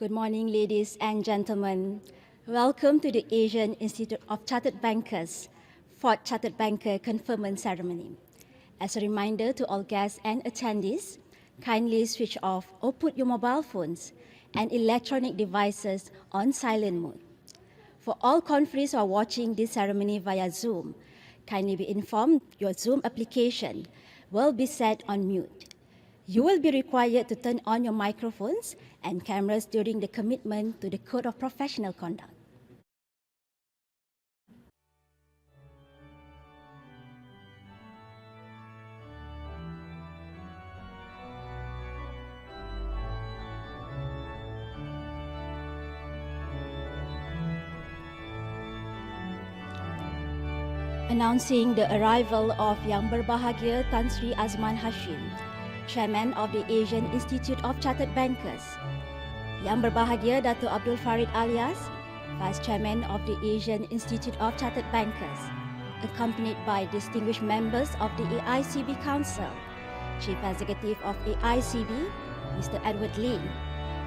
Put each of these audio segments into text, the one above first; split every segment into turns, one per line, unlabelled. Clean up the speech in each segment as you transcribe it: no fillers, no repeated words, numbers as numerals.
Good morning, ladies and gentlemen. Welcome to the Asian Institute of Chartered Bankers 4th Chartered Banker Conferment Ceremony. As a reminder to all guests and attendees, kindly switch off or put your mobile phones and electronic devices on silent mode. For all conferees who are watching this ceremony via Zoom, kindly be informed your Zoom application will be set on mute. You will be required to turn on your microphones and cameras during the commitment to the Code of Professional Conduct. Announcing the arrival of Yang Berbahagia Tan Sri Azman Hashim, Chairman of the Asian Institute of Chartered Bankers, Yang Berbahagia Dato' Abdul Farid alias, Vice Chairman of the Asian Institute of Chartered Bankers, accompanied by distinguished members of the AICB Council, Chief Executive of AICB, Mr. Edward Lee,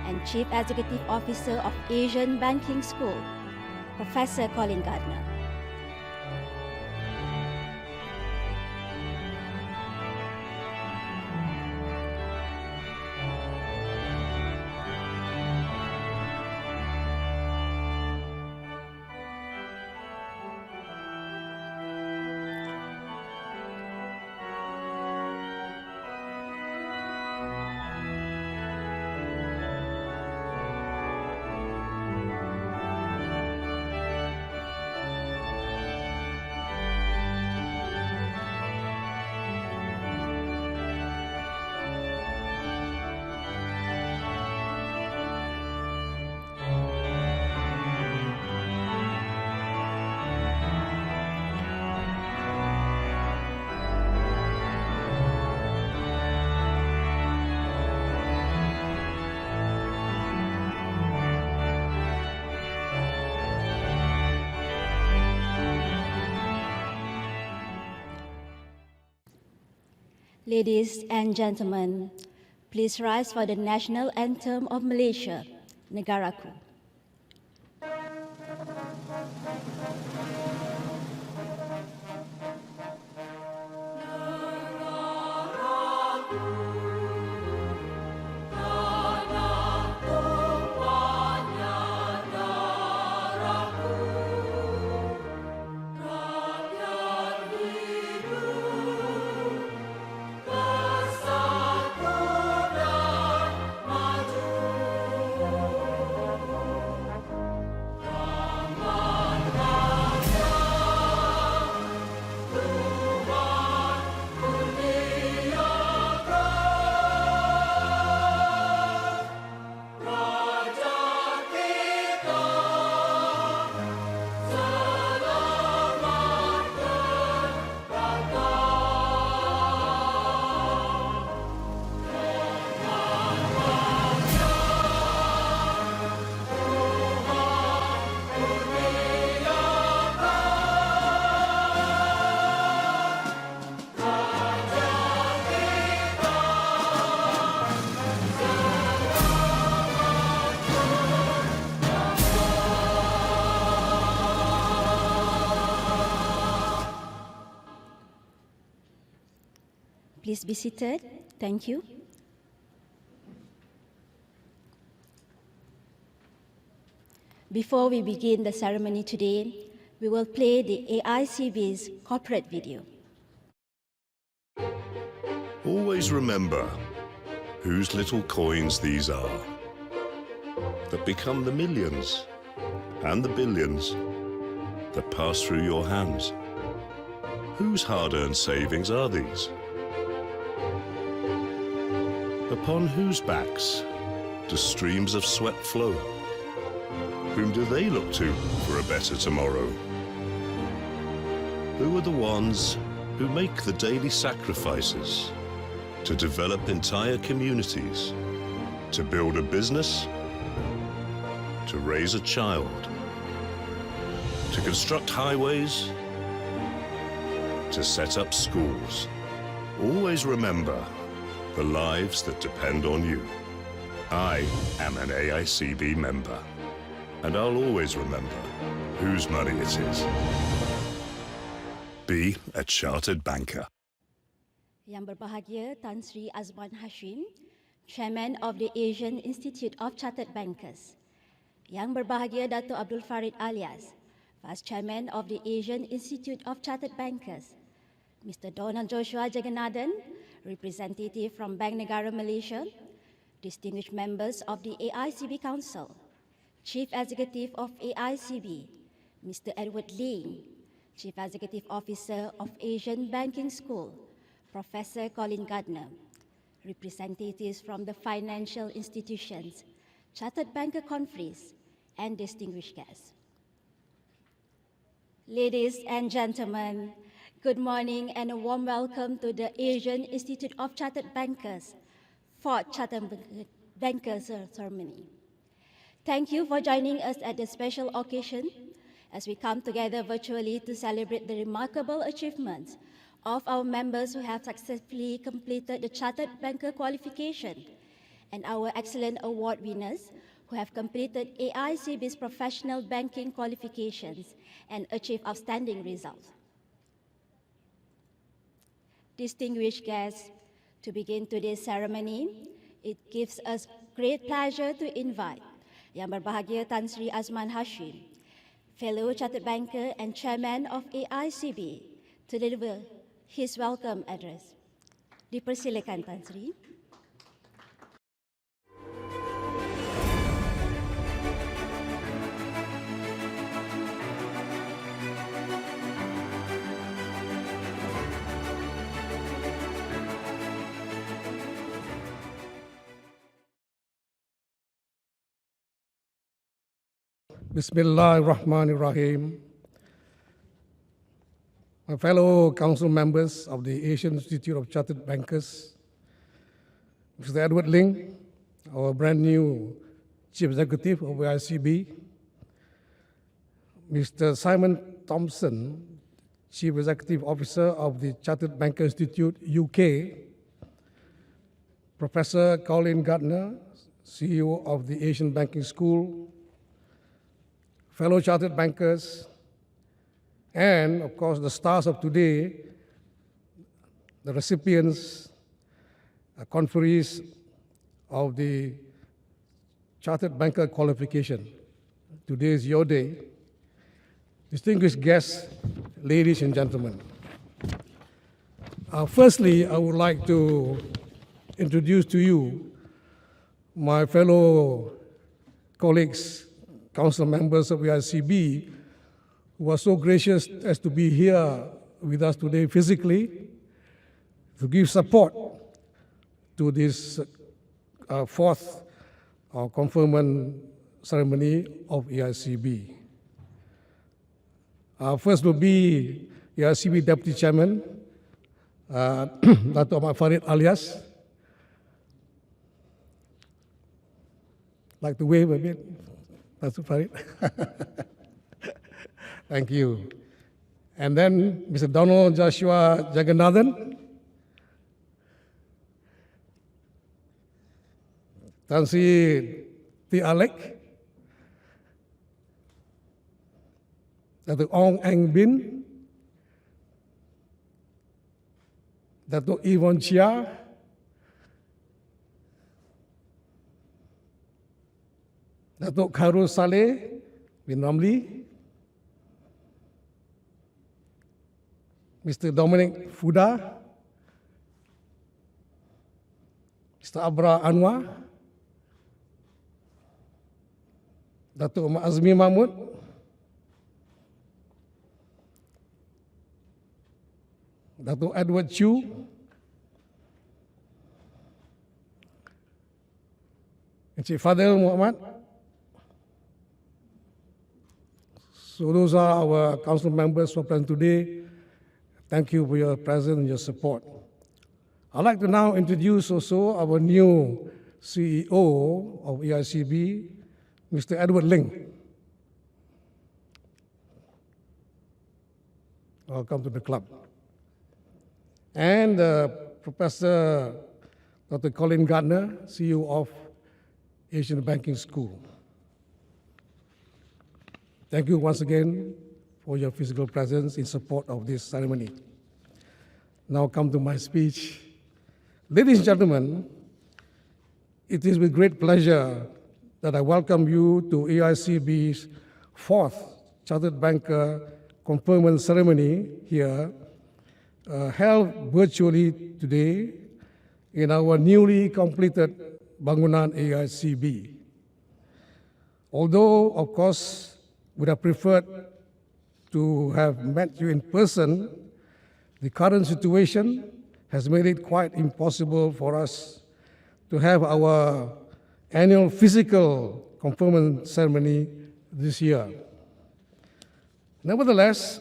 and Chief Executive Officer of Asian Banking School, Professor Colin Gardner. Ladies and gentlemen, please rise for the national anthem of Malaysia, Negaraku. Please be seated. Thank you. Before we begin the ceremony today, we will play the AICB's corporate video.
Always remember whose little coins these are that become the millions and the billions that pass through your hands. Whose hard-earned savings are these? Upon whose backs do streams of sweat flow? Whom do they look to for a better tomorrow? Who are the ones who make the daily sacrifices to develop entire communities, to build a business, to raise a child, to construct highways, to set up schools? Always remember the lives that depend on you. I am an AICB member, and I'll always remember whose money it is. Be a chartered banker.
Yang berbahagia Tan Sri Azman Hashim, Chairman of the Asian Institute of Chartered Bankers. Yang berbahagia Dato' Abdul Farid Alias, Vice Chairman of the Asian Institute of Chartered Bankers. Mr. Donald Joshua Jagannathan, representative from Bank Negara Malaysia. Distinguished members of the AICB Council. Chief Executive of AICB, Mr. Edward Ling, Chief Executive Officer of Asian Banking School, Professor Colin Gardner, representatives from the financial institutions, Chartered Banker Conference, and distinguished guests. Ladies and gentlemen, good morning and a warm welcome to the Asian Institute of Chartered Bankers 4th Chartered Bankers Ceremony. Thank you for joining us at this special occasion as we come together virtually to celebrate the remarkable achievements of our members who have successfully completed the Chartered Banker qualification and our excellent award winners who have completed AICB's professional banking qualifications and achieved outstanding results. Distinguished guests, to begin today's ceremony, it gives us great pleasure to invite Yang berbahagia Tan Sri Azman Hashim, fellow Chartered Banker and Chairman of AICB, to deliver his welcome address. Dipersilakan Tan Sri.
Bismillahirrahmanirrahim. My fellow council members of the Asian Institute of Chartered Bankers, Mr. Edward Ling, our brand new Chief Executive of AICB, Mr. Simon Thompson, Chief Executive Officer of the Chartered Banker Institute UK, Professor Colin Gardner, CEO of the Asian Banking School, fellow chartered bankers, and of course the stars of today, the recipients, conferees of the Chartered Banker qualification. Today is your day. Distinguished guests, ladies and gentlemen. Firstly, I would like to introduce to you my fellow colleagues, council members of AICB, who are so gracious as to be here with us today physically to give support to this fourth conferment ceremony of AICB. First will be AICB Deputy Chairman, Dato' Abdul Farid Alias. Like to wave a bit. Dato' Farid. Thank you. And then Mr. Donald Joshua Jagannathan, Tan Sri T. Alec, Dato' Ong Eng Bin, Dato' Yvonne Chia, Dato' Khairul Saleh bin Ramli, Mr. Dominic Fuda, Mr. Abra Anwar, Dato' Azmi Mahmud, Dato' Edward Chu, Encik Fadil Muhammad. So those are our council members who are present today. Thank you for your presence and your support. I'd like to now introduce also our new CEO of AICB, Mr. Edward Ling. Welcome to the club. And Professor Dr. Colin Gardner, CEO of Asian Banking School. Thank you once again for your physical presence in support of this ceremony. Now come to my speech. Ladies and gentlemen, it is with great pleasure that I welcome you to AICB's 4th Chartered Banker Conferment ceremony here, held virtually today in our newly completed Bangunan AICB. Although, of course, would have preferred to have met you in person, the current situation has made it quite impossible for us to have our annual physical conferment ceremony this year. Nevertheless,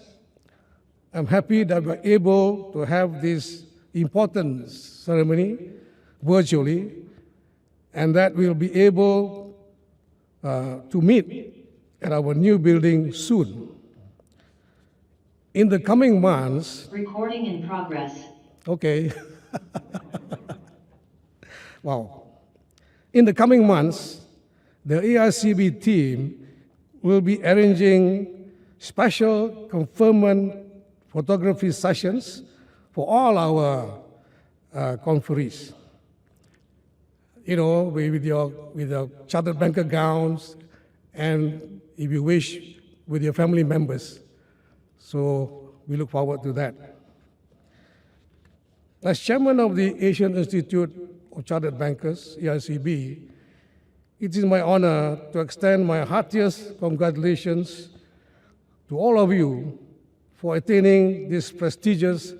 I'm happy that we're able to have this important ceremony virtually, and that we'll be able to meet at our new building soon. In the coming months...
Recording in progress.
Okay. Wow. In the coming months, the AICB team will be arranging special conferment photography sessions for all our conferees. You know, with your chartered banker gowns, and if you wish, with your family members. So we look forward to that. As chairman of the Asian Institute of Chartered Bankers, AICB, it is my honor to extend my heartiest congratulations to all of you for attaining this prestigious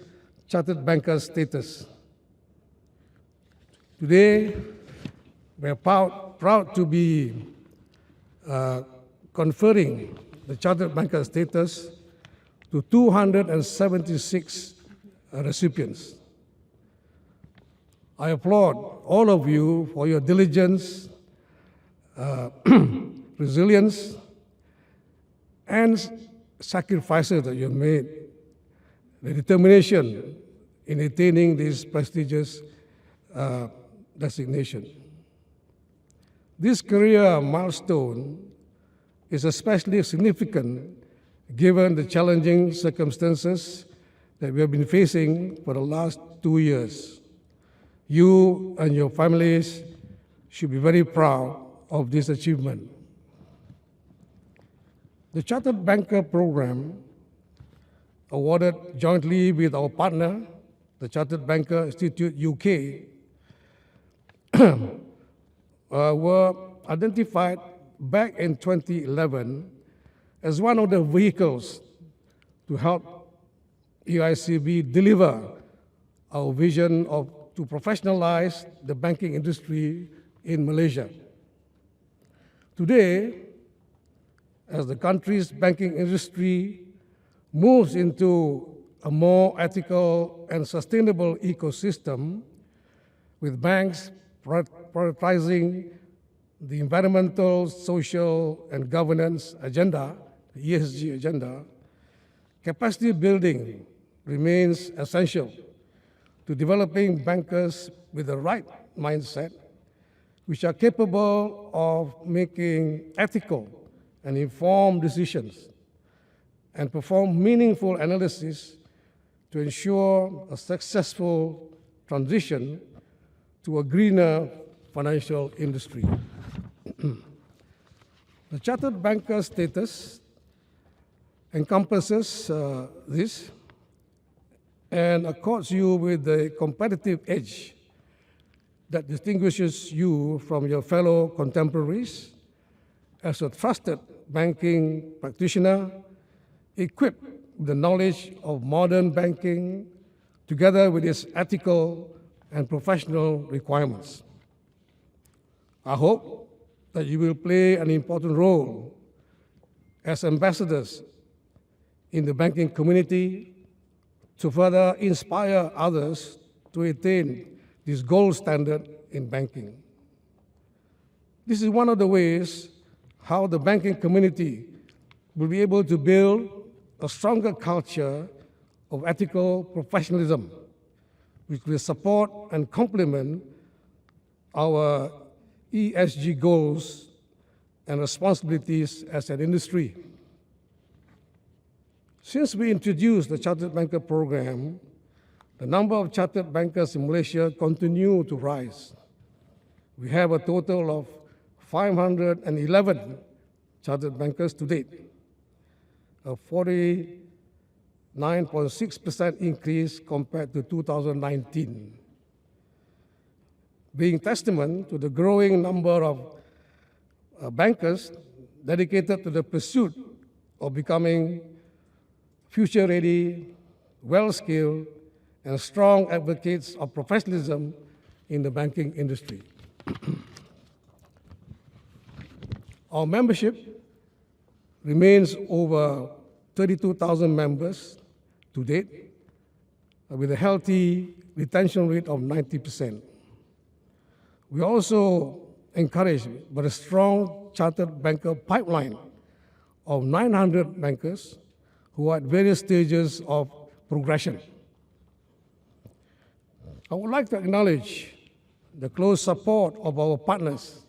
Chartered Banker status. Today, we are proud to be conferring the Chartered Banker status to 276 recipients. I applaud all of you for your diligence, resilience, and sacrifices that you have made, the determination in attaining this prestigious designation. This career milestone is especially significant given the challenging circumstances that we have been facing for the last 2 years. You and your families should be very proud of this achievement. The Chartered Banker Program, awarded jointly with our partner, the Chartered Banker Institute UK, were identified back in 2011 as one of the vehicles to help AICB deliver our vision to professionalize the banking industry in Malaysia. Today, as the country's banking industry moves into a more ethical and sustainable ecosystem, with banks prioritizing the environmental, social, and governance agenda, the ESG agenda, capacity building remains essential to developing bankers with the right mindset, which are capable of making ethical and informed decisions and perform meaningful analysis to ensure a successful transition to a greener financial industry. The Chartered Banker status encompasses this and accords you with the competitive edge that distinguishes you from your fellow contemporaries as a trusted banking practitioner, equipped with the knowledge of modern banking, together with its ethical and professional requirements. I hope that you will play an important role as ambassadors in the banking community to further inspire others to attain this gold standard in banking. This is one of the ways how the banking community will be able to build a stronger culture of ethical professionalism, which will support and complement our ESG goals and responsibilities as an industry. Since we introduced the Chartered Banker program, the number of chartered bankers in Malaysia continue to rise. We have a total of 511 chartered bankers to date, a 49.6% increase compared to 2019, being testament to the growing number of bankers dedicated to the pursuit of becoming future-ready, well-skilled, and strong advocates of professionalism in the banking industry. Our membership remains over 32,000 members to date, with a healthy retention rate of 90%. We are also encouraged by a strong chartered banker pipeline of 900 bankers who are at various stages of progression. I would like to acknowledge the close support of our partners,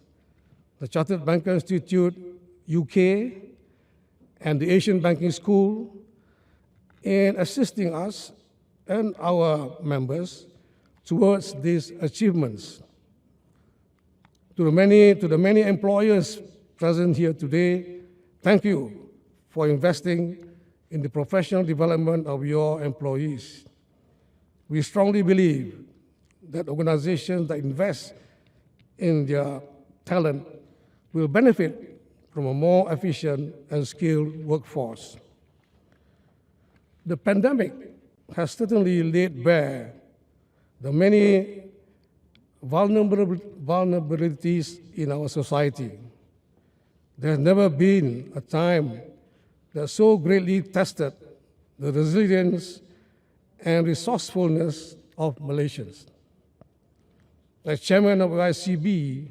the Chartered Banker Institute UK and the Asian Banking School, in assisting us and our members towards these achievements. To the many employers present here today, thank you for investing in the professional development of your employees. We strongly believe that organizations that invest in their talent will benefit from a more efficient and skilled workforce. The pandemic has certainly laid bare the many vulnerabilities in our society. There has never been a time that so greatly tested the resilience and resourcefulness of Malaysians. As chairman of AICB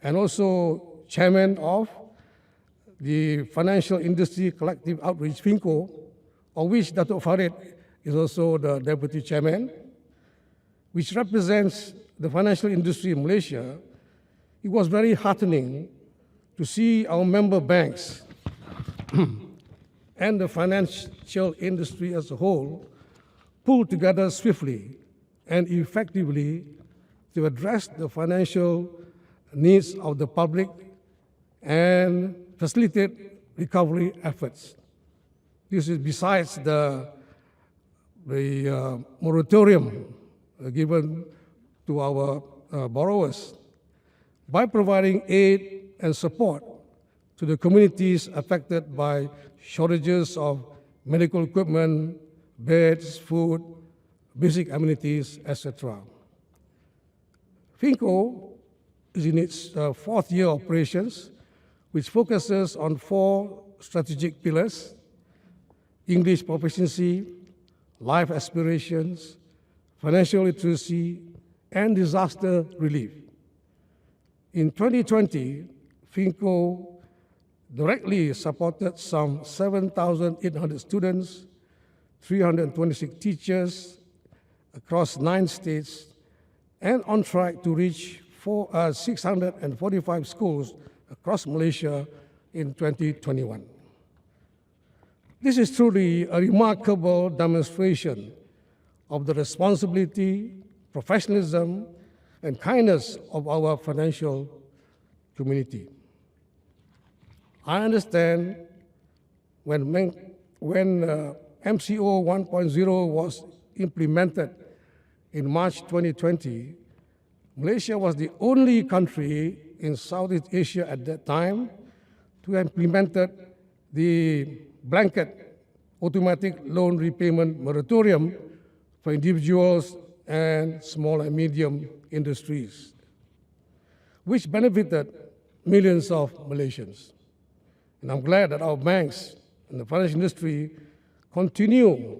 and also chairman of the Financial Industry Collective Outreach, FINCO, of which Datuk Farid is also the deputy chairman, which represents the financial industry in Malaysia, it was very heartening to see our member banks and the financial industry as a whole pull together swiftly and effectively to address the financial needs of the public and facilitate recovery efforts. This is besides the moratorium given to our borrowers by providing aid and support to the communities affected by shortages of medical equipment, beds, food, basic amenities, etc. FINCO is in its fourth year of operations, which focuses on 4 strategic pillars: English proficiency, life aspirations, financial literacy, and disaster relief. In 2020, FINCO directly supported some 7,800 students, 326 teachers across 9 states, and on track to reach 645 schools across Malaysia in 2021. This is truly a remarkable demonstration of the responsibility, professionalism, and kindness of our financial community. I understand when MCO 1.0 was implemented in March 2020, Malaysia was the only country in Southeast Asia at that time to have implemented the blanket automatic loan repayment moratorium for individuals and small and medium industries, which benefited millions of Malaysians. And I'm glad that our banks and the financial industry continue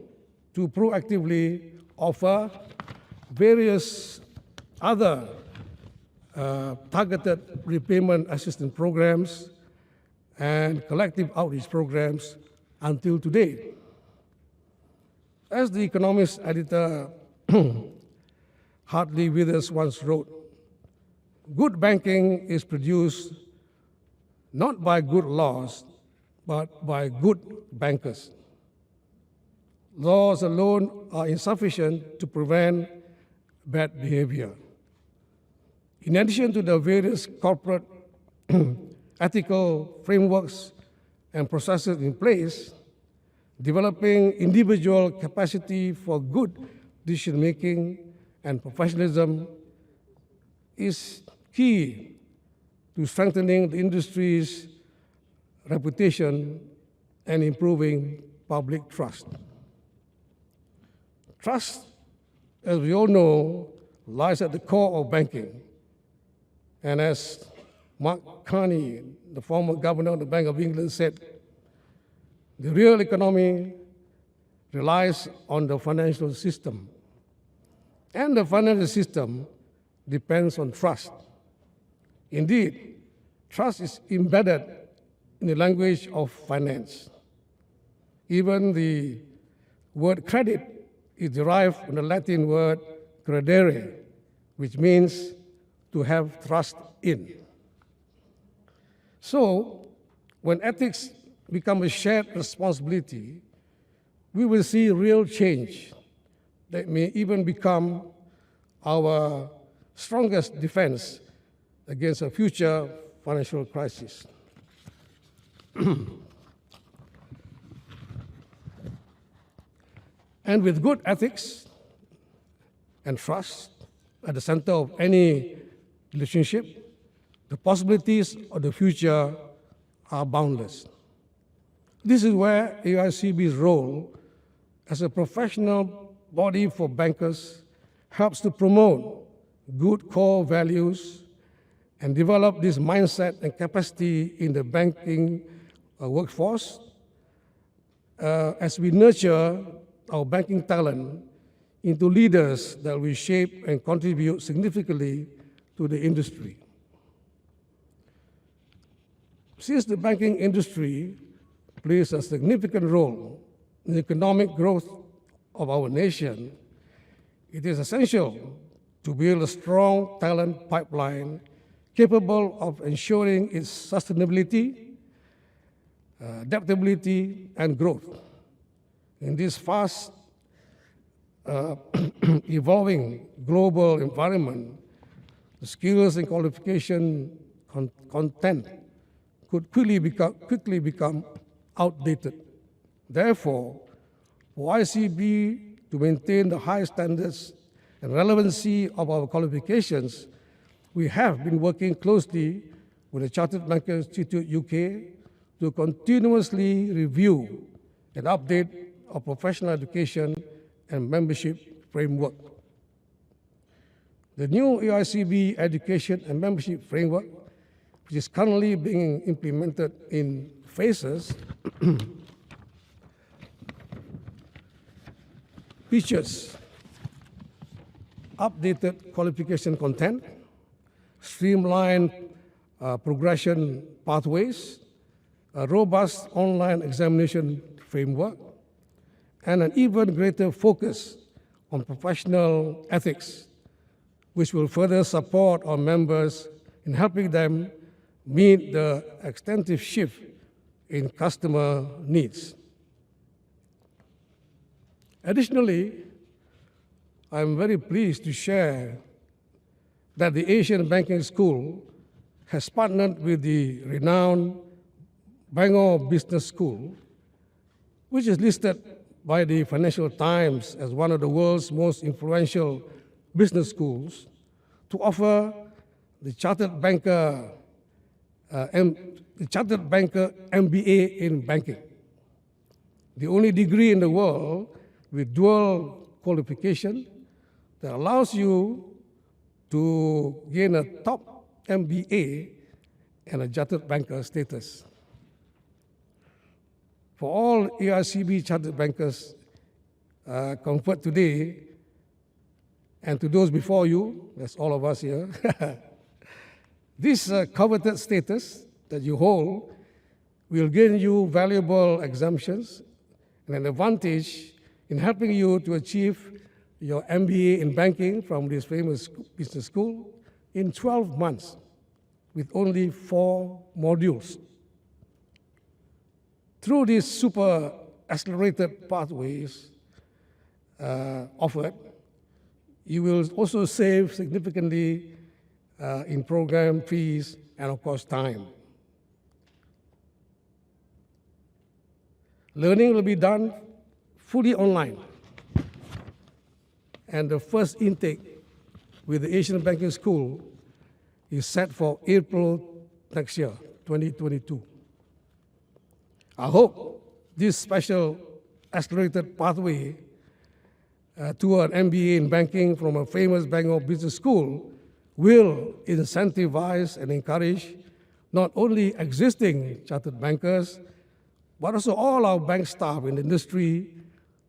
to proactively offer various other targeted repayment assistance programs and collective outreach programs until today. As the economist editor Hartley Withers once wrote, good banking is produced not by good laws, but by good bankers. Laws alone are insufficient to prevent bad behavior. In addition to the various corporate ethical frameworks and processes in place, developing individual capacity for good decision-making and professionalism is key to strengthening the industry's reputation and improving public trust. Trust, as we all know, lies at the core of banking. And as Mark Carney, the former governor of the Bank of England, said, the real economy relies on the financial system. And the financial system depends on trust. Indeed, trust is embedded in the language of finance. Even the word credit is derived from the Latin word credere, which means to have trust in. So, when ethics become a shared responsibility, we will see real change that may even become our strongest defense against a future financial crisis. And with good ethics and trust at the center of any relationship, the possibilities of the future are boundless. This is where AICB's role as a professional body for bankers helps to promote good core values and develop this mindset and capacity in the banking workforce as we nurture our banking talent into leaders that will shape and contribute significantly to the industry. Since the banking industry plays a significant role in the economic growth of our nation, it is essential to build a strong talent pipeline capable of ensuring its sustainability, adaptability, and growth. In this fast evolving global environment, the skills and qualification content could quickly become outdated. Therefore, for ICB to maintain the high standards and relevancy of our qualifications, we have been working closely with the Chartered Banker Institute UK to continuously review and update our professional education and membership framework. The new AICB education and membership framework, which is currently being implemented in phases, features updated qualification content, streamlined progression pathways, a robust online examination framework, and an even greater focus on professional ethics, which will further support our members in helping them meet the extensive shift in customer needs. Additionally, I'm very pleased to share that the Asian Banking School has partnered with the renowned Bangunan Business School, which is listed by the Financial Times as one of the world's most influential business schools, to offer the Chartered Banker MBA in banking, the only degree in the world with dual qualification that allows you to gain a top MBA and a Chartered Banker status. For all AICB Chartered Bankers conferred today, and to those before you, that's all of us here, this coveted status that you hold will gain you valuable exemptions and an advantage in helping you to achieve your MBA in banking from this famous business school in 12 months with only 4 modules. Through these super accelerated pathways offered, you will also save significantly in program fees and, of course, time. Learning will be done fully online. And the first intake with the Asian Banking School is set for April next year, 2022. I hope this special accelerated pathway to an MBA in banking from a famous Bangalore Business School will incentivize and encourage not only existing chartered bankers, but also all our bank staff in the industry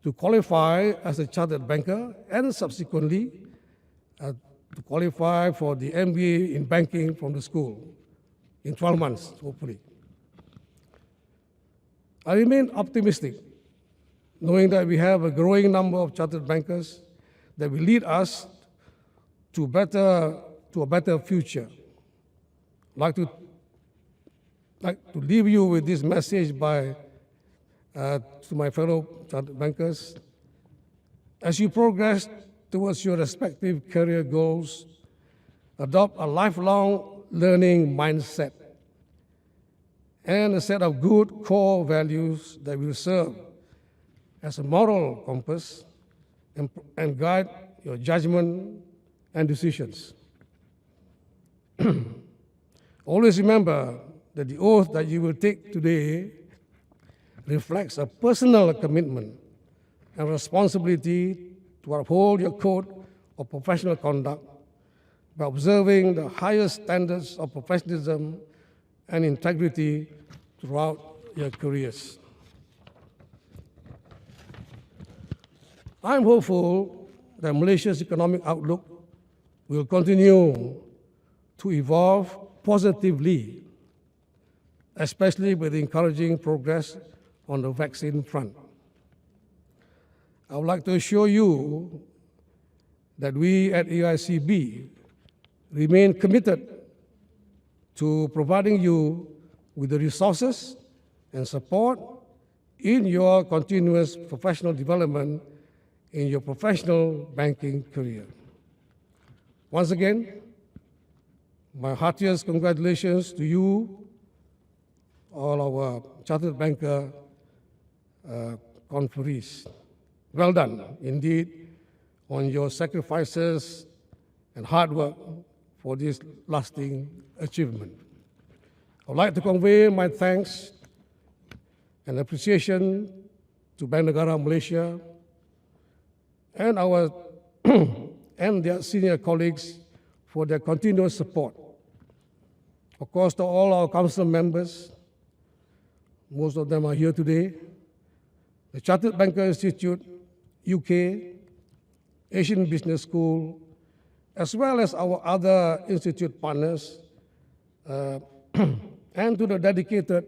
to qualify as a chartered banker and subsequently to qualify for the MBA in banking from the school in 12 months, hopefully. I remain optimistic, knowing that we have a growing number of chartered bankers that will lead us to a better future. I'd like to leave you with this message to my fellow chartered bankers. As you progress towards your respective career goals, adopt a lifelong learning mindset and a set of good core values that will serve as a moral compass and guide your judgment and decisions. Always remember that the oath that you will take today reflects a personal commitment and responsibility to uphold your code of professional conduct by observing the highest standards of professionalism and integrity throughout your careers. I'm hopeful that Malaysia's economic outlook will continue to evolve positively, especially with encouraging progress on the vaccine front. I would like to assure you that we at AICB remain committed to providing you with the resources and support in your continuous professional development in your professional banking career. Once again, my heartiest congratulations to you, all our Chartered Banker conferees. Well done, indeed, on your sacrifices and hard work for this lasting achievement. I would like to convey my thanks and appreciation to Bank Negara Malaysia and our and their senior colleagues for their continuous support. Of course, to all our council members, most of them are here today, the Chartered Banker Institute, UK, Asian Business School, as well as our other institute partners, and to the dedicated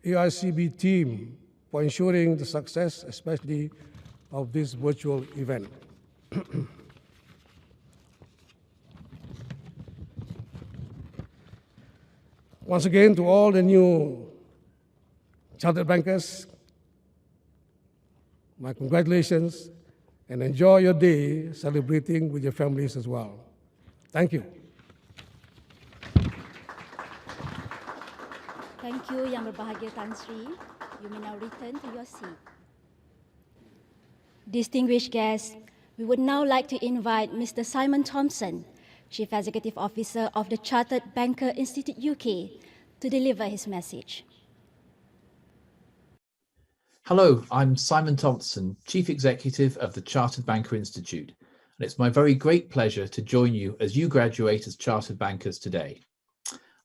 AICB team for ensuring the success, especially of this virtual event. Once again, to all the new chartered bankers, my congratulations, and enjoy your day celebrating with your families as well. Thank you.
Thank you, Yang Berbahagia Tan Sri. You may now return to your seat. Distinguished guests, we would now like to invite Mr. Simon Thompson, Chief Executive Officer of the Chartered Banker Institute UK, to deliver his message.
Hello, I'm Simon Thompson, Chief Executive of the Chartered Banker Institute, and it's my very great pleasure to join you as you graduate as Chartered Bankers today.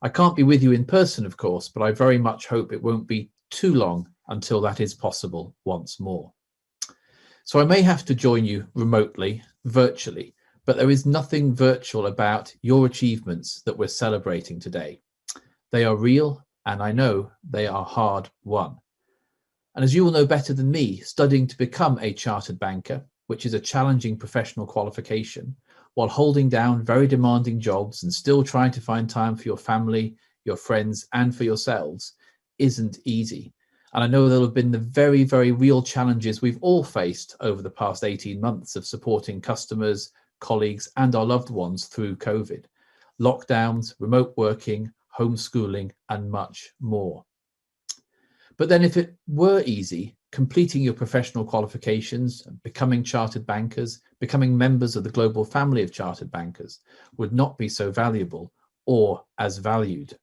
I can't be with you in person, of course, but I very much hope it won't be too long until that is possible once more. So I may have to join you remotely, virtually, but there is nothing virtual about your achievements that we're celebrating today. They are real, and I know they are hard won. And as you will know better than me, studying to become a chartered banker, which is a challenging professional qualification, while holding down very demanding jobs and still trying to find time for your family, your friends, and for yourselves isn't easy. And I know there have been the very, very real challenges we've all faced over the past 18 months of supporting customers, colleagues, and our loved ones through COVID. Lockdowns, remote working, homeschooling, and much more. But then if it were easy, completing your professional qualifications, becoming chartered bankers, becoming members of the global family of chartered bankers would not be so valuable or as valued.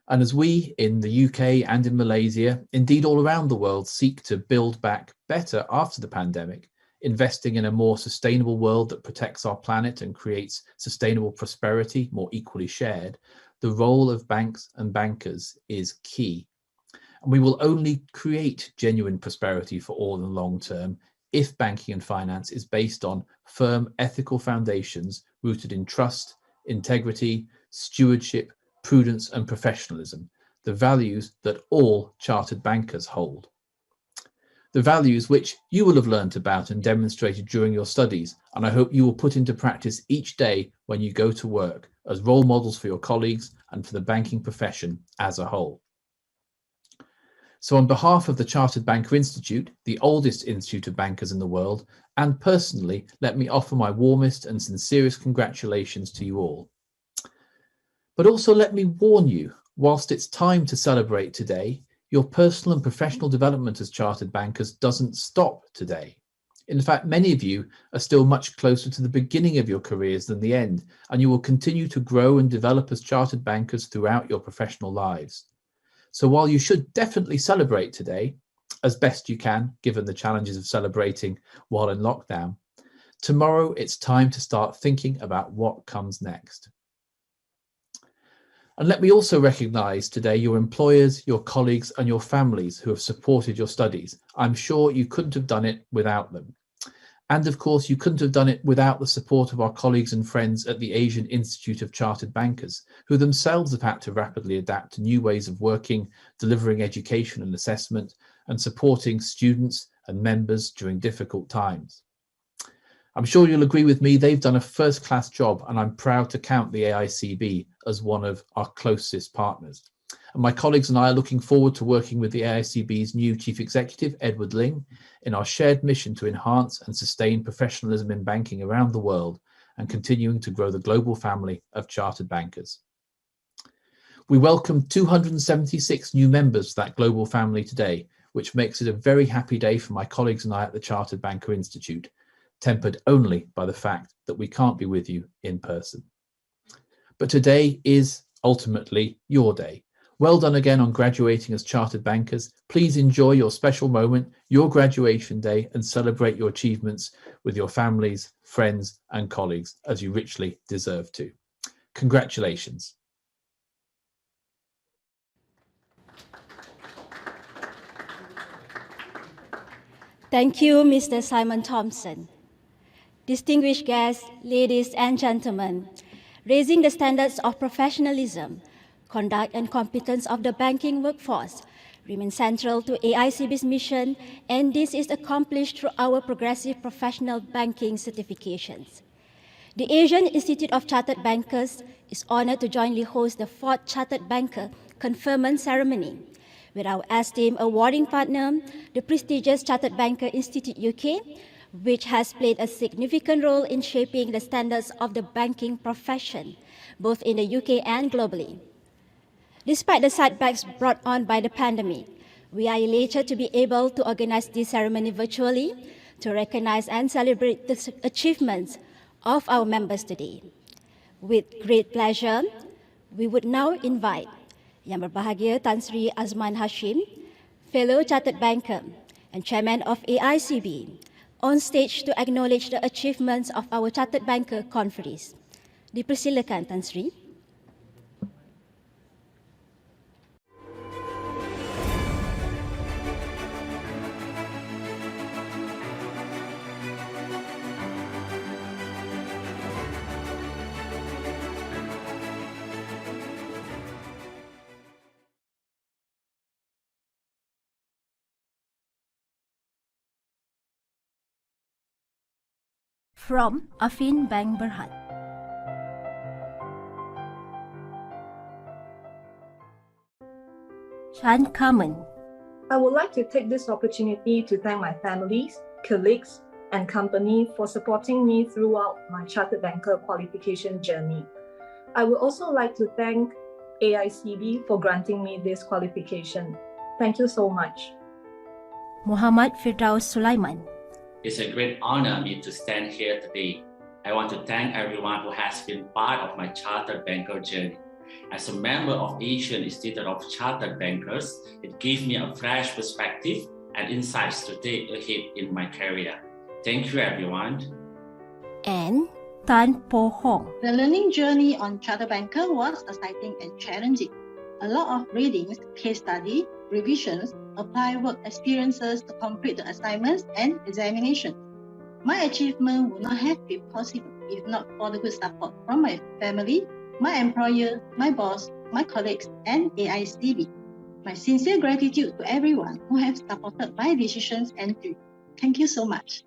And as we in the UK and in Malaysia, indeed all around the world, seek to build back better after the pandemic, investing in a more sustainable world that protects our planet and creates sustainable prosperity more equally shared, the role of banks and bankers is key. And we will only create genuine prosperity for all in the long term if banking and finance is based on firm ethical foundations rooted in trust, integrity, stewardship, prudence, and professionalism, the values that all chartered bankers hold. The values which you will have learnt about and demonstrated during your studies, and I hope you will put into practice each day when you go to work as role models for your colleagues and for the banking profession as a whole. So on behalf of the Chartered Banker Institute, the oldest institute of bankers in the world, and personally, let me offer my warmest and sincerest congratulations to you all. But also let me warn you, whilst it's time to celebrate today, your personal and professional development as chartered bankers doesn't stop today. In fact, many of you are still much closer to the beginning of your careers than the end, and you will continue to grow and develop as chartered bankers throughout your professional lives. So while you should definitely celebrate today, as best you can, given the challenges of celebrating while in lockdown, tomorrow it's time to start thinking about what comes next. And let me also recognise today your employers, your colleagues, and your families who have supported your studies. I'm sure you couldn't have done it without them. And of course, you couldn't have done it without the support of our colleagues and friends at the Asian Institute of Chartered Bankers, who themselves have had to rapidly adapt to new ways of working, delivering education and assessment, and supporting students and members during difficult times. I'm sure you'll agree with me, they've done a first-class job, and I'm proud to count the AICB as one of our closest partners. And my colleagues and I are looking forward to working with the AICB's new Chief Executive, Edward Ling, in our shared mission to enhance and sustain professionalism in banking around the world and continuing to grow the global family of chartered bankers. We welcome 276 new members to that global family today, which makes it a very happy day for my colleagues and I at the Chartered Banker Institute, tempered only by the fact that we can't be with you in person. But today is ultimately your day. Well done again on graduating as chartered bankers. Please enjoy your special moment, your graduation day, and celebrate your achievements with your families, friends, and colleagues as you richly deserve to. Congratulations.
Thank you, Mr. Simon Thompson. Distinguished guests, ladies and gentlemen, raising the standards of professionalism, conduct and competence of the banking workforce remain central to AICB's mission, and this is accomplished through our progressive professional banking certifications. The Asian Institute of Chartered Bankers is honored to jointly host the 4th Chartered Banker Conferment Ceremony with our esteemed awarding partner, the prestigious Chartered Banker Institute UK, which has played a significant role in shaping the standards of the banking profession, both in the UK and globally. Despite the setbacks brought on by the pandemic, we are elated to be able to organize this ceremony virtually to recognize and celebrate the achievements of our members today. With great pleasure, we would now invite Yang Berbahagia Tan Sri Azman Hashim, fellow Chartered Banker and Chairman of AICB, on stage to acknowledge the achievements of our Chartered Banker conferees. Dipersilakan, Tan Sri. From Affin Bank Berhad. Chan Kamen.
I would like to take this opportunity to thank my families, colleagues, and company for supporting me throughout my Chartered Banker qualification journey. I would also like to thank AICB for granting me this qualification. Thank you so much.
Muhammad Firdaus Sulaiman.
It's a great honor me to stand here today. I want to thank everyone who has been part of my Chartered Banker journey. As a member of Asian Institute of Chartered Bankers, it gave me a fresh perspective and insights to take ahead in my career. Thank you, everyone.
And Tan Po Hong.
The learning journey on Chartered Banker was exciting and challenging. A lot of readings, case study, revisions, apply work experiences to complete the assignments and examinations. My achievement would not have been possible if not for the good support from my family, my employer, my boss, my colleagues, and AICB. My sincere gratitude to everyone who has supported my decisions and dreams. Thank you so much.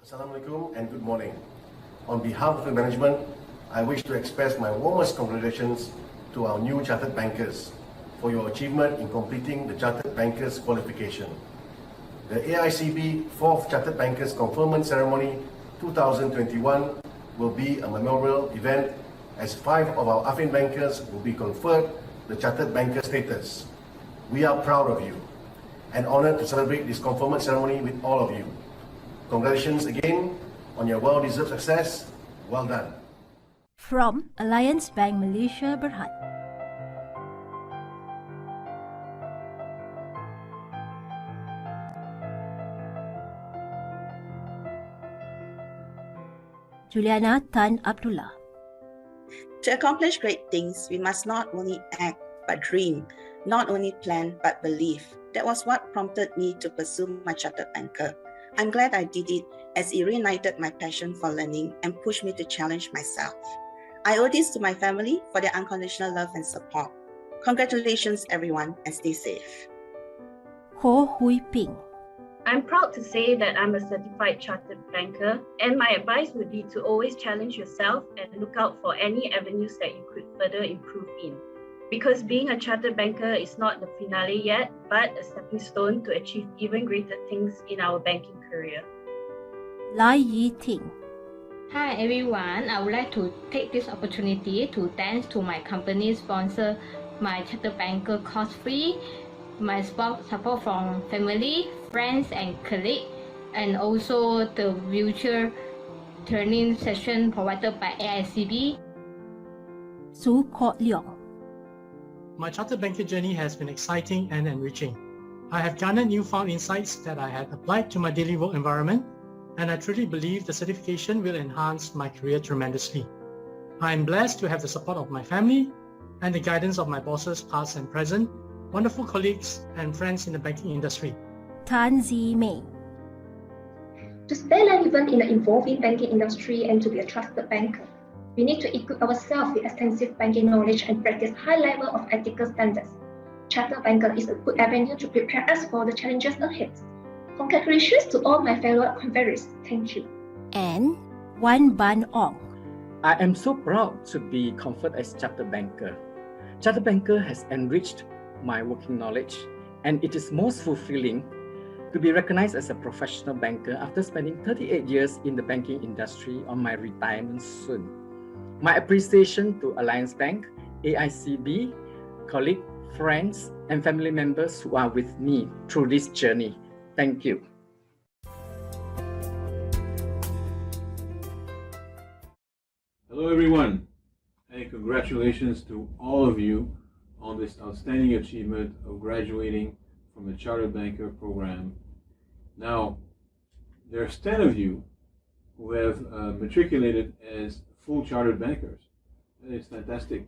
Assalamualaikum and good morning. On behalf of the management, I wish to express my warmest congratulations to our new Chartered Bankers for your achievement in completing the Chartered Bankers qualification. The AICB 4th Chartered Bankers Conferment Ceremony 2021 will be a memorable event as 5 of our Affin bankers will be conferred the Chartered Banker status. We are proud of you and honored to celebrate this conferment ceremony with all of you. Congratulations again on your well-deserved success. Well done.
From Alliance Bank Malaysia Berhad. Juliana Tan Abdullah.
To accomplish great things, we must not only act but dream, not only plan but believe. That was what prompted me to pursue my Chartered Banker. I'm glad I did it as it reignited my passion for learning and pushed me to challenge myself. I owe this to my family for their unconditional love and support. Congratulations everyone and stay safe.
Ho Hui Ping.
I'm proud to say that I'm a certified chartered banker, and my advice would be to always challenge yourself and look out for any avenues that you could further improve in. Because being a chartered banker is not the finale yet, but a stepping stone to achieve even greater things in our banking career.
Lai Yi Ting.
Hi everyone, I would like to take this opportunity to thank to my company sponsor my Chartered Banker course free, my support from family, friends and colleagues, and also the virtual training session provided by AICB.
Su Kok Leong.
My Chartered Banker journey has been exciting and enriching. I have garnered newfound insights that I had applied to my daily work environment, and I truly believe the certification will enhance my career tremendously. I am blessed to have the support of my family and the guidance of my bosses past and present, wonderful colleagues and friends in the banking industry.
Tan Zi Mei.
To stay relevant in the evolving banking industry and to be a trusted banker, we need to equip ourselves with extensive banking knowledge and practice high level of ethical standards. Chartered Banker is a good avenue to prepare us for the challenges ahead. Congratulations to all my fellow conferees. Thank you.
And Wan Ban Ong.
I am so proud to be conferred as Chartered Banker. Chartered Banker has enriched my working knowledge, and it is most fulfilling to be recognized as a professional banker after spending 38 years in the banking industry on my retirement soon. My appreciation to Alliance Bank, AICB, colleagues, friends, and family members who are with me through this journey. Thank you.
Hello everyone, and congratulations to all of you on this outstanding achievement of graduating from the Chartered Banker program. Now, there's 10 of you who have matriculated as full Chartered Bankers. And it's fantastic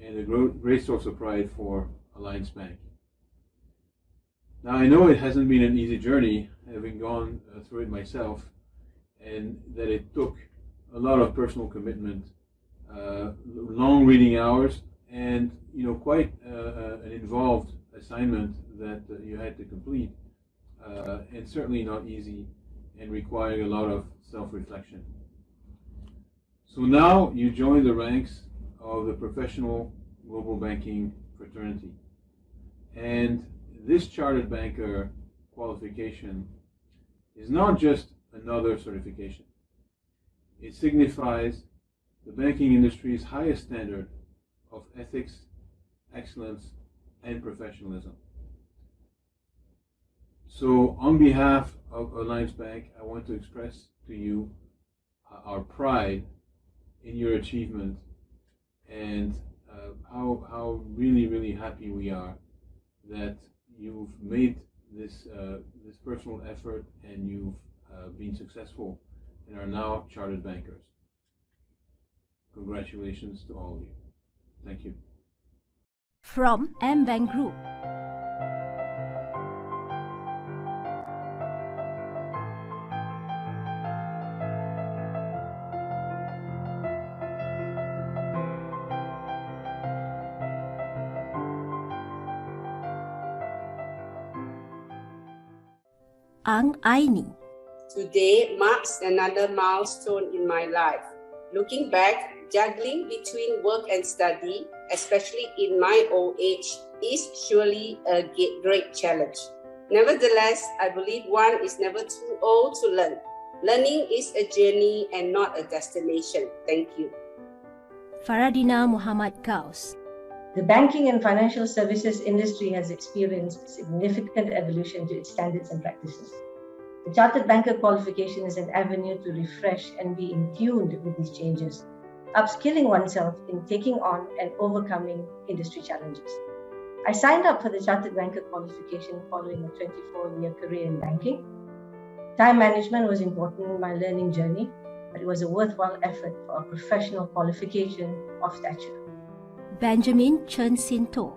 and a great source of pride for Alliance Bank. Now, I know it hasn't been an easy journey, having gone through it myself, and that it took a lot of personal commitment, long reading hours, and quite an involved assignment that you had to complete and certainly not easy and requiring a lot of self-reflection. So now you join the ranks of the professional global banking fraternity. And this Chartered Banker qualification is not just another certification. It signifies the banking industry's highest standard of ethics, excellence, and professionalism. So on behalf of Alliance Bank, I want to express to you our pride in your achievement and how really happy we are that you've made this personal effort and you've been successful and are now chartered bankers. Congratulations to all of you. Thank you.
From M-Bank Group. Ang Aini.
Today marks another milestone in my life. Looking back, juggling between work and study, especially in my old age, is surely a great challenge. Nevertheless, I believe one is never too old to learn. Learning is a journey and not a destination. Thank you.
Faradina Muhammad Gaus.
The banking and financial services industry has experienced significant evolution to its standards and practices. The Chartered Banker qualification is an avenue to refresh and be in tune with these changes, upskilling oneself in taking on and overcoming industry challenges. I signed up for the Chartered Banker qualification following a 24-year career in banking. Time management was important in my learning journey, but it was a worthwhile effort for a professional qualification of stature.
Benjamin Chen Sinto.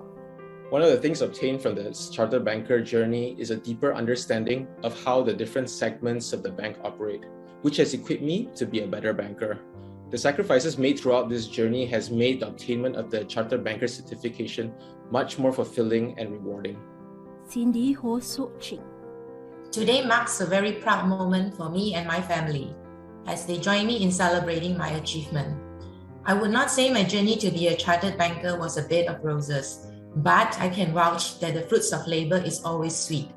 One of the things obtained from the Chartered Banker journey is a deeper understanding of how the different segments of the bank operate, which has equipped me to be a better banker. The sacrifices made throughout this journey has made the obtainment of the Chartered Banker certification much more fulfilling and rewarding.
Cindy Ho Sok Ching.
Today marks a very proud moment for me and my family as they join me in celebrating my achievement. I would not say my journey to be a chartered banker was a bed of roses, but I can vouch that the fruits of labor is always sweet.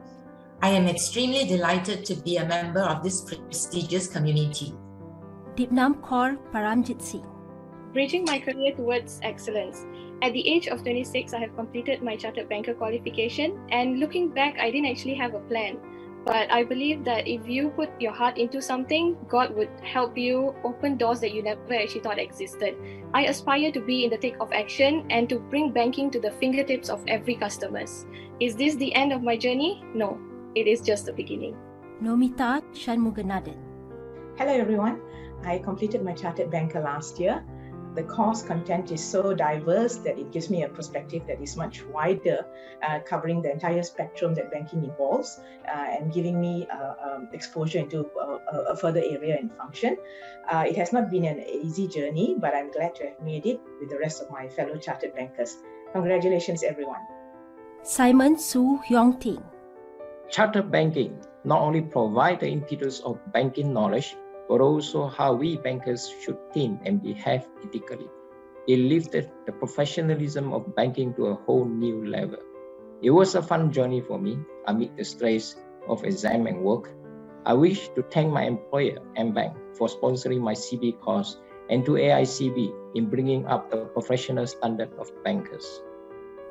I am extremely delighted to be a member of this prestigious community.
Dipnam Kaur Paramjit Singh.
Bridging my career towards excellence. At the age of 26, I have completed my Chartered Banker qualification, and looking back, I didn't actually have a plan. But I believe that if you put your heart into something, God would help you open doors that you never actually thought existed. I aspire to be in the thick of action and to bring banking to the fingertips of every customer. Is this the end of my journey? No, it is just the beginning.
Nomita Shanmuganathan.
Hello everyone, I completed my Chartered Banker last year. The course content is so diverse that it gives me a perspective that is much wider, covering the entire spectrum that banking involves and giving me exposure into a further area and function. It has not been an easy journey, but I'm glad to have made it with the rest of my fellow Chartered Bankers. Congratulations, everyone.
Simon Su Hyong Ting.
Chartered banking not only provides the impetus of banking knowledge, but also how we bankers should think and behave ethically. It lifted the professionalism of banking to a whole new level. It was a fun journey for me amid the stress of exam and work. I wish to thank my employer, M-Bank, for sponsoring my CB course and to AICB in bringing up the professional standard of bankers.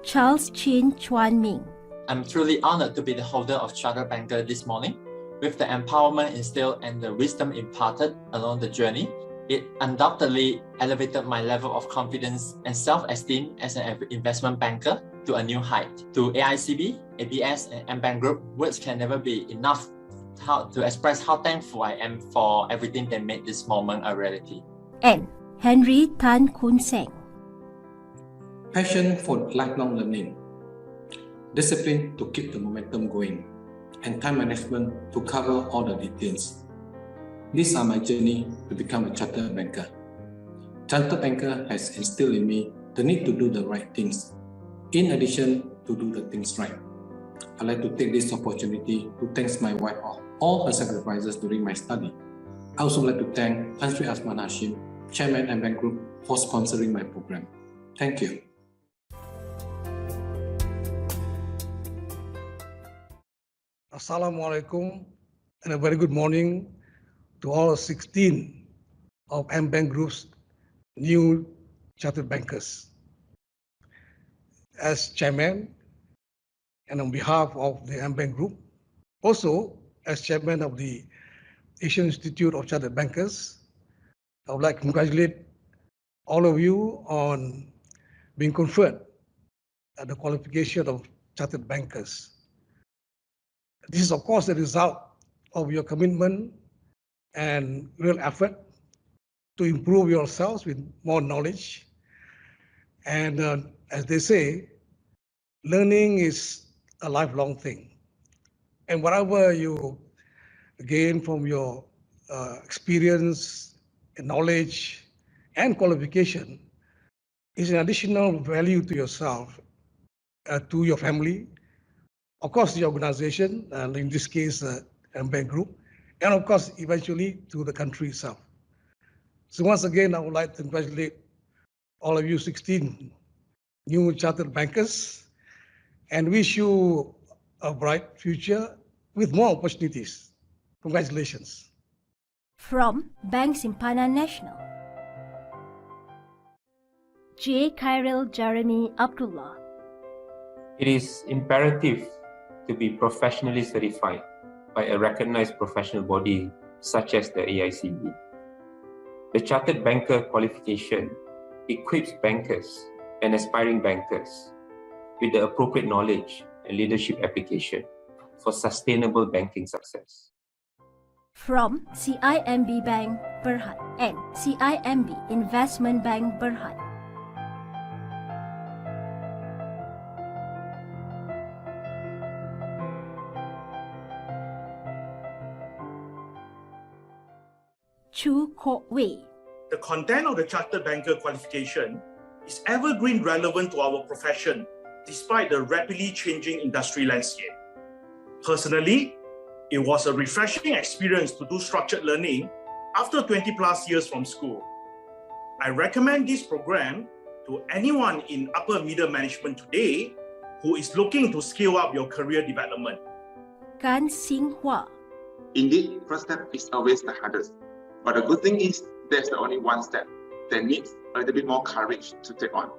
Charles Chin Chuan Ming.
I'm truly honored to be the holder of Chartered Banker this morning. With the empowerment instilled and the wisdom imparted along the journey, it undoubtedly elevated my level of confidence and self-esteem as an investment banker to a new height. To AICB, ABS, and M-Bank Group, words can never be enough to express how thankful I am for everything that made this moment a reality.
And Henry Tan Kun Seng.
Passion for lifelong learning, discipline to keep the momentum going, and time management to cover all the details. These are my journey to become a chartered banker. Chartered banker has instilled in me the need to do the right things, in addition to do the things right. I'd like to take this opportunity to thank my wife for all her sacrifices during my study. I also like to thank Tan Sri Azman Hashim, Chairman and Bank Group, for sponsoring my program. Thank you.
Assalamualaikum and a very good morning to all 16 of M-Bank Group's new chartered bankers. As chairman and on behalf of the M-Bank Group, also as chairman of the Asian Institute of Chartered Bankers, I would like to congratulate all of you on being conferred at the qualification of chartered bankers. This is, of course, the result of your commitment and real effort to improve yourselves with more knowledge. And as they say, learning is a lifelong thing. And whatever you gain from your experience, and knowledge, and qualification is an additional value to yourself, to your family, of course, the organization, and in this case, M-Bank Group, and of course, eventually to the country itself. So once again, I would like to congratulate all of you 16 new chartered bankers and wish you a bright future with more opportunities. Congratulations.
From Bank Simpanan Nasional, J. Khairil Jeremy Abdullah.
It is imperative to be professionally certified by a recognized professional body such as the AICB. The Chartered Banker qualification equips bankers and aspiring bankers with the appropriate knowledge and leadership application for sustainable banking success.
From CIMB Bank Berhad and CIMB Investment Bank Berhad. Chu Kok Wei.
The content of the Chartered Banker qualification is evergreen relevant to our profession despite the rapidly changing industry landscape. Personally, it was a refreshing experience to do structured learning after 20 plus years from school. I recommend this program to anyone in upper middle management today who is looking to scale up your career development.
Gan Sing Hua.
Indeed, first step is always the hardest. But the good thing is there's only one step that needs a little bit more courage to take on.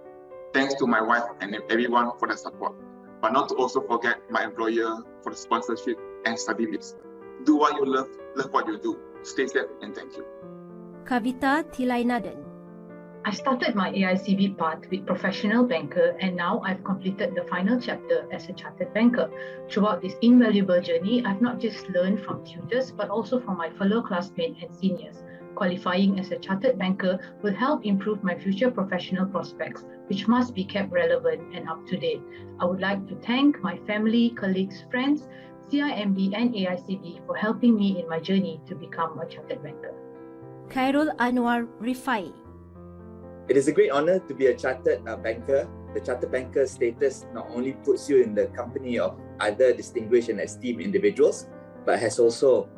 Thanks to my wife and everyone for the support, but not to also forget my employer for the sponsorship and study leaves. Do what you love what you do. Stay safe and thank you.
Kavita Thilainadan.
I started my AICB path with professional banker, and now I've completed the final chapter as a chartered banker. Throughout this invaluable journey, I've not just learned from tutors, but also from my fellow classmates and seniors. Qualifying as a chartered banker will help improve my future professional prospects, which must be kept relevant and up to date. I would like to thank my family, colleagues, friends, CIMB and AICB for helping me in my journey to become a chartered banker.
Khairul Anwar Rifai.
It is a great honor to be a chartered banker. The chartered banker status not only puts you in the company of other distinguished and esteemed individuals, but has also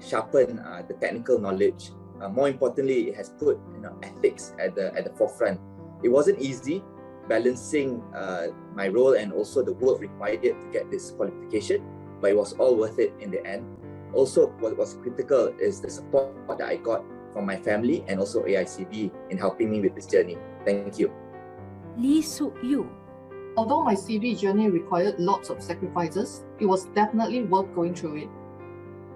sharpened the technical knowledge. More importantly, it has put ethics at the forefront. It wasn't easy balancing my role and also the work required to get this qualification, but it was all worth it in the end. Also, what was critical is the support that I got from my family and also AICB in helping me with this journey. Thank you.
Lee Suk Yu.
Although my CB journey required lots of sacrifices, it was definitely worth going through it.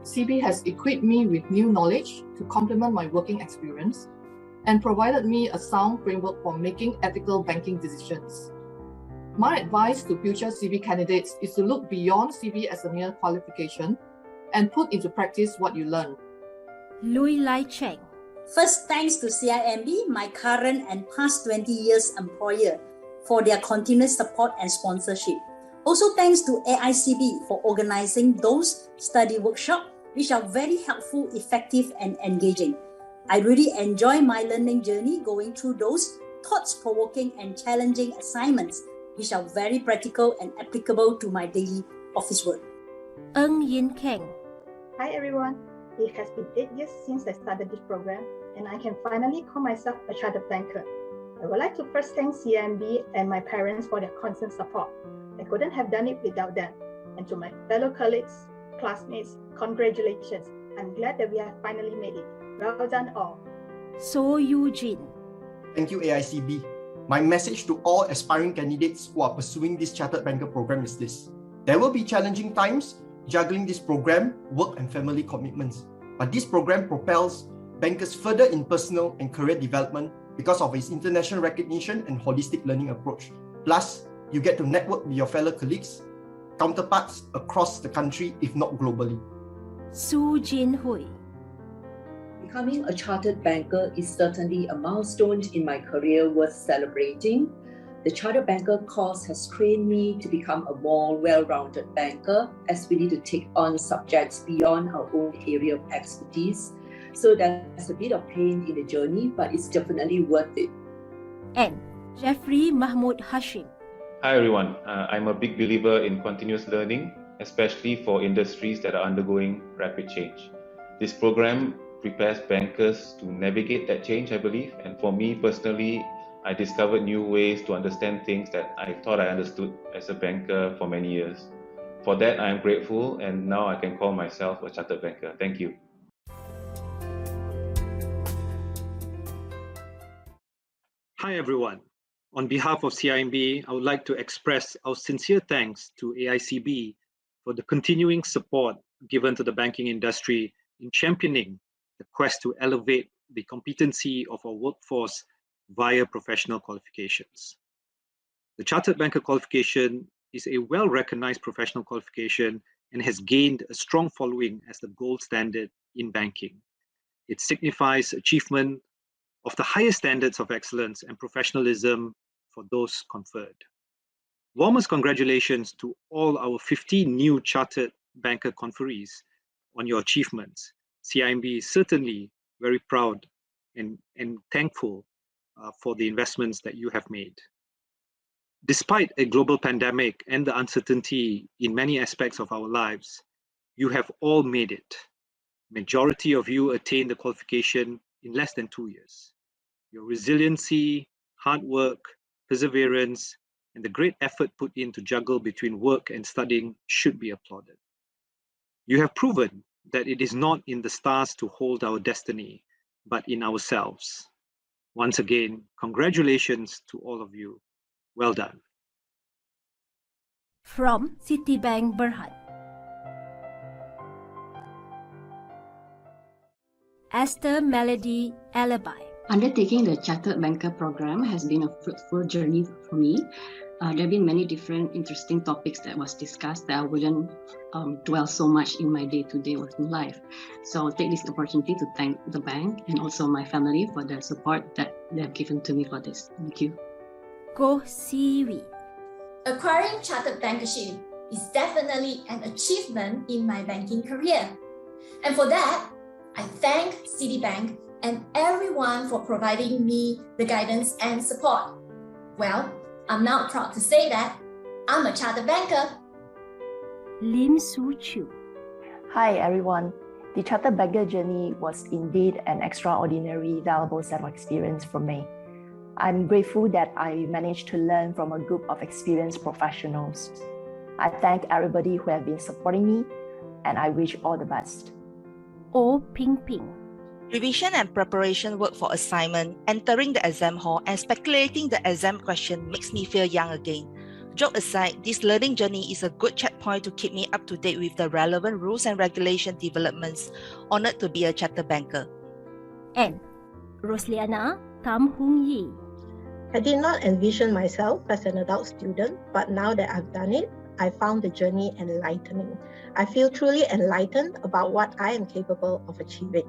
CB has equipped me with new knowledge to complement my working experience and provided me a sound framework for making ethical banking decisions. My advice to future CB candidates is to look beyond CB as a mere qualification and put into practice what you learn.
Lui Lai Cheng.
First, thanks to CIMB, my current and past 20 years employer, for their continuous support and sponsorship. Also thanks to AICB for organizing those study workshops, which are very helpful, effective and engaging. I really enjoy my learning journey going through those thought-provoking and challenging assignments, which are very practical and applicable to my daily of his work.
Ng Yin Keng.
Hi everyone. It has been 8 years since I started this program, and I can finally call myself a chartered banker. I would like to first thank CIMB and my parents for their constant support. I couldn't have done it without them. And to my fellow colleagues, classmates, congratulations. I'm glad that we have finally made it. Well done all.
So Eugene.
Thank you, AICB. My message to all aspiring candidates who are pursuing this Chartered Banker program is this. There will be challenging times juggling this program, work and family commitments. But this program propels bankers further in personal and career development because of its international recognition and holistic learning approach. Plus, you get to network with your fellow colleagues, counterparts across the country, if not globally.
Su Jin Hui.
Becoming a chartered banker is certainly a milestone in my career worth celebrating. The Chartered Banker course has trained me to become a more well-rounded banker, as we need to take on subjects beyond our own area of expertise. So there's a bit of pain in the journey, but it's definitely worth it.
And Jeffrey Mahmood Hashim.
Hi everyone, I'm a big believer in continuous learning, especially for industries that are undergoing rapid change. This program prepares bankers to navigate that change, I believe, and for me personally, I discovered new ways to understand things that I thought I understood as a banker for many years. For that, I am grateful, and now I can call myself a chartered banker. Thank you.
Hi everyone. On behalf of CIMB, I would like to express our sincere thanks to AICB for the continuing support given to the banking industry in championing the quest to elevate the competency of our workforce via professional qualifications. The Chartered Banker qualification is a well-recognized professional qualification and has gained a strong following as the gold standard in banking. It signifies achievement of the highest standards of excellence and professionalism for those conferred. Warmest congratulations to all our 15 new Chartered Banker conferees on your achievements. CIMB is certainly very proud and thankful for the investments that you have made. Despite a global pandemic and the uncertainty in many aspects of our lives, you have all made it. Majority of you attained the qualification in less than 2 years. Your resiliency, hard work, perseverance, and the great effort put in to juggle between work and studying should be applauded. You have proven that it is not in the stars to hold our destiny, but in ourselves. Once again, congratulations to all of you. Well done.
From Citibank Berhad. Esther Melody Alibi.
Undertaking the Chartered Banker program has been a fruitful journey for me. There have been many different interesting topics that was discussed that I wouldn't dwell so much in my day-to-day working life. So I'll take this opportunity to thank the bank and also my family for the support that they have given to me for this. Thank you.
Go Siwi.
Acquiring chartered bankership is definitely an achievement in my banking career. And for that, I thank Citibank and everyone for providing me the guidance and support. Well, I'm now proud to say that I'm a chartered banker.
Lim Su Chu.
Hi everyone. The Chartered Banker journey was indeed an extraordinary, valuable set of experience for me. I'm grateful that I managed to learn from a group of experienced professionals. I thank everybody who have been supporting me, and I wish all the best.
O Ping Ping.
Revision and preparation work for assignment, entering the exam hall and speculating the exam question makes me feel young again. Joke aside, this learning journey is a good checkpoint to keep me up to date with the relevant rules and regulation developments. Honored to be a chartered banker.
And Rosliana Tam Hung Yi.
I did not envision myself as an adult student, but now that I've done it, I found the journey enlightening. I feel truly enlightened about what I am capable of achieving.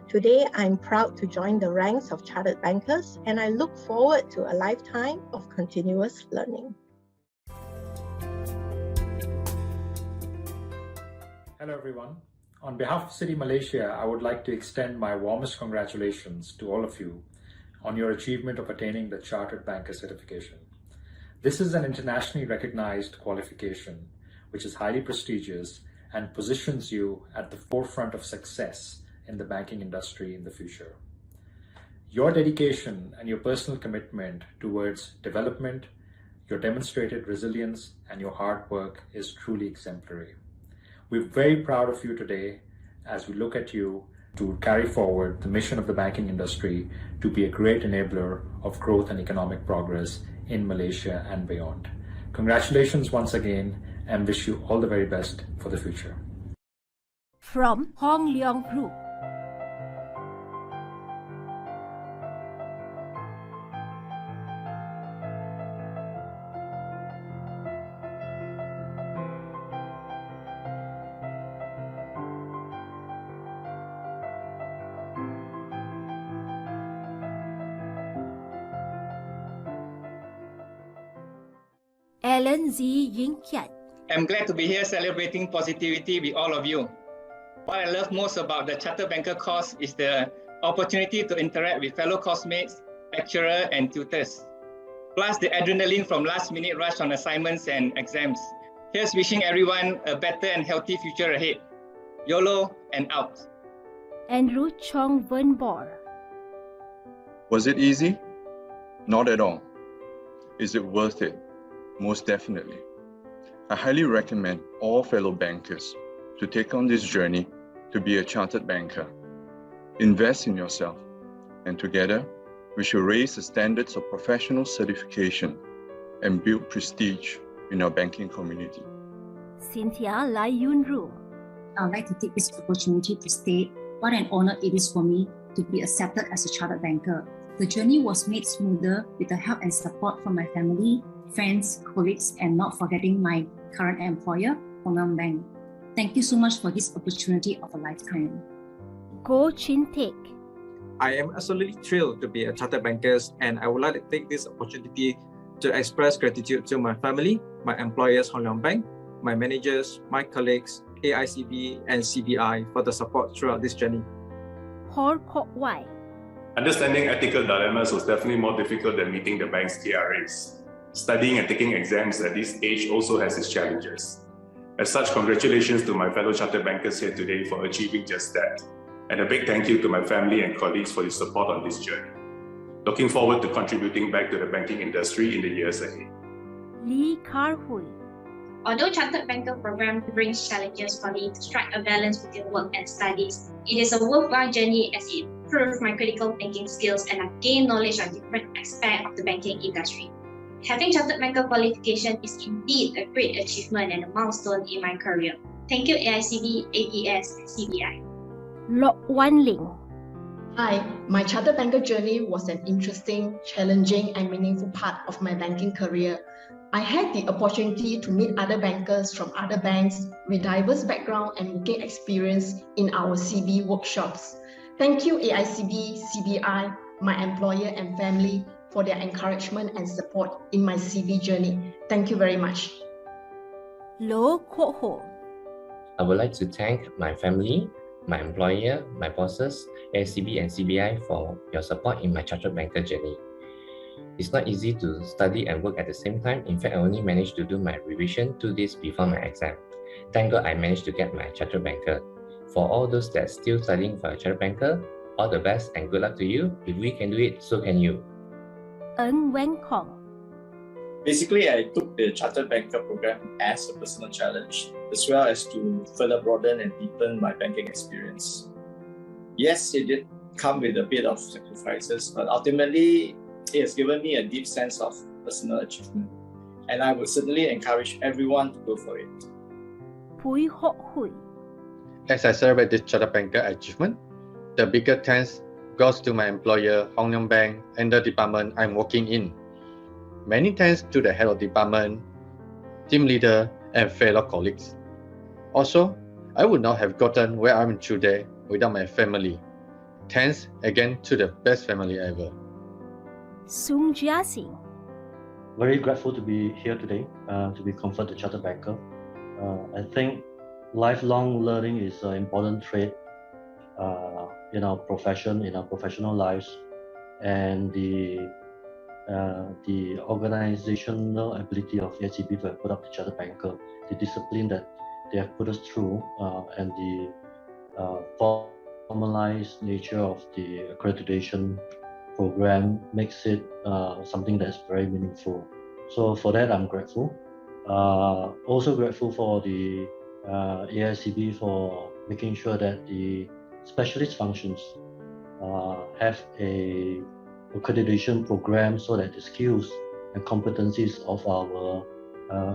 Today, I'm proud to join the ranks of chartered bankers, and I look forward to a lifetime of continuous learning.
Hello everyone. On behalf of City Malaysia, I would like to extend my warmest congratulations to all of you on your achievement of attaining the Chartered Banker certification. This is an internationally recognized qualification which is highly prestigious and positions you at the forefront of success in the banking industry in the future. Your dedication and your personal commitment towards development, your demonstrated resilience, and your hard work is truly exemplary. We're very proud of you today as we look at you to carry forward the mission of the banking industry to be a great enabler of growth and economic progress in Malaysia and beyond. Congratulations once again, and wish you all the very best for the future.
From Hong Leong Group. Alan Z. Ying Kiat.
I'm glad to be here celebrating positivity with all of you. What I love most about the Chartered Banker course is the opportunity to interact with fellow coursemates, lecturers, and tutors. Plus the adrenaline from last-minute rush on assignments and exams. Here's wishing everyone a better and healthy future ahead. YOLO and out.
Andrew Chong Ven Bor.
Was it easy? Not at all. Is it worth it? Most definitely. I highly recommend all fellow bankers to take on this journey to be a chartered banker. Invest in yourself, and together we shall raise the standards of professional certification and build prestige in our banking community.
Cynthia Lai Yun Ru.
I'd like to take this opportunity to state what an honor it is for me to be accepted as a chartered banker. The journey was made smoother with the help and support from my family, friends, colleagues, and not forgetting my current employer, Bangunan Bank. Thank you so much for this opportunity of a lifetime.
Go Chin Teck.
I am absolutely thrilled to be a chartered banker, and I would like to take this opportunity to express gratitude to my family, my employers, Bangunan Bank, my managers, my colleagues, AICB and CBI for the support throughout this journey.
Hor Kok Wai.
Understanding ethical dilemmas was definitely more difficult than meeting the bank's KRAs. Studying and taking exams at this age also has its challenges. As such, congratulations to my fellow chartered bankers here today for achieving just that. And a big thank you to my family and colleagues for your support on this journey. Looking forward to contributing back to the banking industry in the years ahead.
Lee Kar Hui.
Although Chartered Banker program brings challenges for me to strike a balance between work and studies, it is a worthwhile journey as it improves my critical thinking skills and I gain knowledge on different aspects of the banking industry. Having Chartered Banker qualification is indeed a great achievement and a milestone in my career. Thank you AICB, APS, and CBI.
Lok Wan Ling.
Hi, my Chartered Banker journey was an interesting, challenging, and meaningful part of my banking career. I had the opportunity to meet other bankers from other banks with diverse background and working experience in our CB workshops. Thank you AICB, CBI, my employer and family for their encouragement and support in my CB journey. Thank you very much.
Lo Kok Ho.
I would like to thank my family, my employer, my bosses, AICB and CBI for your support in my Chartered Banker journey. It's not easy to study and work at the same time. In fact, I only managed to do my revision 2 days before my exam. Thank God I managed to get my Chartered Banker. For all those that are still studying for a Chartered Banker, all the best and good luck to you. If we can do it, so can you.
Ng Wen Kong.
Basically, I took the Chartered Banker program as a personal challenge, as well as to further broaden and deepen my banking experience. Yes, it did come with a bit of sacrifices, but ultimately, it has given me a deep sense of personal achievement, and I would certainly encourage everyone to go for it.
Pui Hok Hui.
As I celebrate this Chartered Banker achievement, the bigger thanks goes to my employer, Bangunan Bank, and the department I'm working in. Many thanks to the head of department, team leader, and fellow colleagues. Also, I would not have gotten where I'm today without my family. Thanks again to the best family ever.
Sung Jia Singh.
Very grateful to be here today, to be conferred the Chartered Banker. I think lifelong learning is an important trait in our profession, in our professional lives, and the the organizational ability of AICB to have put up the Chartered Banker, the discipline that they have put us through, and the formalized nature of the accreditation program makes it something that's very meaningful. So for that, I'm grateful. Also grateful for the AICB for making sure that the specialist functions have a accreditation program so that the skills and competencies of our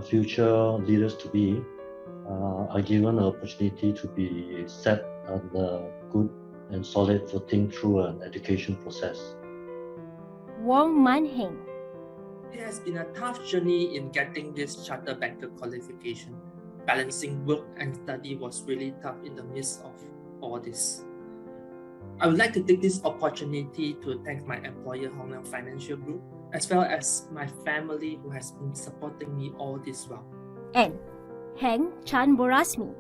future leaders to be are given an opportunity to be set on a good and solid footing through an education process.
Wong Man Heng.
It has been a tough journey in getting this Chartered Banker qualification. Balancing work and study was really tough in the midst of all this. I would like to take this opportunity to thank my employer, Hong Leong Financial Group, as well as my family who has been supporting me all this while.
And Heng Chan Borasmi.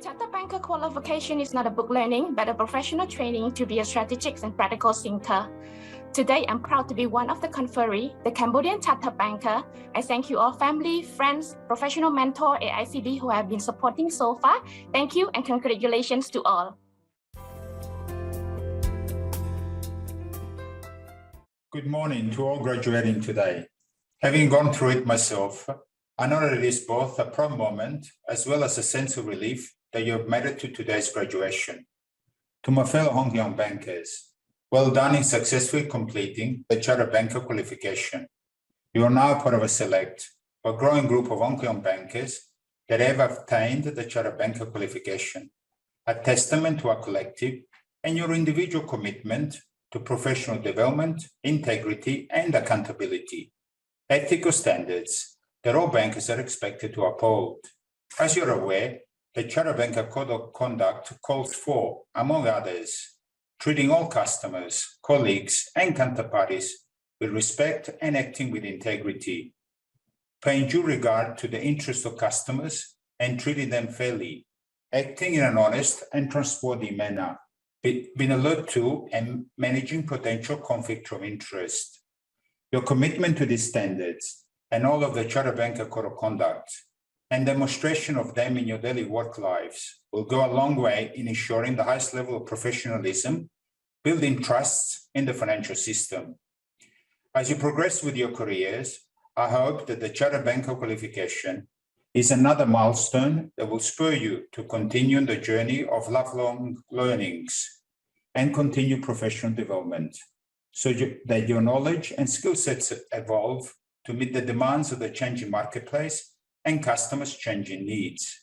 Chartered Banker qualification is not a book learning, but a professional training to be a strategic and practical thinker. Today, I'm proud to be one of the conferee, the Cambodian Chartered Banker. I thank you all family, friends, professional mentor, AICB who have been supporting so far. Thank you and congratulations to all.
Good morning to all graduating today. Having gone through it myself, I know that it is both a proud moment as well as a sense of relief that you have made it to today's graduation. To my fellow Hong Leong bankers, well done in successfully completing the Chartered Banker qualification. You are now part of a select but growing group of Hong Leong bankers that have obtained the Chartered Banker qualification, a testament to our collective and your individual commitment to professional development, integrity, and accountability, ethical standards that all bankers are expected to uphold. As you're aware, the Chartered Banker Code of Conduct calls for, among others, treating all customers, colleagues, and counterparties with respect and acting with integrity, paying due regard to the interests of customers and treating them fairly, acting in an honest and trustworthy manner, being alert to and managing potential conflict of interest. Your commitment to these standards and all of the Chartered Banker Code of Conduct and demonstration of them in your daily work lives will go a long way in ensuring the highest level of professionalism, building trust in the financial system. As you progress with your careers, I hope that the Chartered Banker qualification is another milestone that will spur you to continue the journey of lifelong learnings and continue professional development, so that your knowledge and skill sets evolve to meet the demands of the changing marketplace and customers' changing needs.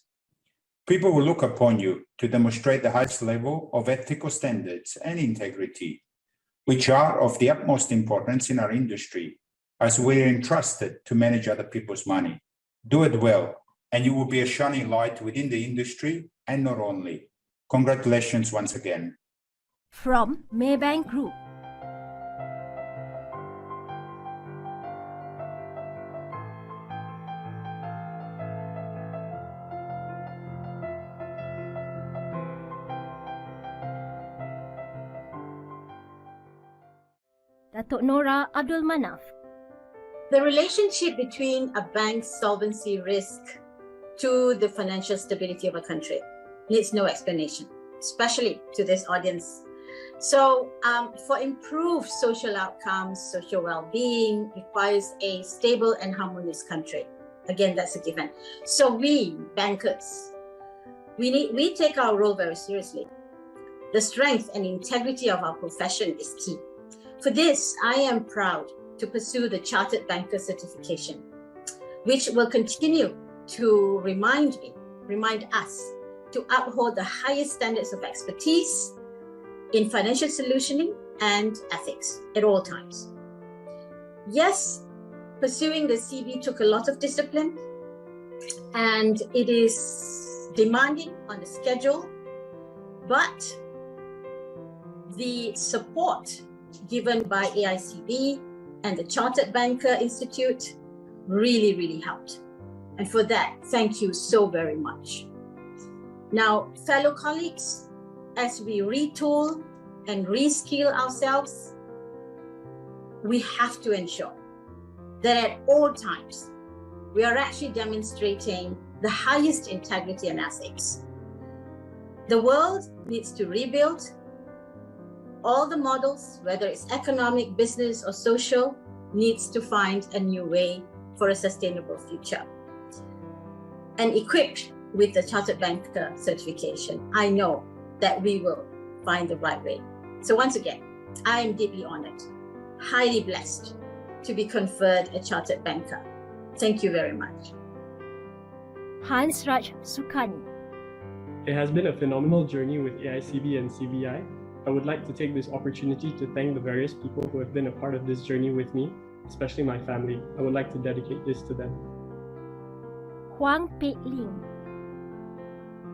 People will look upon you to demonstrate the highest level of ethical standards and integrity, which are of the utmost importance in our industry, as we are entrusted to manage other people's money. Do it well, and you will be a shining light within the industry and not only. Congratulations once again.
From Maybank Group. Datuk Nora Abdul Manaf.
The relationship between a bank's solvency risk to the financial stability of a country needs no explanation, especially to this audience. So for improved social outcomes, social well-being requires a stable and harmonious country. Again, that's a given. So we, bankers, we take our role very seriously. The strength and integrity of our profession is key. For this, I am proud to pursue the Chartered Banker certification, which will continue to remind us to uphold the highest standards of expertise in financial solutioning and ethics at all times. Yes, pursuing the CB took a lot of discipline, and it is demanding on the schedule, but the support given by AICB and the Chartered Banker Institute really helped. And for that, thank you so very much. Now, fellow colleagues, as we retool and reskill ourselves, we have to ensure that at all times, we are actually demonstrating the highest integrity and ethics. The world needs to rebuild all the models, whether it's economic, business, or social, needs to find a new way for a sustainable future. And equipped with the Chartered Banker certification, I know that we will find the right way. So once again, I am deeply honored, highly blessed to be conferred a Chartered Banker. Thank you very much.
Hans Raj Sukani.
It has been a phenomenal journey with AICB and CBI. I would like to take this opportunity to thank the various people who have been a part of this journey with me, especially my family. I would like to dedicate this to them.
Huang Pei Ling.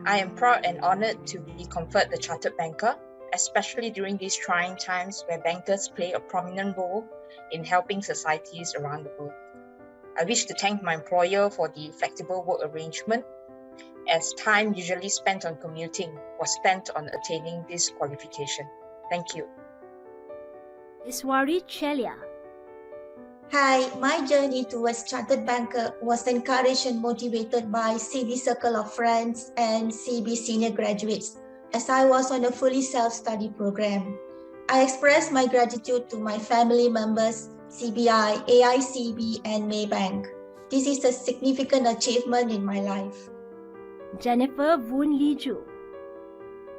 I am proud and honored to be conferred the Chartered Banker, especially during these trying times where bankers play a prominent role in helping societies around the world. I wish to thank my employer for the flexible work arrangement, as time usually spent on commuting was spent on attaining this qualification. Thank you.
Iswari Chelia.
Hi, my journey towards Chartered Banker was encouraged and motivated by CB Circle of Friends and CB Senior Graduates, as I was on a fully self-study program. I express my gratitude to my family members, CBI, AICB, and Maybank. This is a significant achievement in my life.
Jennifer Woon Liju.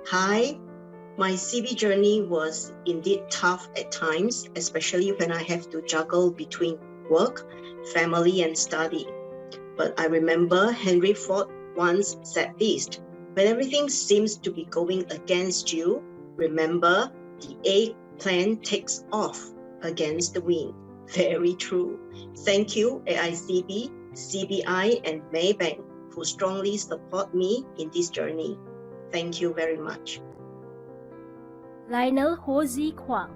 Hi, my CB journey was indeed tough at times, especially when I have to juggle between work, family, and study. But I remember Henry Ford once said this: when everything seems to be going against you, remember the eggplant takes off against the wind. Very true. Thank you, AICB, CBI, and Maybank, who strongly support me in this journey. Thank you very much.
Lionel Ho-Zi Kwang.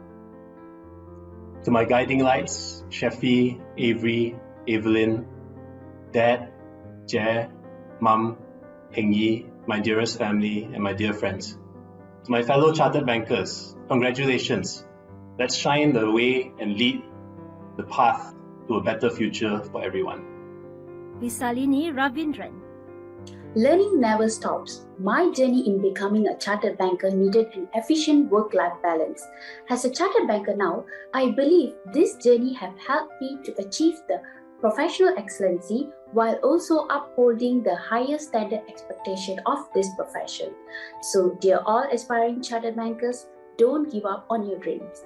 To my guiding lights, Sheffy, Avery, Evelyn, Dad, Jer, Mum, Heng Yi, my dearest family, and my dear friends. To my fellow Chartered Bankers, congratulations. Let's shine the way and lead the path to a better future for everyone.
Visalini Ravindran.
Learning never stops. My journey in becoming a chartered banker needed an efficient work-life balance. As a chartered banker now, I believe this journey has helped me to achieve the professional excellency while also upholding the higher standard expectation of this profession. So, dear all aspiring chartered bankers, don't give up on your dreams.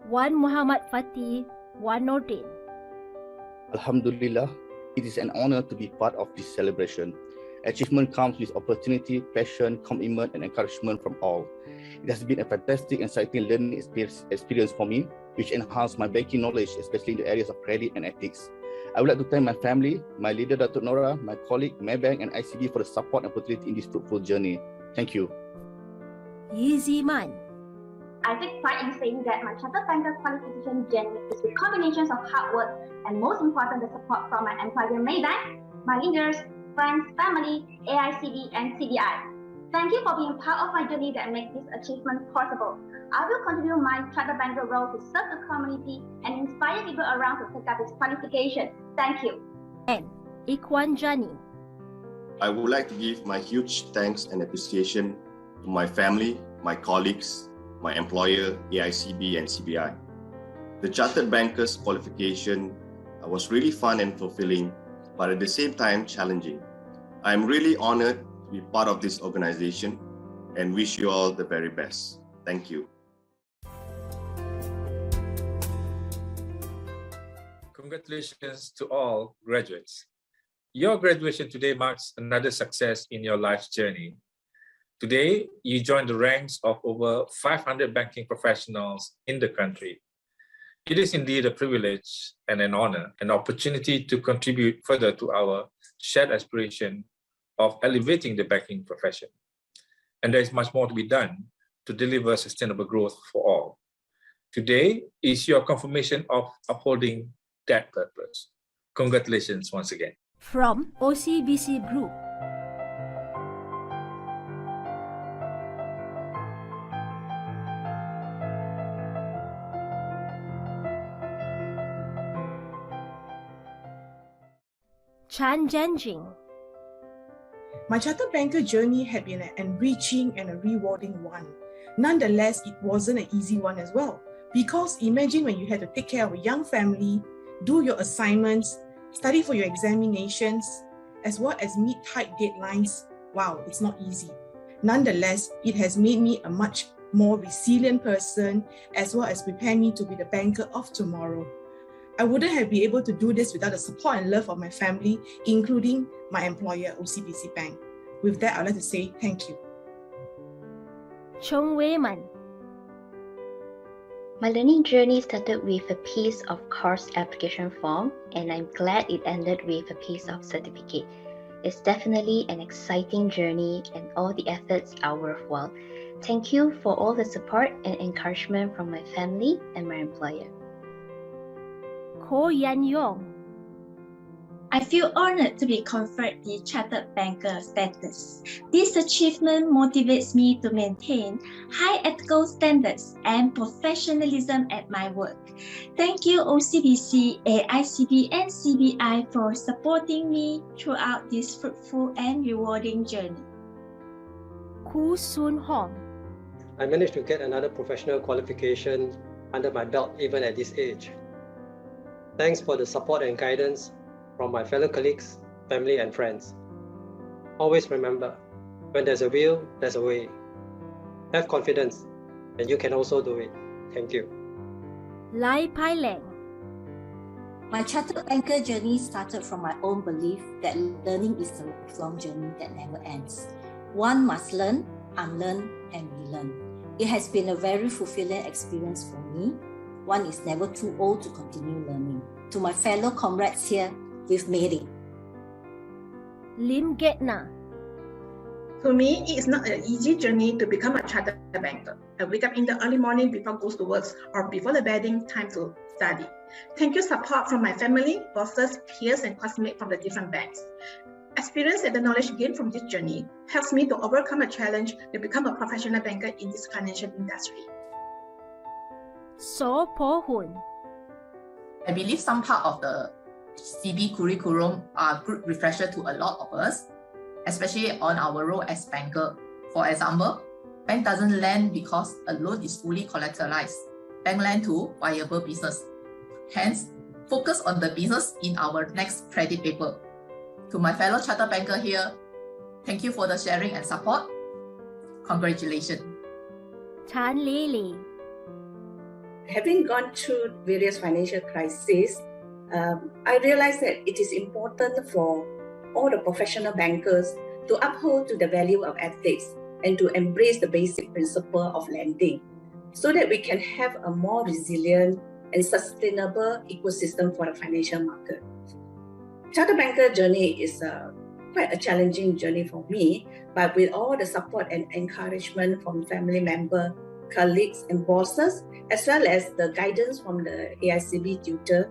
Wan Muhammad Fatih, Wan Nordin.
Alhamdulillah, it is an honor to be part of this celebration. Achievement comes with opportunity, passion, commitment, and encouragement from all. It has been a fantastic and exciting learning experience for me, which enhanced my banking knowledge, especially in the areas of credit and ethics. I would like to thank my family, my leader, Dr. Nora, my colleague, Maybank, and ICB for the support and opportunity in this fruitful journey. Thank you.
Easy Man.
I take pride in saying that my Chartered Banker qualification journey is a combination of hard work and, most important, the support from my employer Maybank, my leaders, friends, family, AICB, and CBI. Thank you for being part of my journey that makes this achievement possible. I will continue my Chartered Banker role to serve the community and inspire people around to take up this qualification. Thank you.
And Ikwan Jani.
I would like to give my huge thanks and appreciation to my family, my colleagues, my employer, AICB and CBI. The Chartered Bankers qualification was really fun and fulfilling, but at the same time challenging. I'm really honored to be part of this organization and wish you all the very best. Thank you.
Congratulations to all graduates. Your graduation today marks another success in your life's journey. Today, you join the ranks of over 500 banking professionals in the country. It is indeed a privilege and an honor, an opportunity to contribute further to our shared aspiration of elevating the banking profession. And there is much more to be done to deliver sustainable growth for all. Today is your confirmation of upholding that purpose. Congratulations once again.
From OCBC Group. Chan Janjing.
My chartered banker journey had been an enriching and a rewarding one. Nonetheless, it wasn't an easy one as well. Because imagine when you had to take care of a young family, do your assignments, study for your examinations, as well as meet tight deadlines. Wow, it's not easy. Nonetheless, it has made me a much more resilient person, as well as prepare me to be the banker of tomorrow. I wouldn't have been able to do this without the support and love of my family, including my employer, OCBC Bank. With that, I'd like to say thank you.
Chong Wei Man.
My learning journey started with a piece of course application form, and I'm glad it ended with a piece of certificate. It's definitely an exciting journey, and all the efforts are worthwhile. Thank you for all the support and encouragement from my family and my employer.
Ko Yan Yong.
I feel honored to be conferred the Chartered Banker status. This achievement motivates me to maintain high ethical standards and professionalism at my work. Thank you OCBC, AICB and CBI for supporting me throughout this fruitful and rewarding journey.
Koo Soon Hong.
I managed to get another professional qualification under my belt even at this age. Thanks for the support and guidance from my fellow colleagues, family and friends. Always remember, when there's a will, there's a way. Have confidence, and you can also do it. Thank you.
Lai Pai Leng.
My chartered banker journey started from my own belief that learning is a lifelong journey that never ends. One must learn, unlearn, and relearn. It has been a very fulfilling experience for me. One is never too old to continue learning. To my fellow comrades here, we've made it.
Lim Getna.
For me, it is not an easy journey to become a chartered banker. I wake up in the early morning before goes to work or before the bedding time to study. Thank you support from my family, bosses, peers, and classmates from the different banks. Experience and the knowledge gained from this journey helps me to overcome a challenge to become a professional banker in this financial industry.
So Po Hun.
I believe some part of the CB curriculum are good refresher to a lot of us, especially on our role as banker. For example, bank doesn't lend because a loan is fully collateralized. Bank lend to viable business. Hence, focus on the business in our next credit paper. To my fellow chartered banker here, thank you for the sharing and support. Congratulations.
Tan Lili.
Having gone through various financial crises, I realized that it is important for all the professional bankers to uphold to the value of ethics and to embrace the basic principle of lending so that we can have a more resilient and sustainable ecosystem for the financial market. Chartered banker journey is quite a challenging journey for me, but with all the support and encouragement from family members, colleagues and bosses, as well as the guidance from the AICB tutor,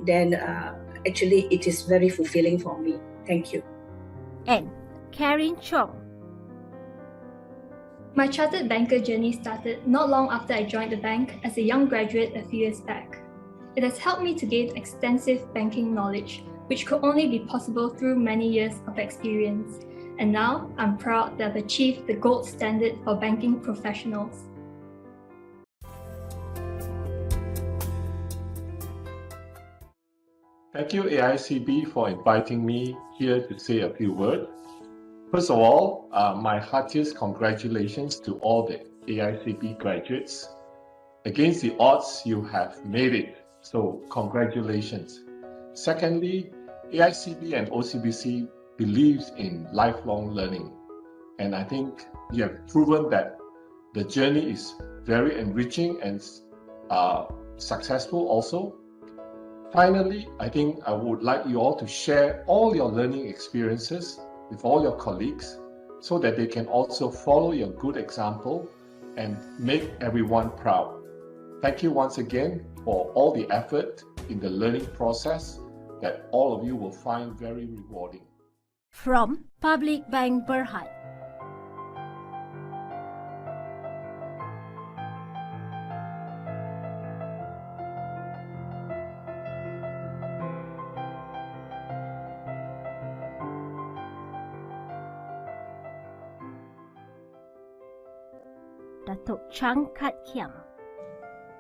then actually it is very fulfilling for me. Thank you.
And Karen Chong.
My chartered banker journey started not long after I joined the bank as a young graduate a few years back. It has helped me to gain extensive banking knowledge, which could only be possible through many years of experience. And now I'm proud that I've achieved the gold standard for banking professionals.
Thank you, AICB, for inviting me here to say a few words. First of all, my heartiest congratulations to all the AICB graduates. Against the odds, you have made it, so congratulations. Secondly, AICB and OCBC believes in lifelong learning, and I think you have proven that the journey is very enriching and successful also. Finally, I think I would like you all to share all your learning experiences with all your colleagues so that they can also follow your good example and make everyone proud. Thank you once again for all the effort in the learning process that all of you will find very rewarding.
From Public Bank Berhad. Datuk Chang Kat Kiam.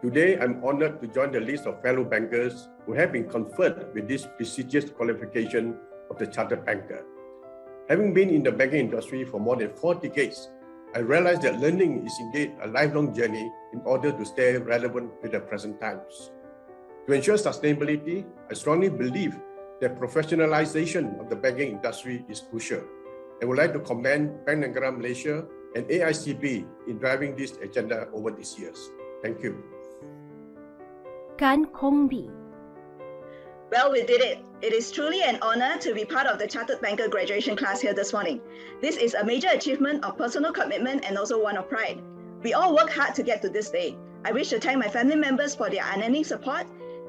Today, I'm honored to join the list of fellow bankers who have been conferred with this prestigious qualification of the Chartered Banker. Having been in the banking industry for more than 4 decades, I realized that learning is indeed a lifelong journey in order to stay relevant with the present times. To ensure sustainability, I strongly believe that professionalization of the banking industry is crucial. I would like to commend Bank Negara Malaysia and AICB in driving this agenda over these years. Thank you.
Kan Kong Bi.
Well, we did it. It is truly an honor to be part of the Chartered Banker graduation class here this morning. This is a major achievement of personal commitment and also one of pride. We all work hard to get to this day. I wish to thank my family members for their unending support,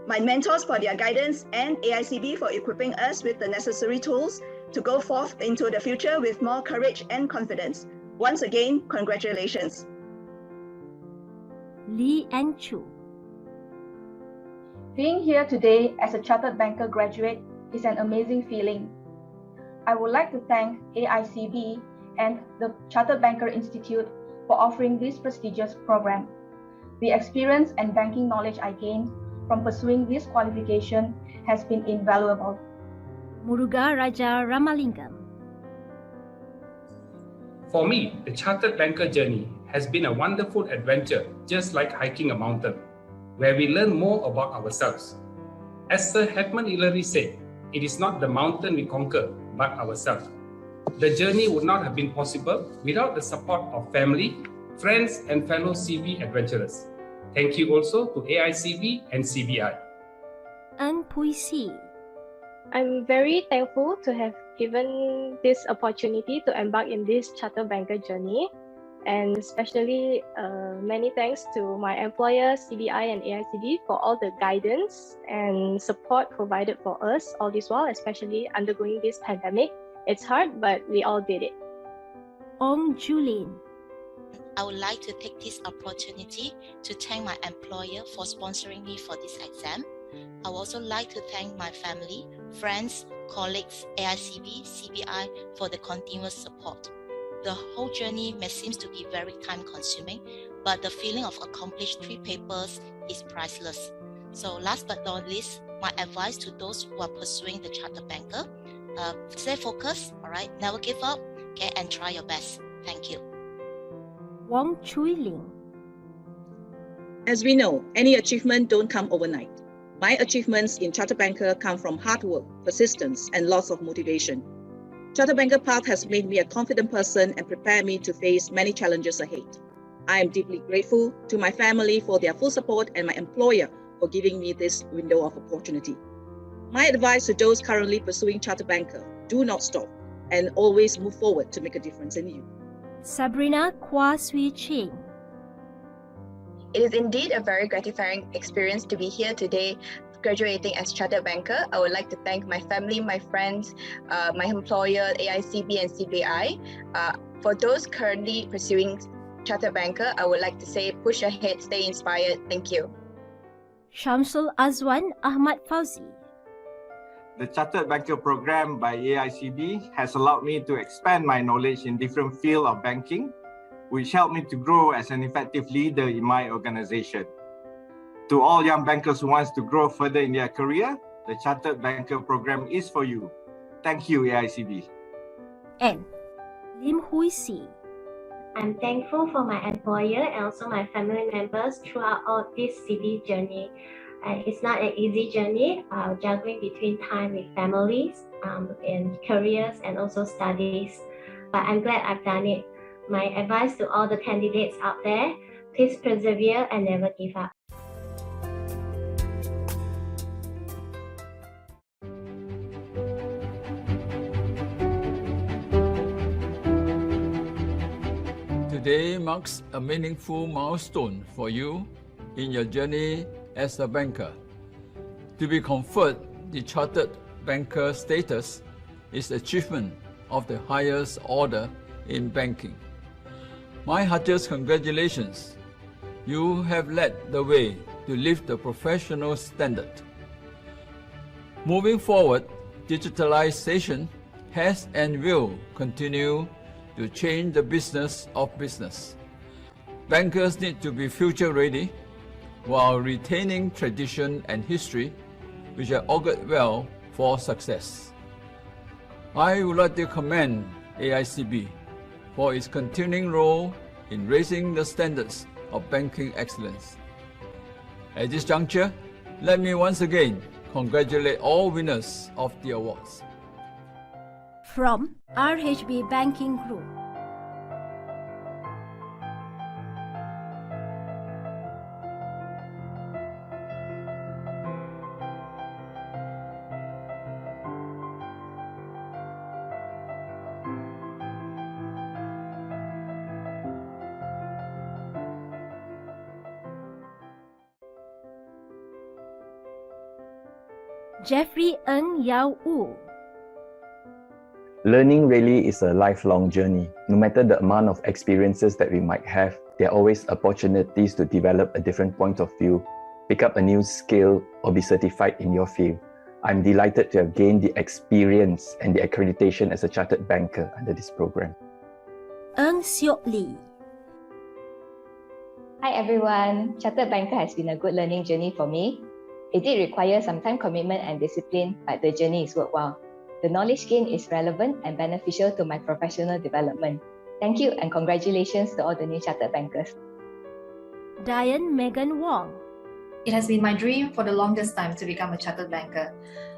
my mentors for their guidance, and AICB for equipping us with the necessary tools to go forth into the future with more courage and confidence. Once again, congratulations.
Lee and Chu.
Being here today as a Chartered Banker graduate is an amazing feeling. I would like to thank AICB and the Chartered Banker Institute for offering this prestigious program. The experience and banking knowledge I gained from pursuing this qualification has been invaluable.
Muruga Raja Ramalingam.
For me, the Chartered Banker journey has been a wonderful adventure, just like hiking a mountain, where we learn more about ourselves. As Sir Edmund Hillary said, it is not the mountain we conquer, but ourselves. The journey would not have been possible without the support of family, friends, and fellow CB adventurers. Thank you also to AICB and CBI.
An Pui Si.
I'm very thankful to have given this opportunity to embark in this Chartered Banker journey. And especially many thanks to my employer, CBI and AICB, for all the guidance and support provided for us all this while, especially undergoing this pandemic. It's hard, but we all did it.
Ong Julin.
I would like to take this opportunity to thank my employer for sponsoring me for this exam. I would also like to thank my family, friends, colleagues, AICB, CBI for the continuous support. The whole journey may seem to be very time-consuming, but the feeling of accomplished 3 papers is priceless. So last but not least, my advice to those who are pursuing the Chartered Banker, stay focused, all right? Never give up, okay, and try your best. Thank you.
Wong Chui Ling.
As we know, any achievement don't come overnight. My achievements in Chartered Banker come from hard work, persistence, and lots of motivation. Chartered Banker path has made me a confident person and prepared me to face many challenges ahead. I am deeply grateful to my family for their full support and my employer for giving me this window of opportunity. My advice to those currently pursuing Chartered Banker, do not stop and always move forward to make a difference in you.
Sabrina Kwa Sui Ching.
It is indeed a very gratifying experience to be here today, graduating as Chartered Banker. I would like to thank my family, my friends, my employer, AICB and CBI. For those currently pursuing Chartered Banker, I would like to say push ahead, stay inspired. Thank you.
Shamsul Azwan Ahmad Fauzi.
The Chartered Banker program by AICB has allowed me to expand my knowledge in different fields of banking, which helped me to grow as an effective leader in my organization. To all young bankers who want to grow further in their career, the Chartered Banker program is for you. Thank you, AICB.
And Lim Hui Si.
I'm thankful for my employer and also my family members throughout all this CB journey. It's not an easy journey, juggling between time with families, and careers and also studies. But I'm glad I've done it. My advice to all the candidates out there, please persevere and never give up.
Today marks a meaningful milestone for you in your journey as a banker. To be conferred the Chartered Banker status is achievement of the highest order in banking. My heartiest congratulations. You have led the way to lift the professional standard. Moving forward, digitalization has and will continue to change the business of business. bankers need to be future ready while retaining tradition and history, which are augured well for success. I would like to commend AICB for its continuing role in raising the standards of banking excellence. At this juncture, let me once again congratulate all winners of the awards.
From RHB Banking Group. Jeffrey Ng Yao Wu.
Learning really is a lifelong journey. No matter the amount of experiences that we might have, there are always opportunities to develop a different point of view, pick up a new skill, or be certified in your field. I'm delighted to have gained the experience and the accreditation as a chartered banker under this program.
Ng Seok Lee.
Hi everyone, Chartered Banker has been a good learning journey for me. It did require some time commitment and discipline, but the journey is worthwhile. The knowledge gained is relevant and beneficial to my professional development. Thank you and congratulations to all the new Chartered Bankers.
Diane Megan Wong.
It has been my dream for the longest time to become a Chartered Banker.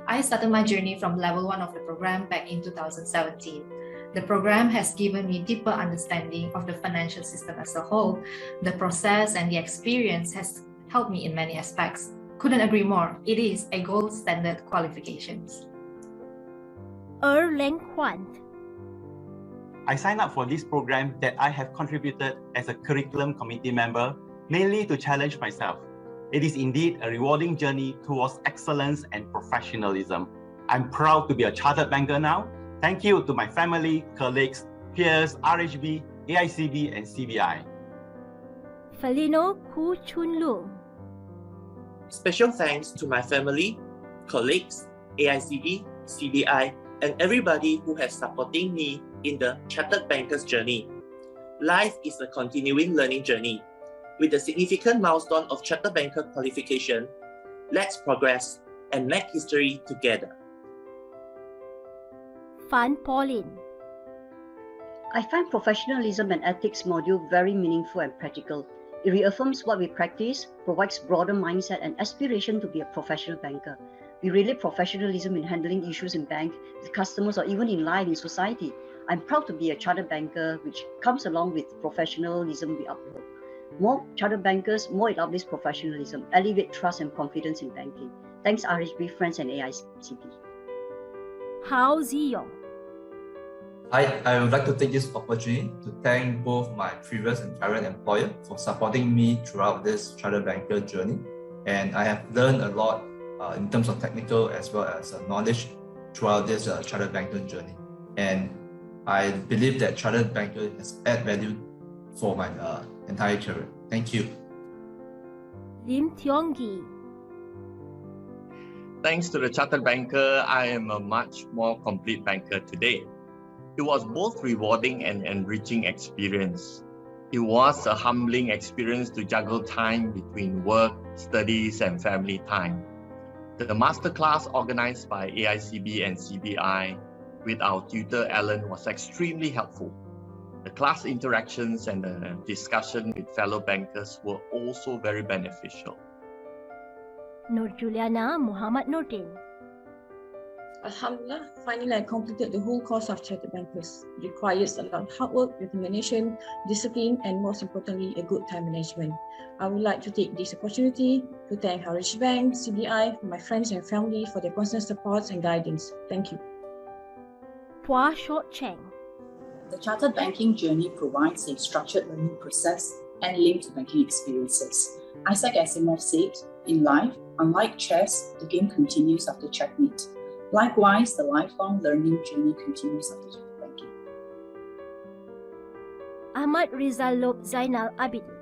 I started my journey from level 1 of the program back in 2017. The program has given me deeper understanding of the financial system as a whole. The process and the experience has helped me in many aspects. Couldn't agree more. It is a gold standard qualifications.
Leng Kwan.
I signed up for this program that I have contributed as a curriculum committee member, mainly to challenge myself. It is indeed a rewarding journey towards excellence and professionalism. I'm proud to be a chartered banker now. Thank you to my family, colleagues, peers, RHB, AICB, and CBI.
Felino Ku Chun Lung.
Special thanks to my family, colleagues, AICB, CBI, and everybody who has supporting me in the Chartered Banker's journey. Life is a continuing learning journey. With the significant milestone of Chartered Banker qualification, let's progress and make history together.
Fan Pauline.
I find professionalism and ethics module very meaningful and practical. It reaffirms what we practice, provides broader mindset and aspiration to be a professional banker. We relate professionalism in handling issues in bank, with customers, or even in life in society. I'm proud to be a chartered banker, which comes along with professionalism we uphold. More chartered bankers, more it uplifts professionalism, elevate trust and confidence in banking. Thanks RHB friends and AICB.
Hao Ziyong.
Hi, I would like to take this opportunity to thank both my previous and current employer for supporting me throughout this chartered banker journey. And I have learned a lot in terms of technical as well as knowledge throughout this chartered banker journey. And I believe that chartered banker has added value for my entire career. Thank you.
Lim Tiong Gi.
Thanks to the chartered banker, I am a much more complete banker today. It was both rewarding and enriching experience. It was a humbling experience to juggle time between work, studies, and family time. The masterclass organized by AICB and CBI with our tutor Alan was extremely helpful. The class interactions and the discussion with fellow bankers were also very beneficial.
Nur Juliana Muhammad Nordin.
Alhamdulillah, finally I completed the whole course of Chartered Bankers. It requires a lot of hard work, determination, discipline, and most importantly, a good time management. I would like to take this opportunity to thank RHB Bank, CBI, my friends and family for their constant support and guidance. Thank you.
Hua Short Cheng.
The Chartered Banking journey provides a structured learning process and linked banking experiences. Isaac Asimov said, in life, unlike chess, the game continues after checkmate. Likewise, the lifelong learning journey continues after Chartered Banking.
Ahmad Rizal Lob Zainal Abidin.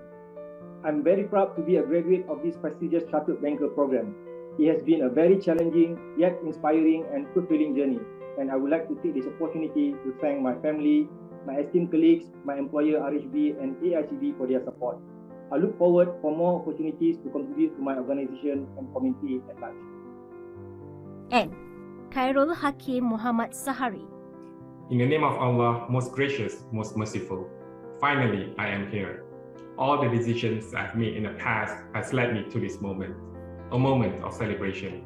I'm very proud to be a graduate of this prestigious Chartered Banker program. It has been a very challenging, yet inspiring and fulfilling journey. And I would like to take this opportunity to thank my family, my esteemed colleagues, my employer RHB and AICB for their support. I look forward for more opportunities to contribute to my organization and community at large.
N. Khairul Hakim Muhammad Sahari.
In the name of Allah, most gracious, most merciful, finally I am here. All the decisions I've made in the past has led me to this moment, a moment of celebration.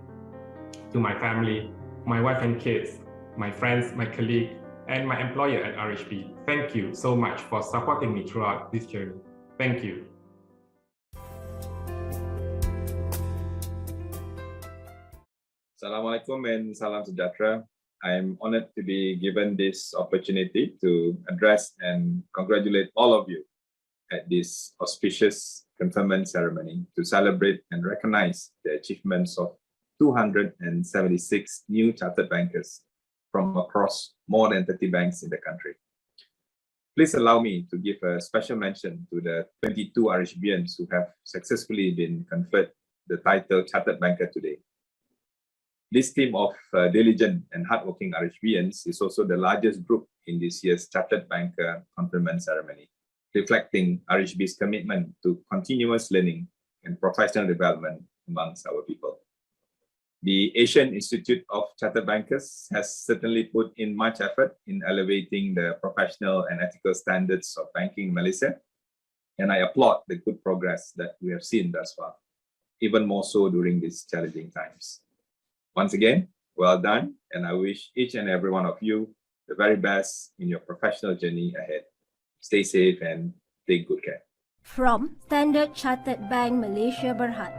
To my family, my wife and kids, my friends, my colleague, and my employer at RHB, thank you so much for supporting me throughout this journey. Thank you.
Assalamualaikum and salam sejahtera. I am honored to be given this opportunity to address and congratulate all of you at this auspicious conferment ceremony to celebrate and recognize the achievements of 276 new chartered bankers from across more than 30 banks in the country. Please allow me to give a special mention to the 22 RHBians who have successfully been conferred the title Chartered Banker today. This team of diligent and hardworking RHBians is also the largest group in this year's Chartered Banker Conferment ceremony, reflecting RHB's commitment to continuous learning and professional development amongst our people. The Asian Institute of Chartered Bankers has certainly put in much effort in elevating the professional and ethical standards of banking in Malaysia, and I applaud the good progress that we have seen thus far, even more so during these challenging times. Once again, well done, and I wish each and every one of you the very best in your professional journey ahead. Stay safe and take good care.
From Standard Chartered Bank Malaysia Berhad.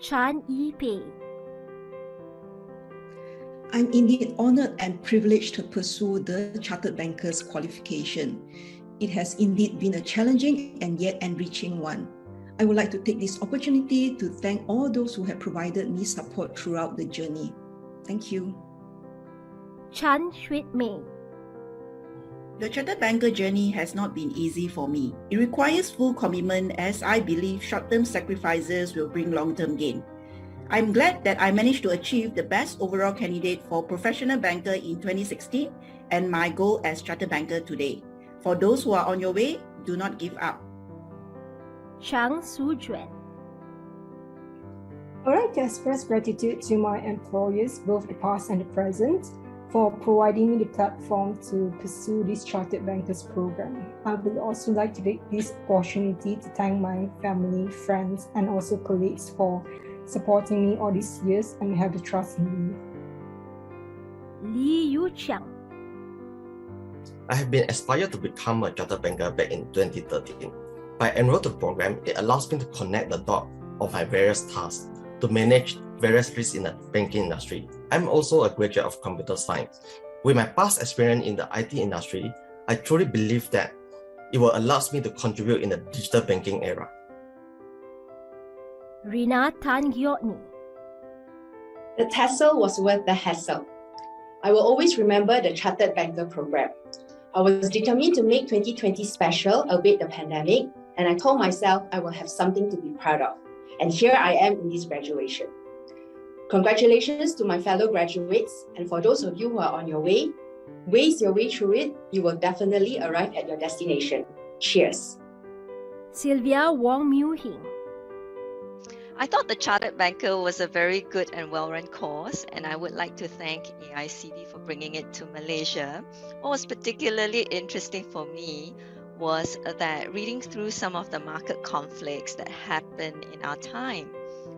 Chan Yi Pei.
I'm indeed honored and privileged to pursue the Chartered Bankers qualification. It has indeed been a challenging and yet enriching one. I would like to take this opportunity to thank all those who have provided me support throughout the journey. Thank you.
Chan Shuit Mei.
The Chartered Banker journey has not been easy for me. It requires full commitment as I believe short-term sacrifices will bring long-term gain. I'm glad that I managed to achieve the best overall candidate for professional banker in 2016 and my goal as Chartered Banker today. For those who are on your way, do not give up.
Chang Su Juan.
I would like to express gratitude to my employers, both the past and the present, for providing me the platform to pursue this Chartered Bankers program. I would also like to take this opportunity to thank my family, friends, and also colleagues for supporting me all these years and have the trust in me.
Li Yu Chiang.
I have been aspired to become a chartered banker back in 2013. By enrolling to the program, it allows me to connect the dots of my various tasks to manage various risks in the banking industry. I'm also a graduate of computer science. With my past experience in the IT industry, I truly believe that it will allow me to contribute in the digital banking era.
Rina Tan Gyotni.
The tussle was worth the hassle. I will always remember the Chartered Banker program. I was determined to make 2020 special amid the pandemic, and I told myself I will have something to be proud of. And here I am in this graduation. Congratulations to my fellow graduates, and for those of you who are on your way, waste your way through it, you will definitely arrive at your destination. Cheers.
Sylvia Wong Mew Hing.
I thought the Chartered Banker was a very good and well-run course, and I would like to thank AICB for bringing it to Malaysia. What was particularly interesting for me was that reading through some of the market conflicts that happen in our time.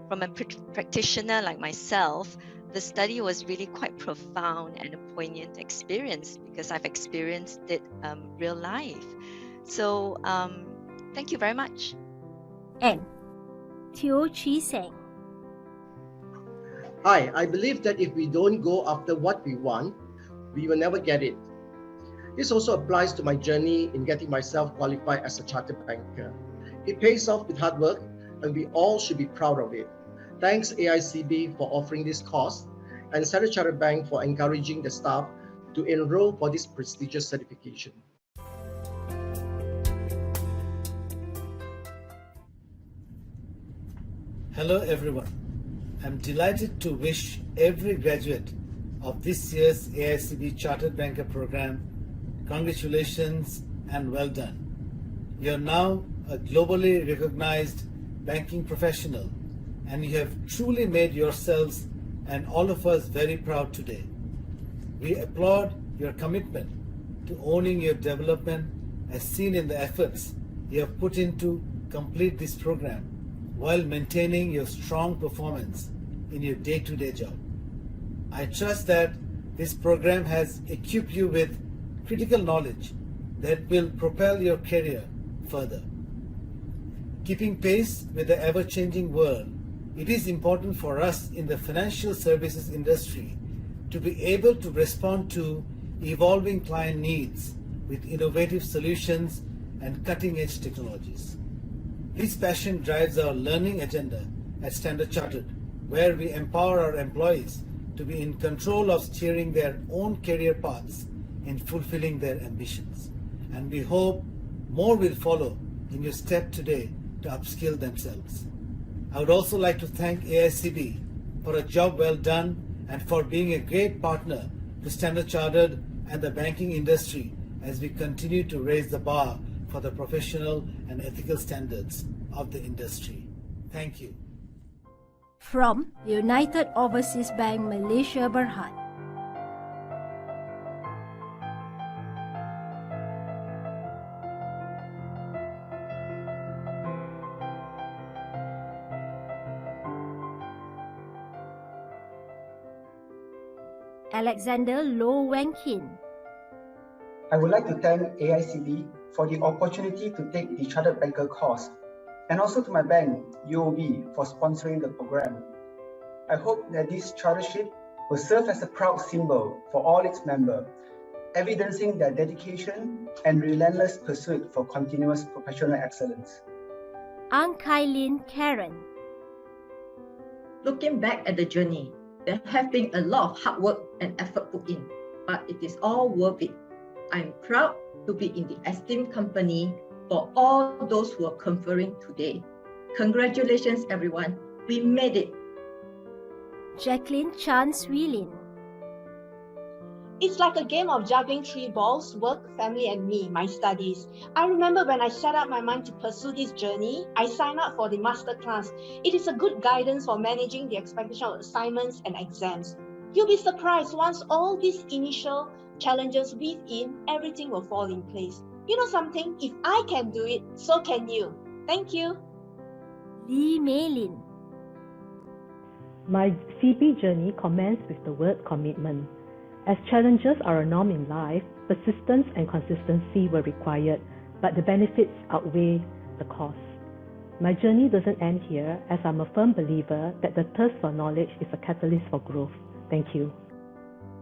From a practitioner like myself, the study was really quite profound and a poignant experience because I've experienced it real life. So thank you very much.
And Teo Chi Seng.
Hi, I believe that if we don't go after what we want, we will never get it. This also applies to my journey in getting myself qualified as a chartered banker. It pays off with hard work, and we all should be proud of it. Thanks AICB for offering this course, and Standard Chartered Bank for encouraging the staff to enroll for this prestigious certification.
Hello everyone. I'm delighted to wish every graduate of this year's AICB Chartered Banker program congratulations and well done. You're now a globally recognized banking professional and you have truly made yourselves and all of us very proud today. We applaud your commitment to owning your development as seen in the efforts you have put into complete this program while maintaining your strong performance in your day-to-day job. I trust that this program has equipped you with critical knowledge that will propel your career further. Keeping pace with the ever-changing world, it is important for us in the financial services industry to be able to respond to evolving client needs with innovative solutions and cutting-edge technologies. This passion drives our learning agenda at Standard Chartered, where we empower our employees to be in control of steering their own career paths in fulfilling their ambitions. And we hope more will follow in your step today to upskill themselves. I would also like to thank AICB for a job well done and for being a great partner to Standard Chartered and the banking industry as we continue to raise the bar for the professional and ethical standards of the industry. Thank you.
From United Overseas Bank Malaysia Berhad. Alexander Low Wang Kin.
I would like to thank AICB for the opportunity to take the Chartered Banker course, and also to my bank, UOB, for sponsoring the program. I hope that this chartership will serve as a proud symbol for all its members, evidencing their dedication and relentless pursuit for continuous professional excellence.
Ang Kailin Karen.
Looking back at the journey, there have been a lot of hard work and effort put in, but it is all worth it. I'm proud to be in the esteemed company for all those who are conferring today. Congratulations, everyone. We made it.
Jacqueline Chan Swilin.
It's like a game of juggling three balls: work, family, and me, my studies. I remember when I set up my mind to pursue this journey, I signed up for the masterclass. It is a good guidance for managing the expectation of assignments and exams. You'll be surprised once all these initial challenges weave in, everything will fall in place. You know something? If I can do it, so can you. Thank you.
Lee Meilin.
My CB journey commenced with the word commitment. As challenges are a norm in life, persistence and consistency were required, but the benefits outweigh the cost. My journey doesn't end here, as I'm a firm believer that the thirst for knowledge is a catalyst for growth. Thank you.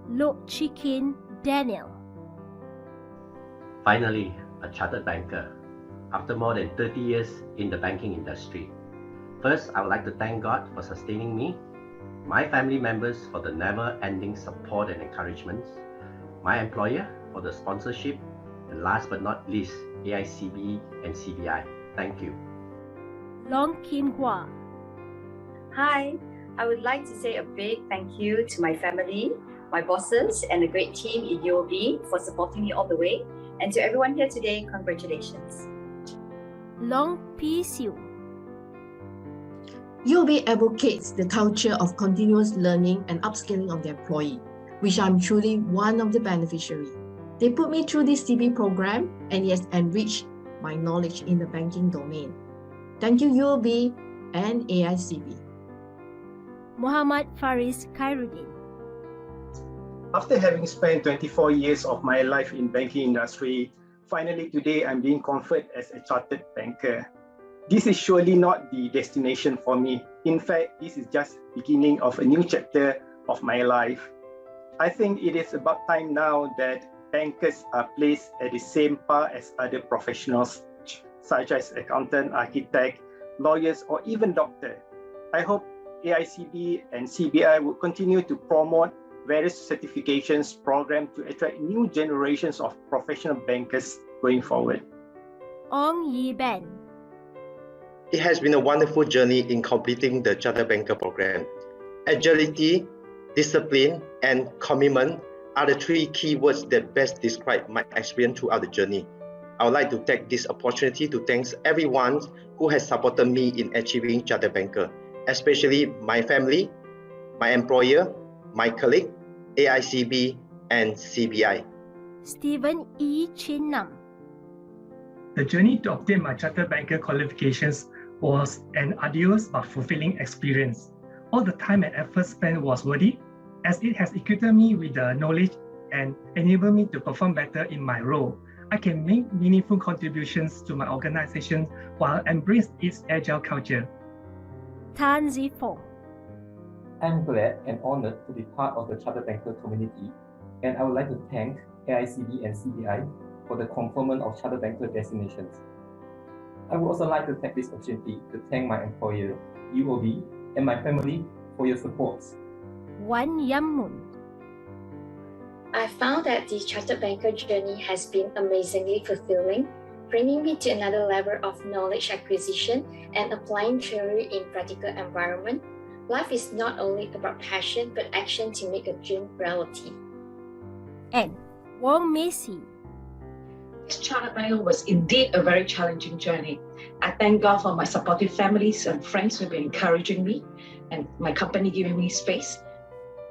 Lok Chikin Daniel.
Finally, a chartered banker, after more than 30 years in the banking industry. First, I would like to thank God for sustaining me, my family members for the never-ending support and encouragement, my employer for the sponsorship, and last but not least, AICB and CBI. Thank you.
Long Kim Hua.
Hi, I would like to say a big thank you to my family, my bosses, and the great team in UOB for supporting me all the way. And to everyone here today, congratulations.
Long Pi Siu.
UOB advocates the culture of continuous learning and upskilling of their employee, which I'm truly one of the beneficiaries. They put me through this CB program and it has enriched my knowledge in the banking domain. Thank you, UOB and AICB.
Muhammad Faris Khairuddin.
After having spent 24 years of my life in banking industry, finally today I'm being conferred as a chartered banker. This is surely not the destination for me. In fact, this is just the beginning of a new chapter of my life. I think it is about time now that bankers are placed at the same par as other professionals, such as accountant, architect, lawyers, or even doctor. I hope AICB and CBI will continue to promote various certifications programs to attract new generations of professional bankers going forward.
Ong Yi Ben.
It has been a wonderful journey in completing the Chartered Banker program. Agility, discipline, and commitment are the three key words that best describe my experience throughout the journey. I would like to take this opportunity to thank everyone who has supported me in achieving Chartered Banker, especially my family, my employer, my colleague, AICB, and CBI.
Stephen E. Chinnam.
The journey to obtain my Chartered Banker qualifications was an arduous but fulfilling experience. All the time and effort spent was worth it, as it has equipped me with the knowledge and enabled me to perform better in my role. I can make meaningful contributions to my organization while embrace its agile culture.
Tan Zi Fong.
I'm glad and honored to be part of the Chartered Banker community, and I would like to thank AICB and CBI for the conferment of Chartered Banker designations. I would also like to take this opportunity to thank my employer, UOB, and my family for your support.
Wan Yam Mun.
I found that the Chartered Banker journey has been amazingly fulfilling, bringing me to another level of knowledge acquisition and applying theory in practical environment. Life is not only about passion but action to make a dream reality.
And Wong Macy.
Chartered Banker was indeed a very challenging journey. I thank God for my supportive families and friends who have been encouraging me and my company giving me space.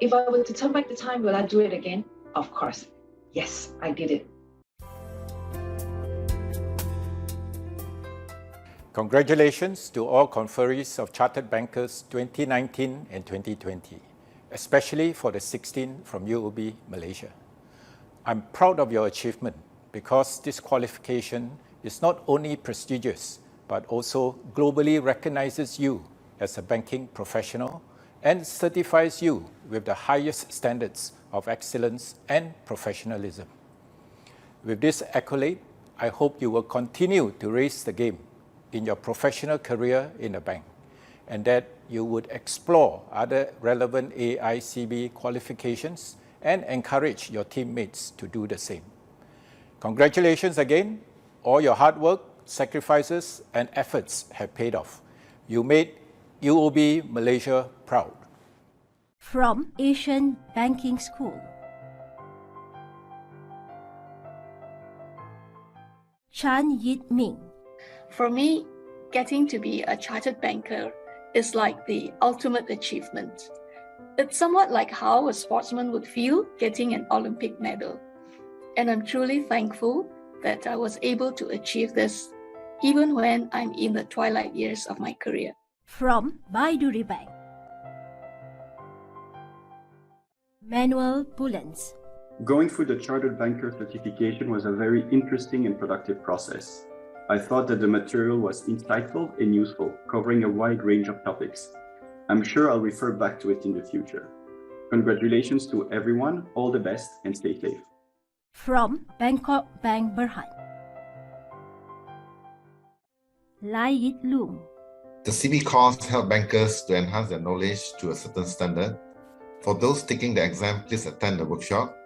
If I were to turn back the time, will I do it again? Of course. Yes, I did it.
Congratulations to all conferees of Chartered Bankers 2019 and 2020, especially for the 16 from UOB Malaysia. I'm proud of your achievement because this qualification is not only prestigious, but also globally recognizes you as a banking professional and certifies you with the highest standards of excellence and professionalism. With this accolade, I hope you will continue to raise the game in your professional career in the bank, and that you would explore other relevant AICB qualifications and encourage your teammates to do the same. Congratulations again. All your hard work, sacrifices, and efforts have paid off. You made UOB Malaysia proud.
From Asian Banking School. Chan Yit Ming.
For me, getting to be a chartered banker is like the ultimate achievement. It's somewhat like how a sportsman would feel getting an Olympic medal. And I'm truly thankful that I was able to achieve this, even when I'm in the twilight years of my career.
From Baiduri Bank. Manuel Bullens.
Going through the Chartered Banker certification was a very interesting and productive process. I thought that the material was insightful and useful, covering a wide range of topics. I'm sure I'll refer back to it in the future. Congratulations to everyone, all the best, and stay safe.
From Bangkok Bank Berhad. Lai Yit Loong.
The CB course help bankers to enhance their knowledge to a certain standard. For those taking the exam, please attend the workshop,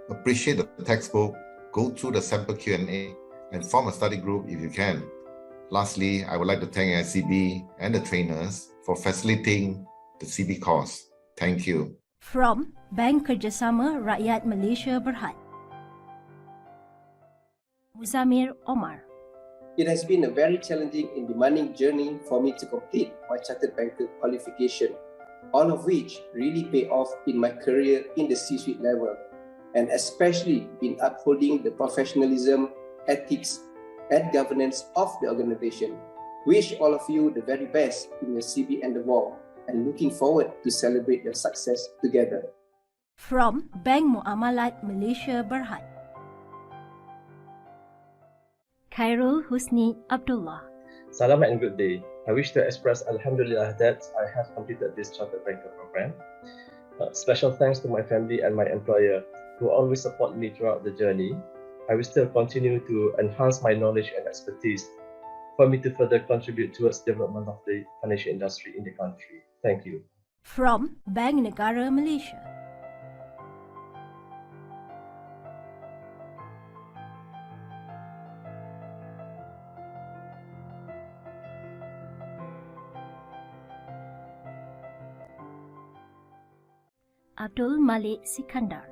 appreciate the textbook, go through the sample Q&A, and form a study group if you can. Lastly, I would like to thank AICB and the trainers for facilitating the CB course. Thank you.
From Bank Kerjasama Rakyat Malaysia Berhad. Muzamir Omar.
It has been a very challenging and demanding journey for me to complete my Chartered Banker qualification, all of which really pay off in my career in the C-suite level, and especially in upholding the professionalism, ethics, and governance of the organization. Wish all of you the very best in your CB and the war, and looking forward to celebrate your success together.
From Bank Muamalat Malaysia Berhad. Khairul Husni Abdullah.
Salam and good day. I wish to express Alhamdulillah that I have completed this Chartered Banker program. Special thanks to my family and my employer who always support me throughout the journey. I will still continue to enhance my knowledge and expertise for me to further contribute towards development of the financial industry in the country. Thank you.
From Bank Negara Malaysia. Abdul Malik Sikandar.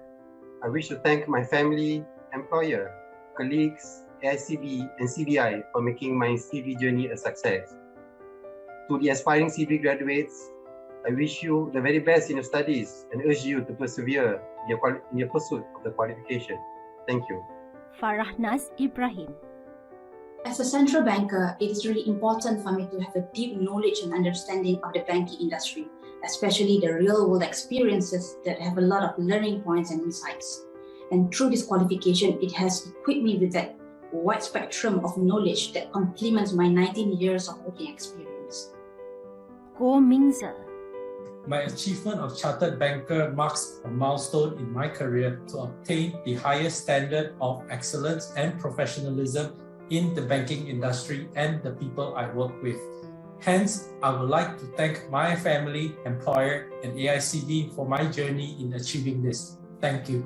I wish to thank my family, employer, colleagues, AICB and CBI for making my CV journey a success. To the aspiring CV graduates, I wish you the very best in your studies and urge you to persevere in your pursuit of the qualification. Thank you.
Farahnas Ibrahim.
As a central banker, it is really important for me to have a deep knowledge and understanding of the banking industry, especially the real-world experiences that have a lot of learning points and insights. And through this qualification, it has equipped me with that wide spectrum of knowledge that complements my 19 years of working experience.
Go Mingze.
My achievement of Chartered Banker marks a milestone in my career to obtain the highest standard of excellence and professionalism in the banking industry and the people I work with. Hence, I would like to thank my family, employer, and AICB for my journey in achieving this. Thank you.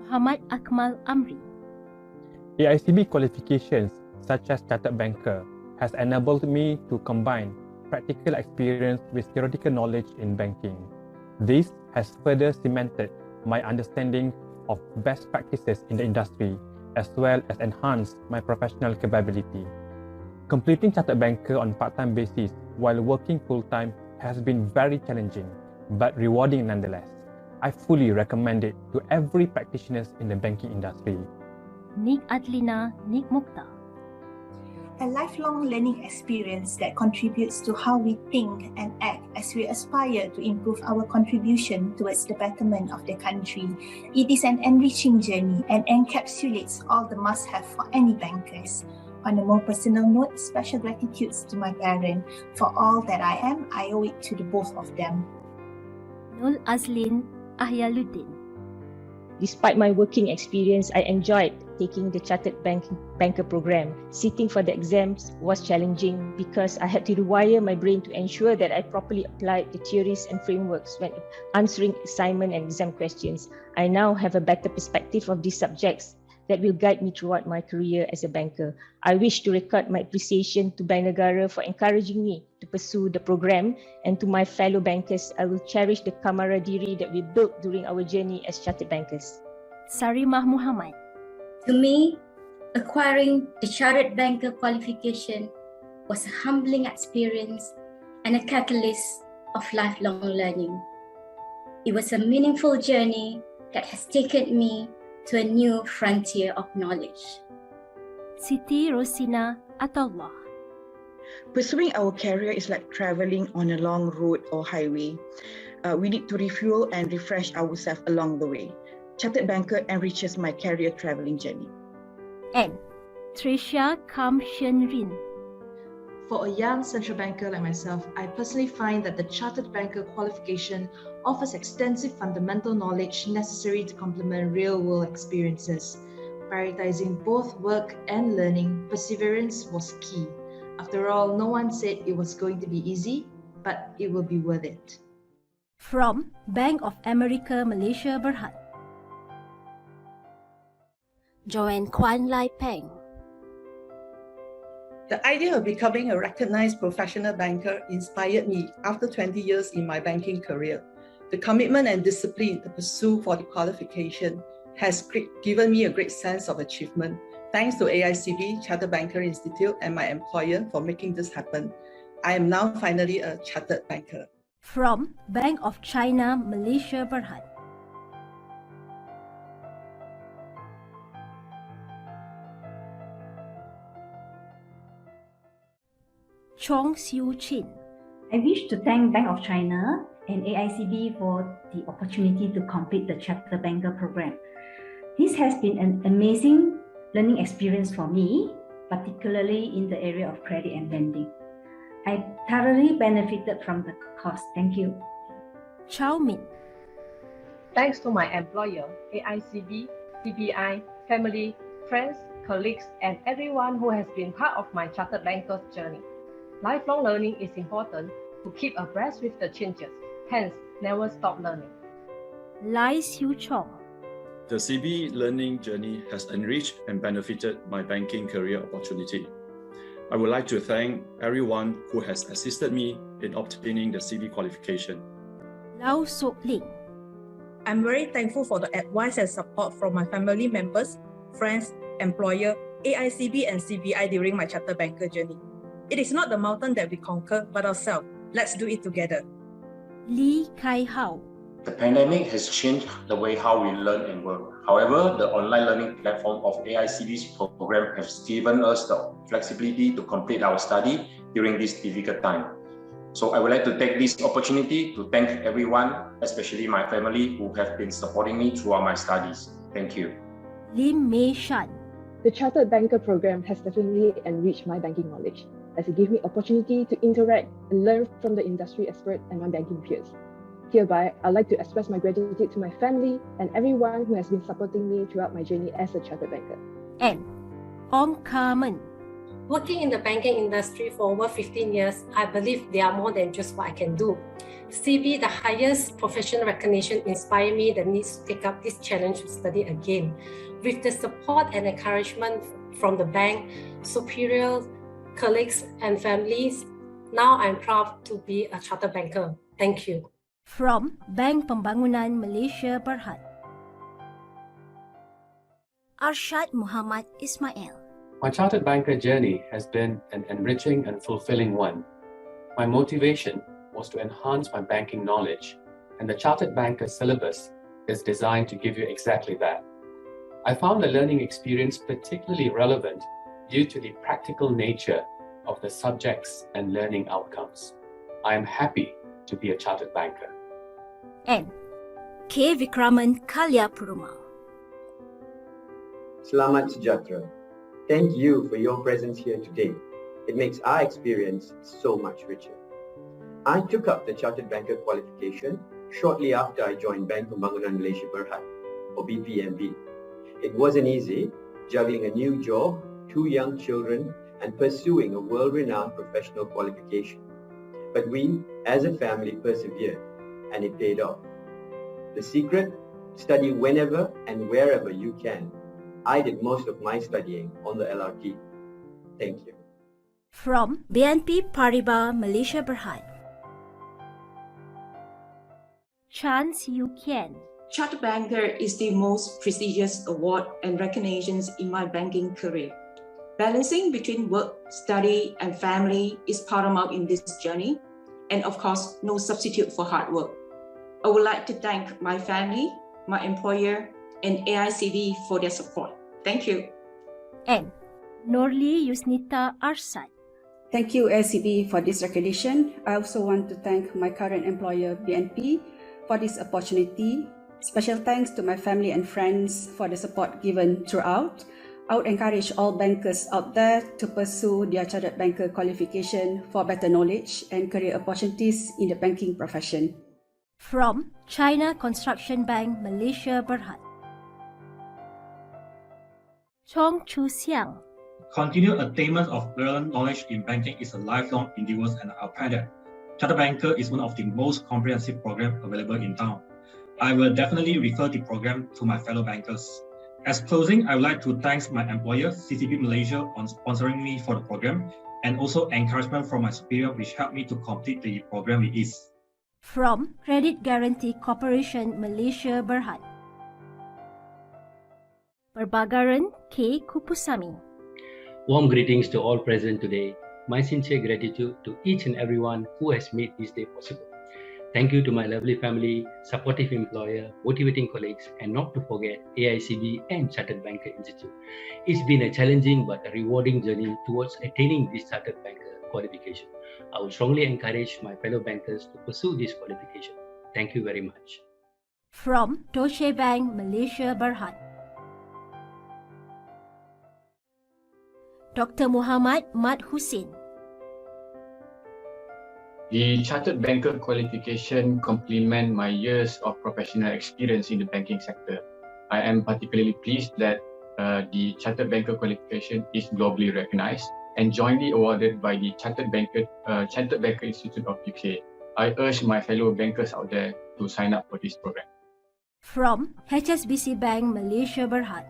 Muhammad Akmal Amri.
AICB qualifications, such as Chartered Banker, has enabled me to combine practical experience with theoretical knowledge in banking. This has further cemented my understanding of best practices in the industry, as well as enhanced my professional capability. Completing Chartered Banker on part-time basis while working full-time has been very challenging, but rewarding nonetheless. I fully recommend it to every practitioner in the banking industry.
Nick Adlina Nick Mukta.
A lifelong learning experience that contributes to how we think and act as we aspire to improve our contribution towards the betterment of the country. It is an enriching journey and encapsulates all the must-have for any bankers. On a more personal note, special gratitudes to my parents. For all that I am, I owe it to the both of them.
Nul Azlin Ahyaluddin.
Despite my working experience, I enjoyed taking the Chartered Banker program. Sitting for the exams was challenging because I had to rewire my brain to ensure that I properly applied the theories and frameworks when answering assignment and exam questions. I now have a better perspective of these subjects that will guide me throughout my career as a banker. I wish to record my appreciation to Bank Negara for encouraging me to pursue the program, and to my fellow bankers, I will cherish the camaraderie that we built during our journey as chartered bankers.
Sarimah Muhammad.
To me, acquiring the Chartered Banker qualification was a humbling experience and a catalyst of lifelong learning. It was a meaningful journey that has taken me to a new frontier of knowledge.
Siti Rosina Atullah.
Pursuing our career is like traveling on a long road or highway. We need to refuel and refresh ourselves along the way. Chartered Banker enriches my career traveling journey.
And Tricia Kam Shen Rin.
For a young central banker like myself, I personally find that the Chartered Banker qualification offers extensive fundamental knowledge necessary to complement real-world experiences. Prioritizing both work and learning, perseverance was key. After all, no one said it was going to be easy, but it will be worth it.
From Bank of America, Malaysia, Berhad. Joanne Kwan Lai Peng.
The idea of becoming a recognized professional banker inspired me after 20 years in my banking career. The commitment and discipline to pursue for the qualification has given me a great sense of achievement. Thanks to AICB, Chartered Banker Institute, and my employer for making this happen. I am now finally a chartered banker.
From Bank of China, Malaysia, Berhad. Chong Siu Chin.
I wish to thank Bank of China and AICB for the opportunity to complete the Chartered Banker program. This has been an amazing learning experience for me, particularly in the area of credit and lending. I thoroughly benefited from the course. Thank you.
Chow Min.
Thanks to my employer, AICB, CBI, family, friends, colleagues, and everyone who has been part of my Chartered Banker's journey. Lifelong learning is important to keep abreast with the changes, hence never stop learning.
Lai Siu Chong.
The CB learning journey has enriched and benefited my banking career opportunity. I would like to thank everyone who has assisted me in obtaining the CB qualification.
Lau Sok Ling.
I'm very thankful for the advice and support from my family members, friends, employer, AICB and CBI during my Chartered Banker journey. It is not the mountain that we conquer, but ourselves. Let's do it together.
Lee Kai Hao.
The pandemic has changed the way how we learn and work. However, the online learning platform of AICB's program has given us the flexibility to complete our study during this difficult time. So I would like to take this opportunity to thank everyone, especially my family, who have been supporting me throughout my studies. Thank you.
Lim Mei Shan.
The Chartered Banker program has definitely enriched my banking knowledge, as it gave me opportunity to interact and learn from the industry expert and my banking peers. Hereby, I'd like to express my gratitude to my family and everyone who has been supporting me throughout my journey as a Chartered Banker.
And Ong Carmen.
Working in the banking industry for over 15 years, I believe they are more than just what I can do. CB, the highest professional recognition, inspired me the need to take up this challenge to study again. With the support and encouragement from the bank, superiors, colleagues and families, now I'm proud to be a Chartered Banker. Thank you.
From Bank Pembangunan Malaysia Berhad. Arshad Muhammad Ismail.
My Chartered Banker journey has been an enriching and fulfilling one. My motivation was to enhance my banking knowledge, and the Chartered Banker syllabus is designed to give you exactly that. I found the learning experience particularly relevant due to the practical nature of the subjects and learning outcomes. I am happy to be a Chartered Banker.
And K. Vikraman Kalya Perumal.
Selamat Sejahtera. Thank you for your presence here today. It makes our experience so much richer. I took up the Chartered Banker qualification shortly after I joined Bank Bangunan Malaysia Berhad, or BPMB. It wasn't easy, juggling a new job, 2 young children, and pursuing a world-renowned professional qualification. But we, as a family, persevered, and it paid off. The secret? Study whenever and wherever you can. I did most of my studying on the LRT. Thank you.
From BNP Paribas Malaysia Berhad. Chan Siu Kian.
Chartered Banker is the most prestigious award and recognitions in my banking career. Balancing between work, study, and family is paramount in this journey, and of course, no substitute for hard work. I would like to thank my family, my employer, and AICB for their support. Thank you.
And Norli Yusnita Arsad.
Thank you, AICB, for this recognition. I also want to thank my current employer, BNP, for this opportunity. Special thanks to my family and friends for the support given throughout. I would encourage all bankers out there to pursue their Chartered Banker qualification for better knowledge and career opportunities in the banking profession.
From China Construction Bank Malaysia Berhad. Chong Chu Siang.
Continued attainment of relevant knowledge in banking is a lifelong endeavor, and I apply that Chartered Banker is one of the most comprehensive programs available in town. I will definitely refer the program to my fellow bankers. As closing, I would like to thank my employer, CCB Malaysia, on sponsoring me for the program, and also encouragement from my superior, which helped me to complete the program with ease.
From Credit Guarantee Corporation Malaysia Berhad. Perbagaran K. Kupusami.
Warm greetings to all present today. My sincere gratitude to each and everyone who has made this day possible. Thank you to my lovely family, supportive employer, motivating colleagues, and not to forget AICB and Chartered Banker Institute. It's been a challenging but a rewarding journey towards attaining this Chartered Banker qualification. I would strongly encourage my fellow bankers to pursue this qualification. Thank you very much.
From Toshe Bank Malaysia Berhad. Dr. Muhammad Mat Hussein.
The Chartered Banker qualification complement my years of professional experience in the banking sector. I am particularly pleased that the Chartered Banker qualification is globally recognized and jointly awarded by the Chartered Banker Institute of UK. I urge my fellow bankers out there to sign up for this program.
From HSBC Bank Malaysia Berhad.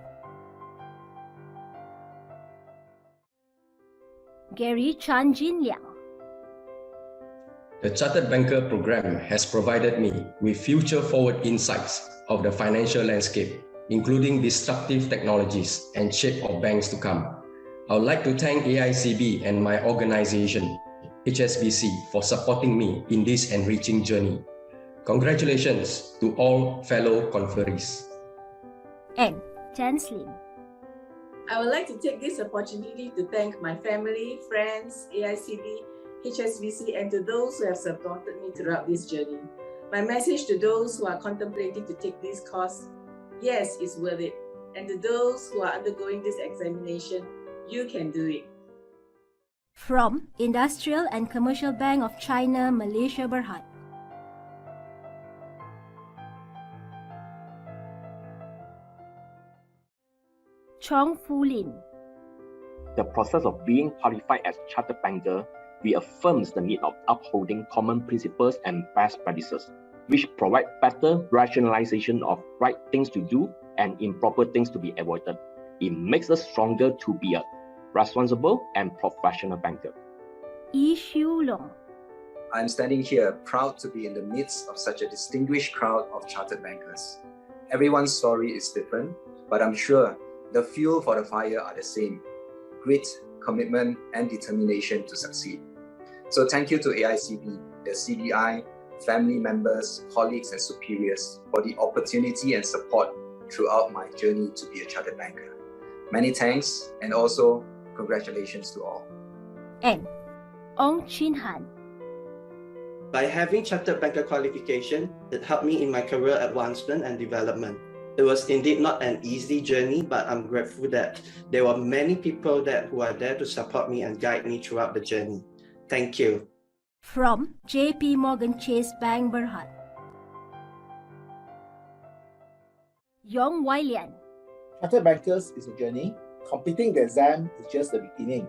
Gary Chan Jin Liang.
The Chartered Banker program has provided me with future-forward insights
of the financial landscape, including disruptive technologies and shape of banks to come. I would like to thank AICB and my organization, HSBC, for supporting me in this enriching journey. Congratulations to all fellow conferees.
And Chanslin.
I would like to take this opportunity to thank my family, friends, AICB, HSBC, and to those who have supported me throughout this journey. My message to those who are contemplating to take this course, yes, it's worth it. And to those who are undergoing this examination, you can do it.
From Industrial and Commercial Bank of China, Malaysia Berhad. Chong Fu Lin.
The process of being qualified as chartered banker reaffirms the need of upholding common principles and best practices, which provide better rationalization of right things to do and improper things to be avoided. It makes us stronger to be a responsible and professional banker.
Yi Xiu Long.
I'm standing here proud to be in the midst of such a distinguished crowd of chartered bankers. Everyone's story is different, but I'm sure the fuel for the fire are the same: grit, commitment, and determination to succeed. So thank you to AICB, the CBI, family members, colleagues, and superiors for the opportunity and support throughout my journey to be a chartered banker. Many thanks, and also congratulations to all.
And Ong Chin Han.
By having Chartered Banker qualification, it helped me in my career advancement and development. It was indeed not an easy journey, but I'm grateful that there were many people who are there to support me and guide me throughout the journey. Thank you.
From JP Morgan Chase Bank Berhad. Yong Wai Lian.
Chartered Bankers is a journey. Completing the exam is just the beginning.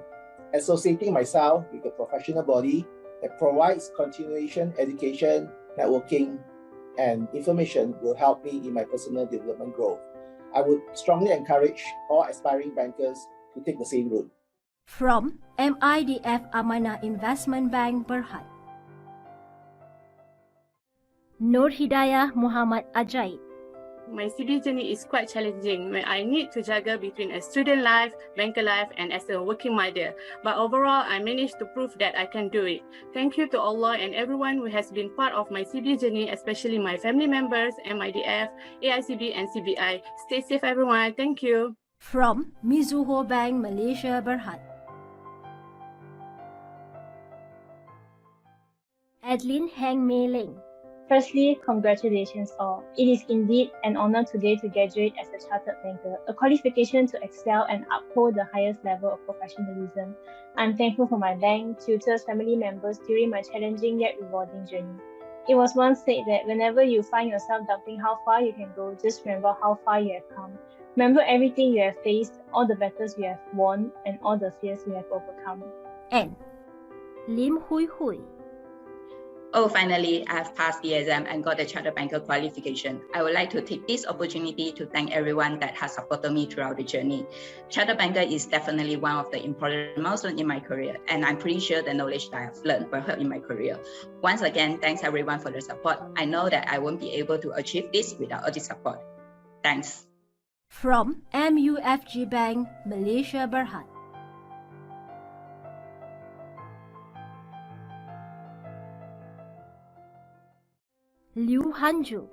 Associating myself with a professional body that provides continuation education, networking, and information will help me in my personal development growth. I would strongly encourage all aspiring bankers to take the same route.
From MIDF Amanah Investment Bank Berhad. Nur Hidayah Muhammad Ajaib.
My CB journey is quite challenging when I need to juggle between a student life, banker life, and as a working mother. But overall, I managed to prove that I can do it. Thank you to Allah and everyone who has been part of my CB journey, especially my family members, MIDF, AICB, and CBI. Stay safe, everyone. Thank you.
From Mizuho Bank, Malaysia Berhad. Adeline Heng Mei Ling.
Firstly, congratulations all. It is indeed an honor today to graduate as a chartered banker, a qualification to excel and uphold the highest level of professionalism. I'm thankful for my bank, tutors, family members during my challenging yet rewarding journey. It was once said that whenever you find yourself doubting how far you can go, just remember how far you have come. Remember everything you have faced, all the battles you have won, and all the fears you have overcome.
And Lim Hui Hui.
Oh, finally, I've passed the exam and got the Chartered Banker qualification. I would like to take this opportunity to thank everyone that has supported me throughout the journey. Chartered Banker is definitely one of the important milestones in my career, and I'm pretty sure the knowledge that I've learned will help in my career. Once again, thanks everyone for the support. I know that I won't be able to achieve this without all the support. Thanks.
From MUFG Bank, Malaysia Berhad. Liu Hanju.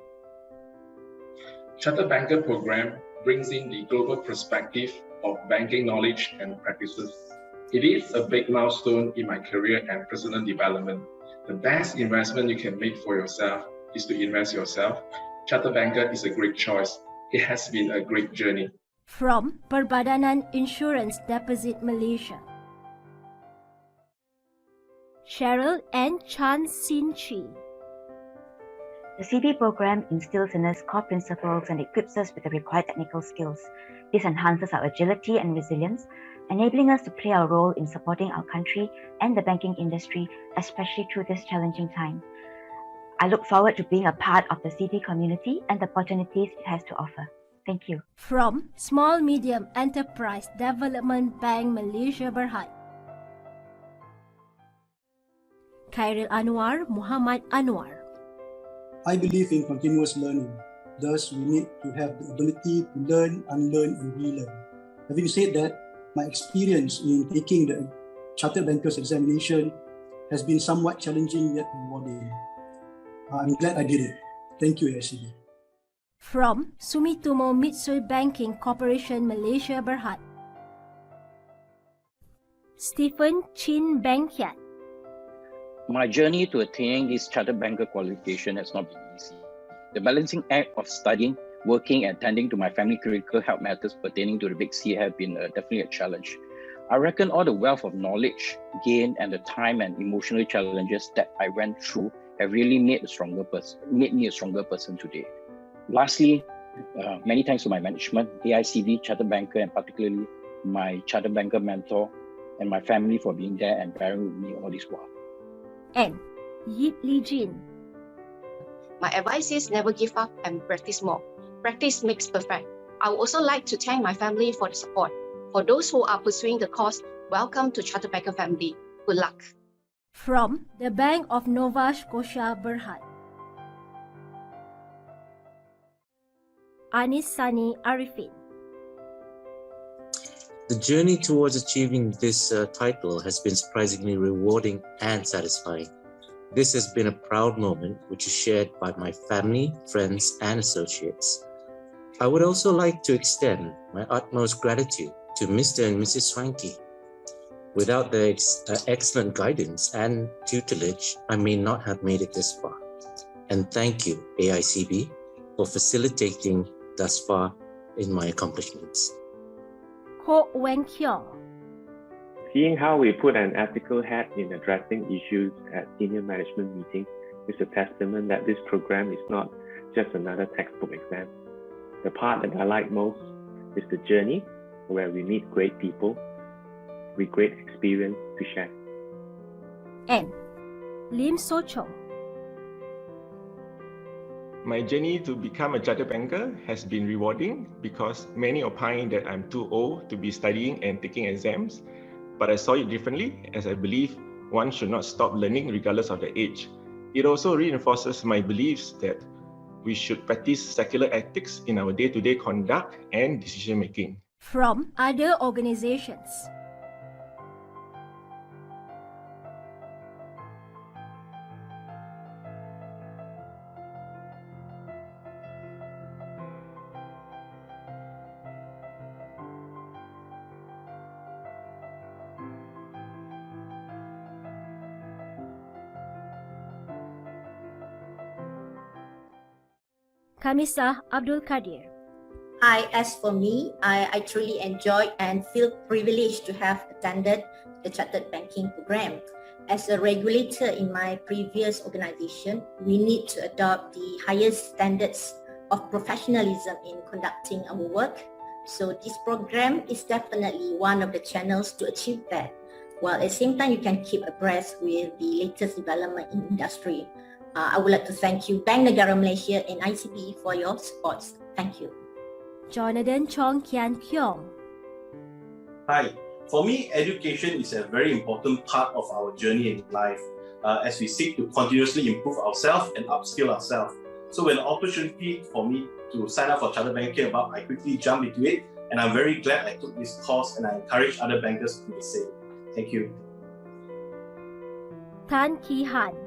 Chartered Banker program brings in the global perspective of banking knowledge and practices. It is a big milestone in my career and personal development. The best investment you can make for yourself is to invest yourself. Chartered Banker is a great choice. It has been a great journey.
From Perbadanan Insurance Deposit Malaysia. Cheryl and Chan Sin Chi.
The CB program instills in us core principles and equips us with the required technical skills. This enhances our agility and resilience, enabling us to play our role in supporting our country and the banking industry, especially through this challenging time. I look forward to being a part of the CB community and the opportunities it has to offer. Thank you.
From Small Medium Enterprise Development Bank, Malaysia Berhad. Khairil Anwar Muhammad Anwar.
I believe in continuous learning.
Thus, we need to have the ability to learn, unlearn, and relearn. Having said that, my experience in taking the Chartered Bankers examination has been somewhat challenging yet rewarding. I'm glad I did it. Thank you, AICB.
From Sumitomo Mitsui Banking Corporation, Malaysia Berhad, Stephen Chin Bangkiat.
My journey to attaining this Chartered Banker qualification has not been easy. The balancing act of studying, working, and attending to my family critical health matters pertaining to the Big C have been definitely a challenge. I reckon all the wealth of knowledge gained and the time and emotional challenges that I went through have really made me a stronger person today. Lastly, many thanks to my management, AICB, Chartered Banker, and particularly my Chartered Banker mentor and my family for being there and bearing with me all this while.
And Yip Lee Jin.
My advice is never give up and practice more. Practice makes perfect. I would also like to thank my family for the support. For those who are pursuing the course, welcome to Chartered Banker family. Good luck.
From the Bank of Nova Scotia Berhad, Anis Sani Arifin.
The journey towards achieving this title has been surprisingly rewarding and satisfying. This has been a proud moment which is shared by my family, friends, and associates. I would also like to extend my utmost gratitude to Mr. and Mrs. Swanky. Without their excellent guidance and tutelage, I may not have made it this far. And thank you, AICB, for facilitating thus far in my accomplishments.
Ko Wen Kyong.
Seeing how we put an ethical hat in addressing issues at senior management meetings is a testament that this program is not just another textbook exam. The part that I like most is the journey where we meet great people with great experience to share.
And Lim So Chong.
My journey to become a chartered banker has been rewarding because many opine that I'm too old to be studying and taking exams, but I saw it differently as I believe one should not stop learning regardless of their age. It also reinforces my beliefs that we should practice secular ethics in our day-to-day conduct and decision-making.
From other organizations. Kamisa Abdul Kadir.
As for me, I truly enjoyed and feel privileged to have attended the Chartered Banking program. As a regulator in my previous organization, we need to adopt the highest standards of professionalism in conducting our work. So this program is definitely one of the channels to achieve that, while at the same time you can keep abreast with the latest development in industry. I would like to thank you, Bank Negara Malaysia and ICB for your support. Thank you.
Jonathan Chong Kian Pyong.
Hi. For me, education is a very important part of our journey in life as we seek to continuously improve ourselves and upskill ourselves. So when the opportunity for me to sign up for Chartered Banker came about, I quickly jumped into it, and I'm very glad I took this course, and I encourage other bankers to do the same. Thank you.
Tan Ki Han.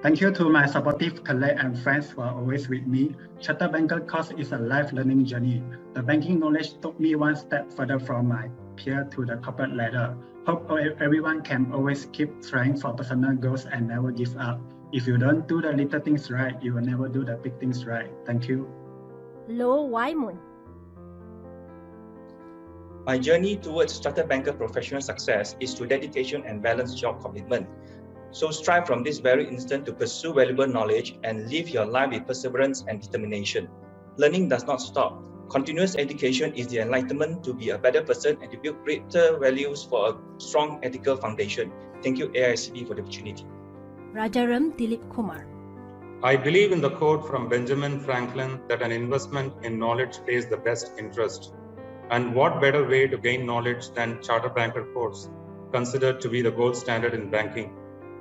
Thank you to my supportive colleagues and friends who are always with me. Chartered Banker course is a life learning journey. The banking knowledge took me one step further from my peer to the corporate ladder. Hope everyone can always keep trying for personal goals and never give up. If you don't do the little things right, you will never do the big things right. Thank you.
Lo Wai Mun.
My journey towards Chartered Banker professional success is through dedication and balanced job commitment. So strive from this very instant to pursue valuable knowledge and live your life with perseverance and determination. Learning does not stop. Continuous education is the enlightenment to be a better person and to build greater values for a strong ethical foundation. Thank you, AICB, for the opportunity.
Rajaram Dilip Kumar.
I believe in the quote from Benjamin Franklin that an investment in knowledge pays the best interest. And what better way to gain knowledge than Chartered Banker course, considered to be the gold standard in banking.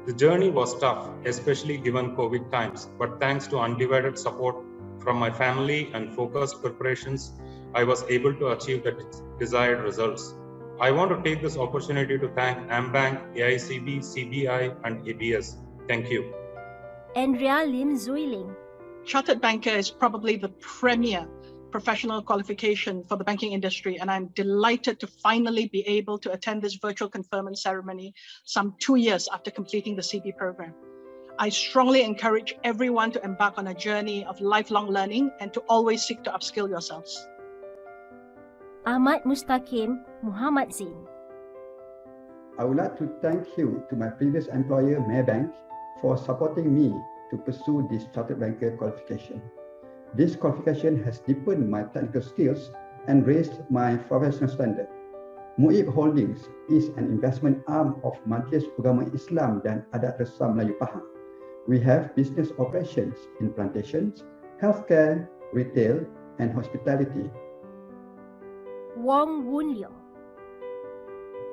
The journey was tough, especially given COVID times, but thanks to undivided support from my family and focused preparations, I was able to achieve the desired results. I want to take this opportunity to thank AmBank, AICB, CBI, and ABS. Thank you.
Andrea Lim Zuiling.
Chartered Banker is probably the premier professional qualification for the banking industry, and I'm delighted to finally be able to attend this virtual conferment ceremony some 2 years after completing the CB program. I strongly encourage everyone to embark on a journey of lifelong learning and to always seek to upskill yourselves.
Ahmad Mustaqim Muhammad Zain.
I would like to thank you to my previous employer, Maybank, for supporting me to pursue this Chartered Banker qualification. This qualification has deepened my technical skills and raised my professional standard. Muib Holdings is an investment arm of Majlis Ugama Islam dan Adat Resam Melayu Pahang. We have business operations in plantations, healthcare, retail, and hospitality.
Wong Woon Leong.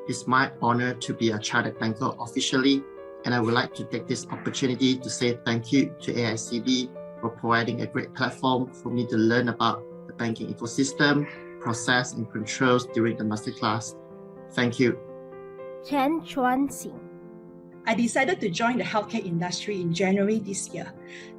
It's my honor to be a Chartered Banker officially, and I would like to take this opportunity to say thank you to AICB for providing a great platform for me to learn about the banking ecosystem, process, and controls during the masterclass. Thank you.
Chen Chuan Sing.
I decided to join the healthcare industry in January this year.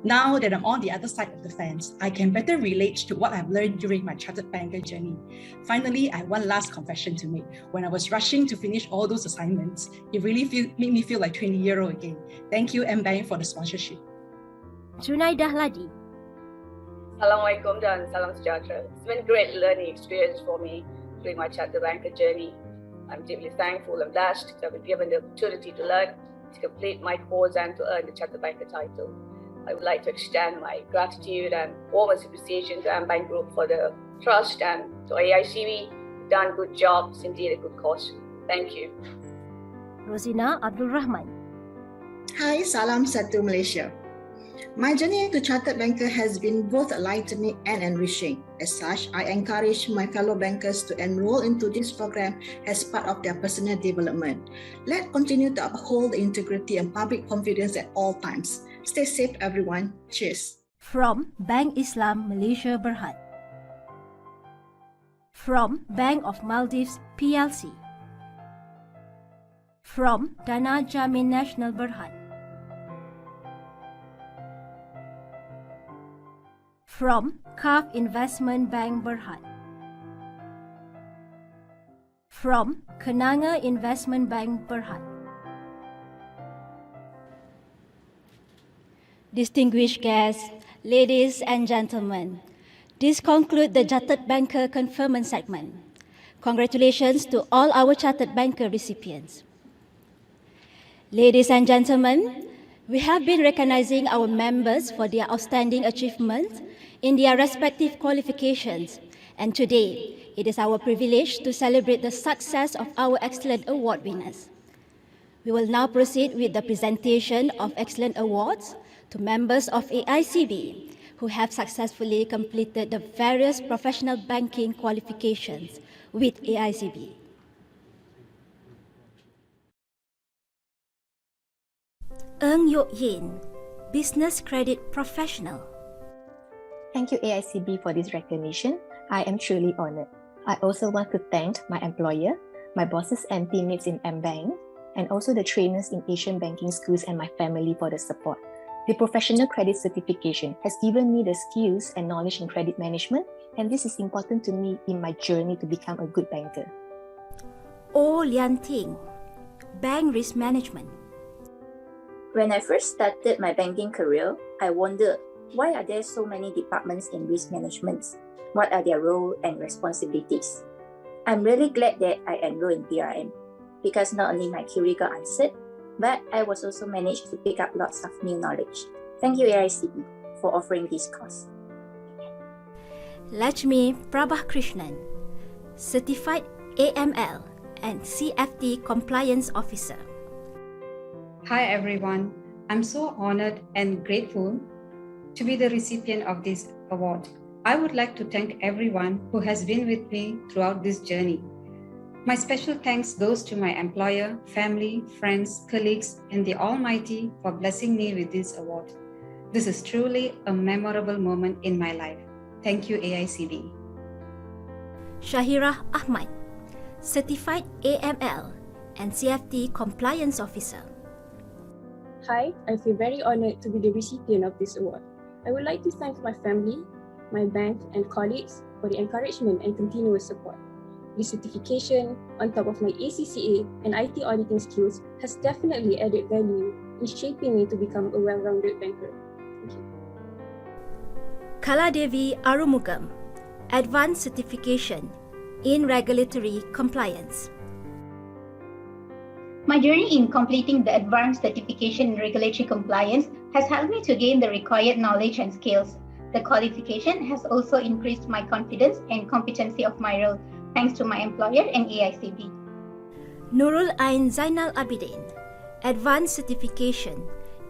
Now that I'm on the other side of the fence, I can better relate to what I've learned during my Chartered Banker journey. Finally, I have one last confession to make. When I was rushing to finish all those assignments, it really made me feel like 20-year-old again. Thank you, AmBank, for the sponsorship.
Junaidah Ladi.
Assalamualaikum dan salam sejahtera. It's been a great learning experience for me during my Chartered Banker journey. I'm deeply thankful and blessed to have been given the opportunity to learn, to complete my course and to earn the Chartered Banker title. I would like to extend my gratitude and warmest appreciation to AmBank Group for the trust, and to AICB, you've done a good job. It's indeed a good cause. Thank you.
Rosina Abdul Rahman.
Hi, salam satu Malaysia. My journey to Chartered Banker has been both enlightening and enriching. As such, I encourage my fellow bankers to enroll into this program as part of their personal development. Let's continue to uphold the integrity and public confidence at all times. Stay safe, everyone. Cheers.
From Bank Islam Malaysia Berhad. From Bank of Maldives PLC. From Dana Jamin Nasional Berhad. From CAF Investment Bank Berhad. From Kenanga Investment Bank Berhad. Distinguished guests, ladies and gentlemen, this concludes the Chartered Banker Conferment segment. Congratulations to all our Chartered Banker recipients. Ladies and gentlemen, we have been recognizing our members for their outstanding achievements in their respective qualifications, and today it is our privilege to celebrate the success of our Excellent Award winners. We will now proceed with the presentation of Excellent Awards to members of AICB who have successfully completed the various professional banking qualifications with AICB. Ng Yok Yin, Business Credit Professional.
Thank you, AICB, for this recognition. I am truly honored. I also want to thank my employer, my bosses and teammates in AmBank, and also the trainers in Asian banking schools and my family for the support. The professional credit certification has given me the skills and knowledge in credit management, and this is important to me in my journey to become a good banker.
O Lian Ting, Bank Risk Management.
When I first started my banking career, I wondered, why are there so many departments in risk management? What are their roles and responsibilities? I'm really glad that I enrolled in BRM because not only my query got answered, but I was also managed to pick up lots of new knowledge. Thank you, AICB, for offering this course.
Lakshmi Prabhakrishnan, Certified AML and CFT Compliance Officer.
Hi everyone, I'm so honored and grateful to be the recipient of this award. I would like to thank everyone who has been with me throughout this journey. My special thanks goes to my employer, family, friends, colleagues, and the Almighty for blessing me with this award. This is truly a memorable moment in my life. Thank you, AICB.
Shahira Ahmad, Certified AML and CFT Compliance Officer.
Hi, I feel very honored to be the recipient of this award. I would like to thank my family, my bank, and colleagues for the encouragement and continuous support. This certification, on top of my ACCA and IT auditing skills, has definitely added value in shaping me to become a well-rounded banker. Thank you.
Kaladevi Arumugam, Advanced Certification in Regulatory Compliance.
My journey in completing the advanced certification in regulatory compliance has helped me to gain the required knowledge and skills. The qualification has also increased my confidence and competency of my role, thanks to my employer and AICB.
Nurul Ain Zainal Abidin, Advanced Certification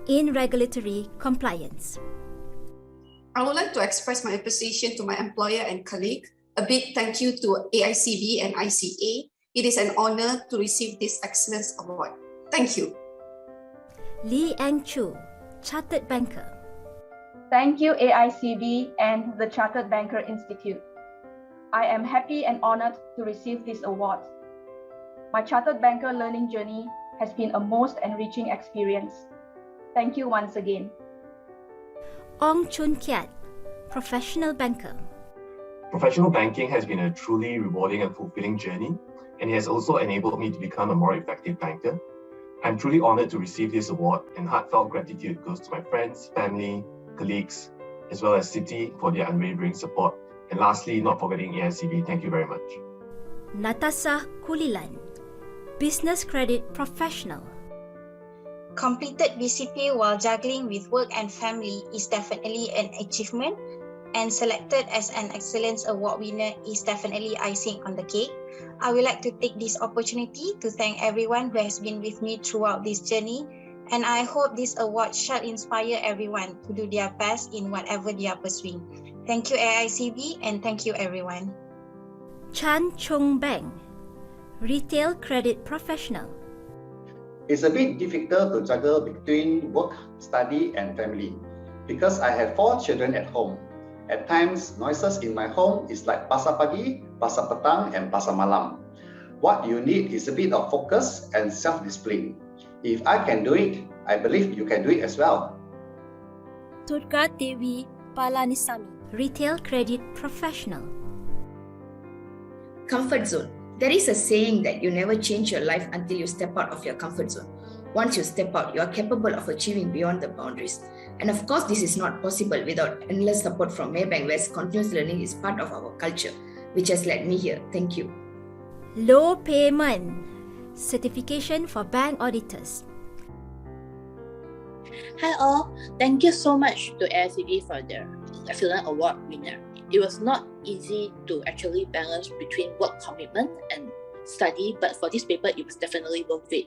in Regulatory Compliance.
I would like to express my appreciation to my employer and colleague. A big thank you to AICB and ICA. It is an honor to receive this Excellence Award. Thank you.
Lee Eng Chu, Chartered Banker.
Thank you, AICB and the Chartered Banker Institute. I am happy and honored to receive this award. My Chartered Banker learning journey has been a most enriching experience. Thank you once again.
Ong Chun Kiat, Professional Banker.
Professional banking has been a truly rewarding and fulfilling journey, and it has also enabled me to become a more effective banker. I'm truly honored to receive this award, and heartfelt gratitude goes to my friends, family, colleagues, as well as Citi for their unwavering support. And lastly, not forgetting AICB, thank you very much.
Natasha Kulilan, Business Credit Professional.
Completed BCP while juggling with work and family is definitely an achievement, and selected as an Excellence Award winner is definitely icing on the cake. I would like to take this opportunity to thank everyone who has been with me throughout this journey, and I hope this award shall inspire everyone to do their best in whatever they are pursuing. Thank you, AICB, and thank you, everyone.
Chan Chung Beng, Retail Credit Professional.
It's a bit difficult to juggle between work, study, and family because I have 4 children at home. At times, noises in my home is like pasar pagi, pasar petang, and pasar malam. What you need is a bit of focus and self-discipline. If I can do it, I believe you can do it as well.
Durga Devi Palanisamy, Retail Credit Professional.
Comfort zone. There is a saying that you never change your life until you step out of your comfort zone. Once you step out, you are capable of achieving beyond the boundaries. And of course, this is not possible without endless support from Maybank, where continuous learning is part of our culture, which has led me here. Thank you.
Low Payment, Certification for Bank Auditors.
Hi all, thank you so much to AICB for the Excellent Award winner. It was not easy to actually balance between work commitment and study, but for this paper, it was definitely worth it.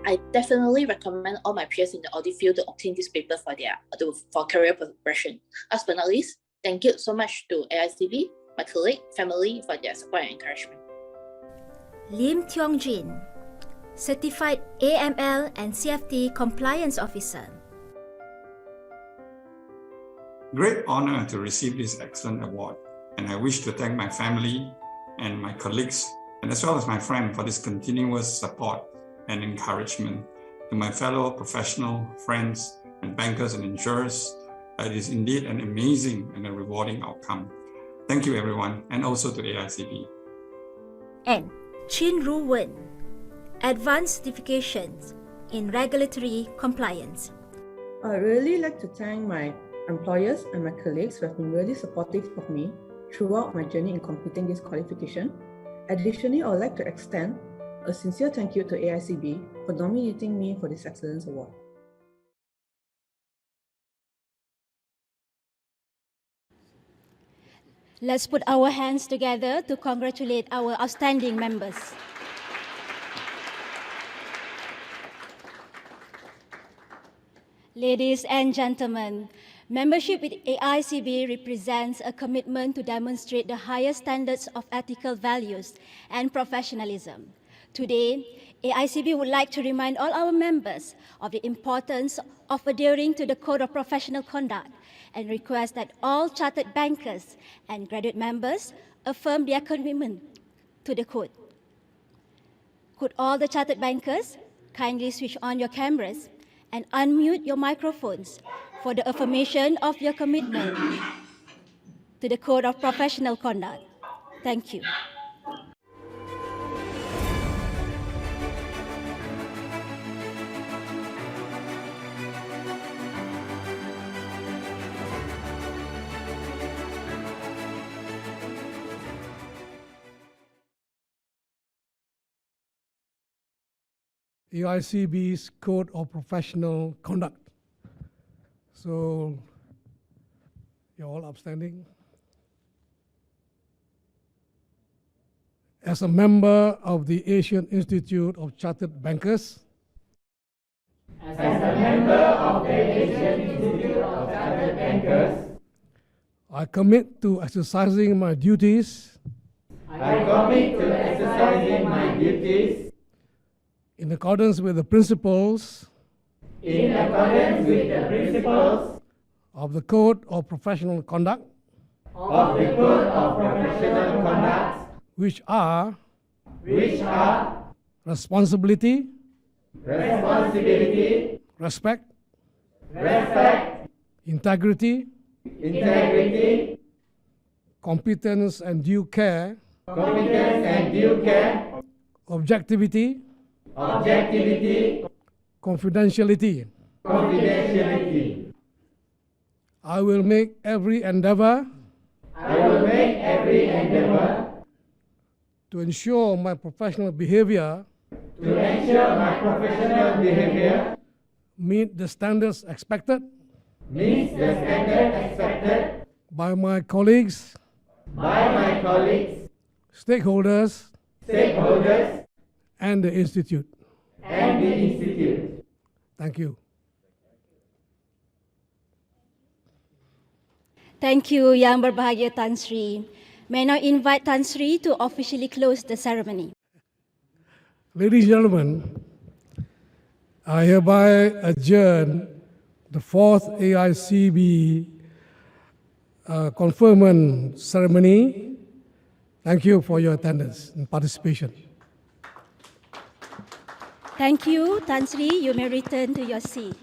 I definitely recommend all my peers in the audit field to obtain this paper for career progression. Last but not least, thank you so much to AICB, my colleague, family for their support and encouragement.
Lim Tiong Jin, Certified AML and CFT Compliance Officer.
Great honor to receive this excellent award, and I wish to thank my family and my colleagues, and as well as my friend for this continuous support and encouragement. To my fellow professional friends and bankers and insurers, it is indeed an amazing and a rewarding outcome. Thank you everyone, and also to AICB.
And Chin Ru Wen, Advanced Certifications in Regulatory Compliance.
I'd really like to thank my employers and my colleagues who have been really supportive of me throughout my journey in completing this qualification. Additionally, I would like to extend a sincere thank you to AICB for nominating me for this Excellence Award.
Let's put our hands together to congratulate our outstanding members. Ladies and gentlemen, Membership with AICB represents a commitment to demonstrate the highest standards of ethical values and professionalism. Today, AICB would like to remind all our members of the importance of adhering to the Code of Professional Conduct and request that all chartered bankers and graduate members affirm their commitment to the code. Could all the chartered bankers kindly switch on your cameras and unmute your microphones for the affirmation of your commitment to the Code of Professional Conduct. Thank you.
AICB's Code of Professional Conduct. So, you're all upstanding. As a member of the Asian Institute of Chartered Bankers,
as a member of the Asian Institute of Chartered Bankers,
I commit to exercising my duties in accordance with the principles of the Code of Professional Conduct, which are responsibility, respect, integrity, competence and due care, objectivity, confidentiality. I will make every endeavor to ensure my professional behavior meet the standards expected by my colleagues, stakeholders, and the Institute. Thank you.
Thank you, Yang Berbahagia Tan Sri. May I now invite Tan Sri to officially close the ceremony.
Ladies and gentlemen, I hereby adjourn the fourth AICB conferment ceremony. Thank you for your attendance and participation.
Thank you, Tan Sri. You may return to your seat.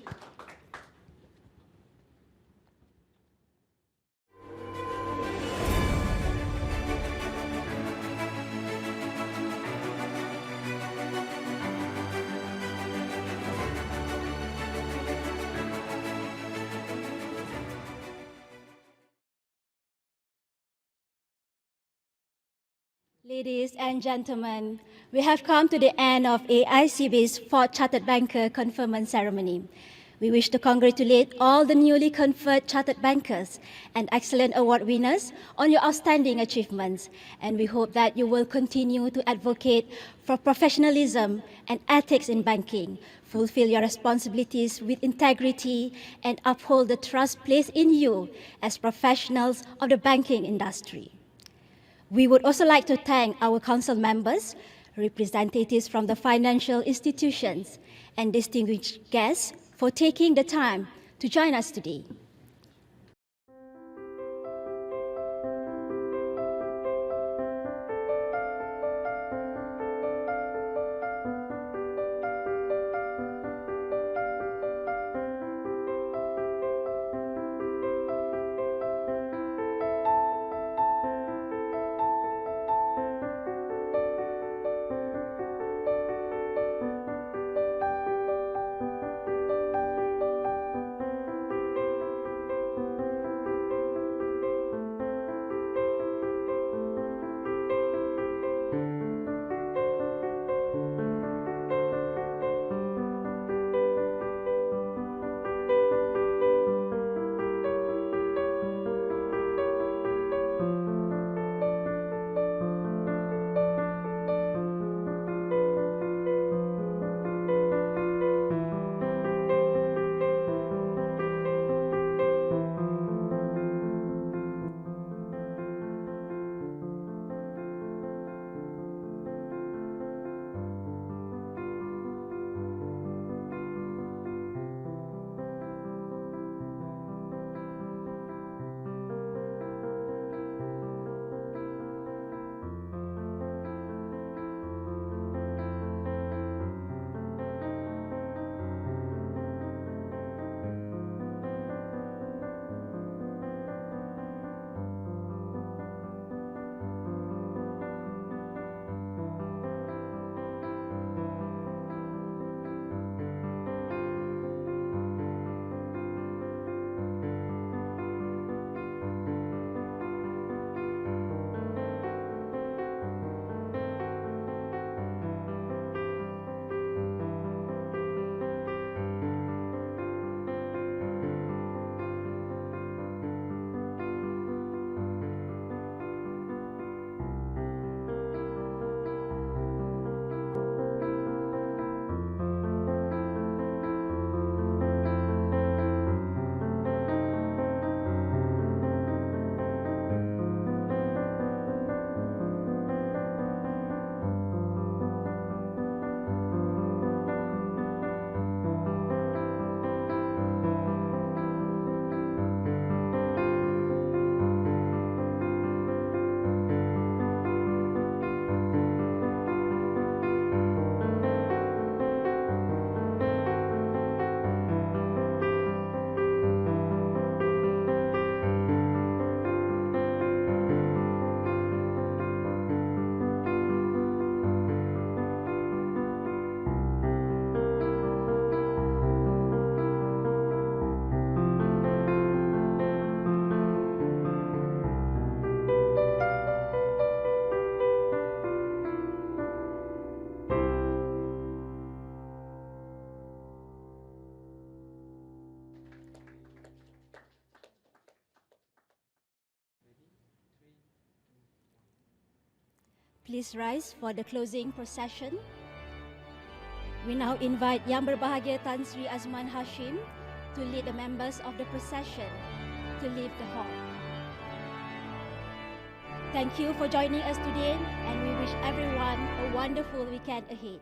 Ladies and gentlemen, we have come to the end of AICB's fourth Chartered Banker Conferment ceremony. We wish to congratulate all the newly conferred Chartered Bankers and excellent award winners on your outstanding achievements, and we hope that you will continue to advocate for professionalism and ethics in banking, fulfill your responsibilities with integrity, and uphold the trust placed in you as professionals of the banking industry. We would also like to thank our council members, representatives from the financial institutions, and distinguished guests for taking the time to join us today. Please rise for the closing procession. We now invite Yang Berbahagia Tan Sri Azman Hashim to lead the members of the procession to leave the hall. Thank you for joining us today, and we wish everyone a wonderful weekend ahead.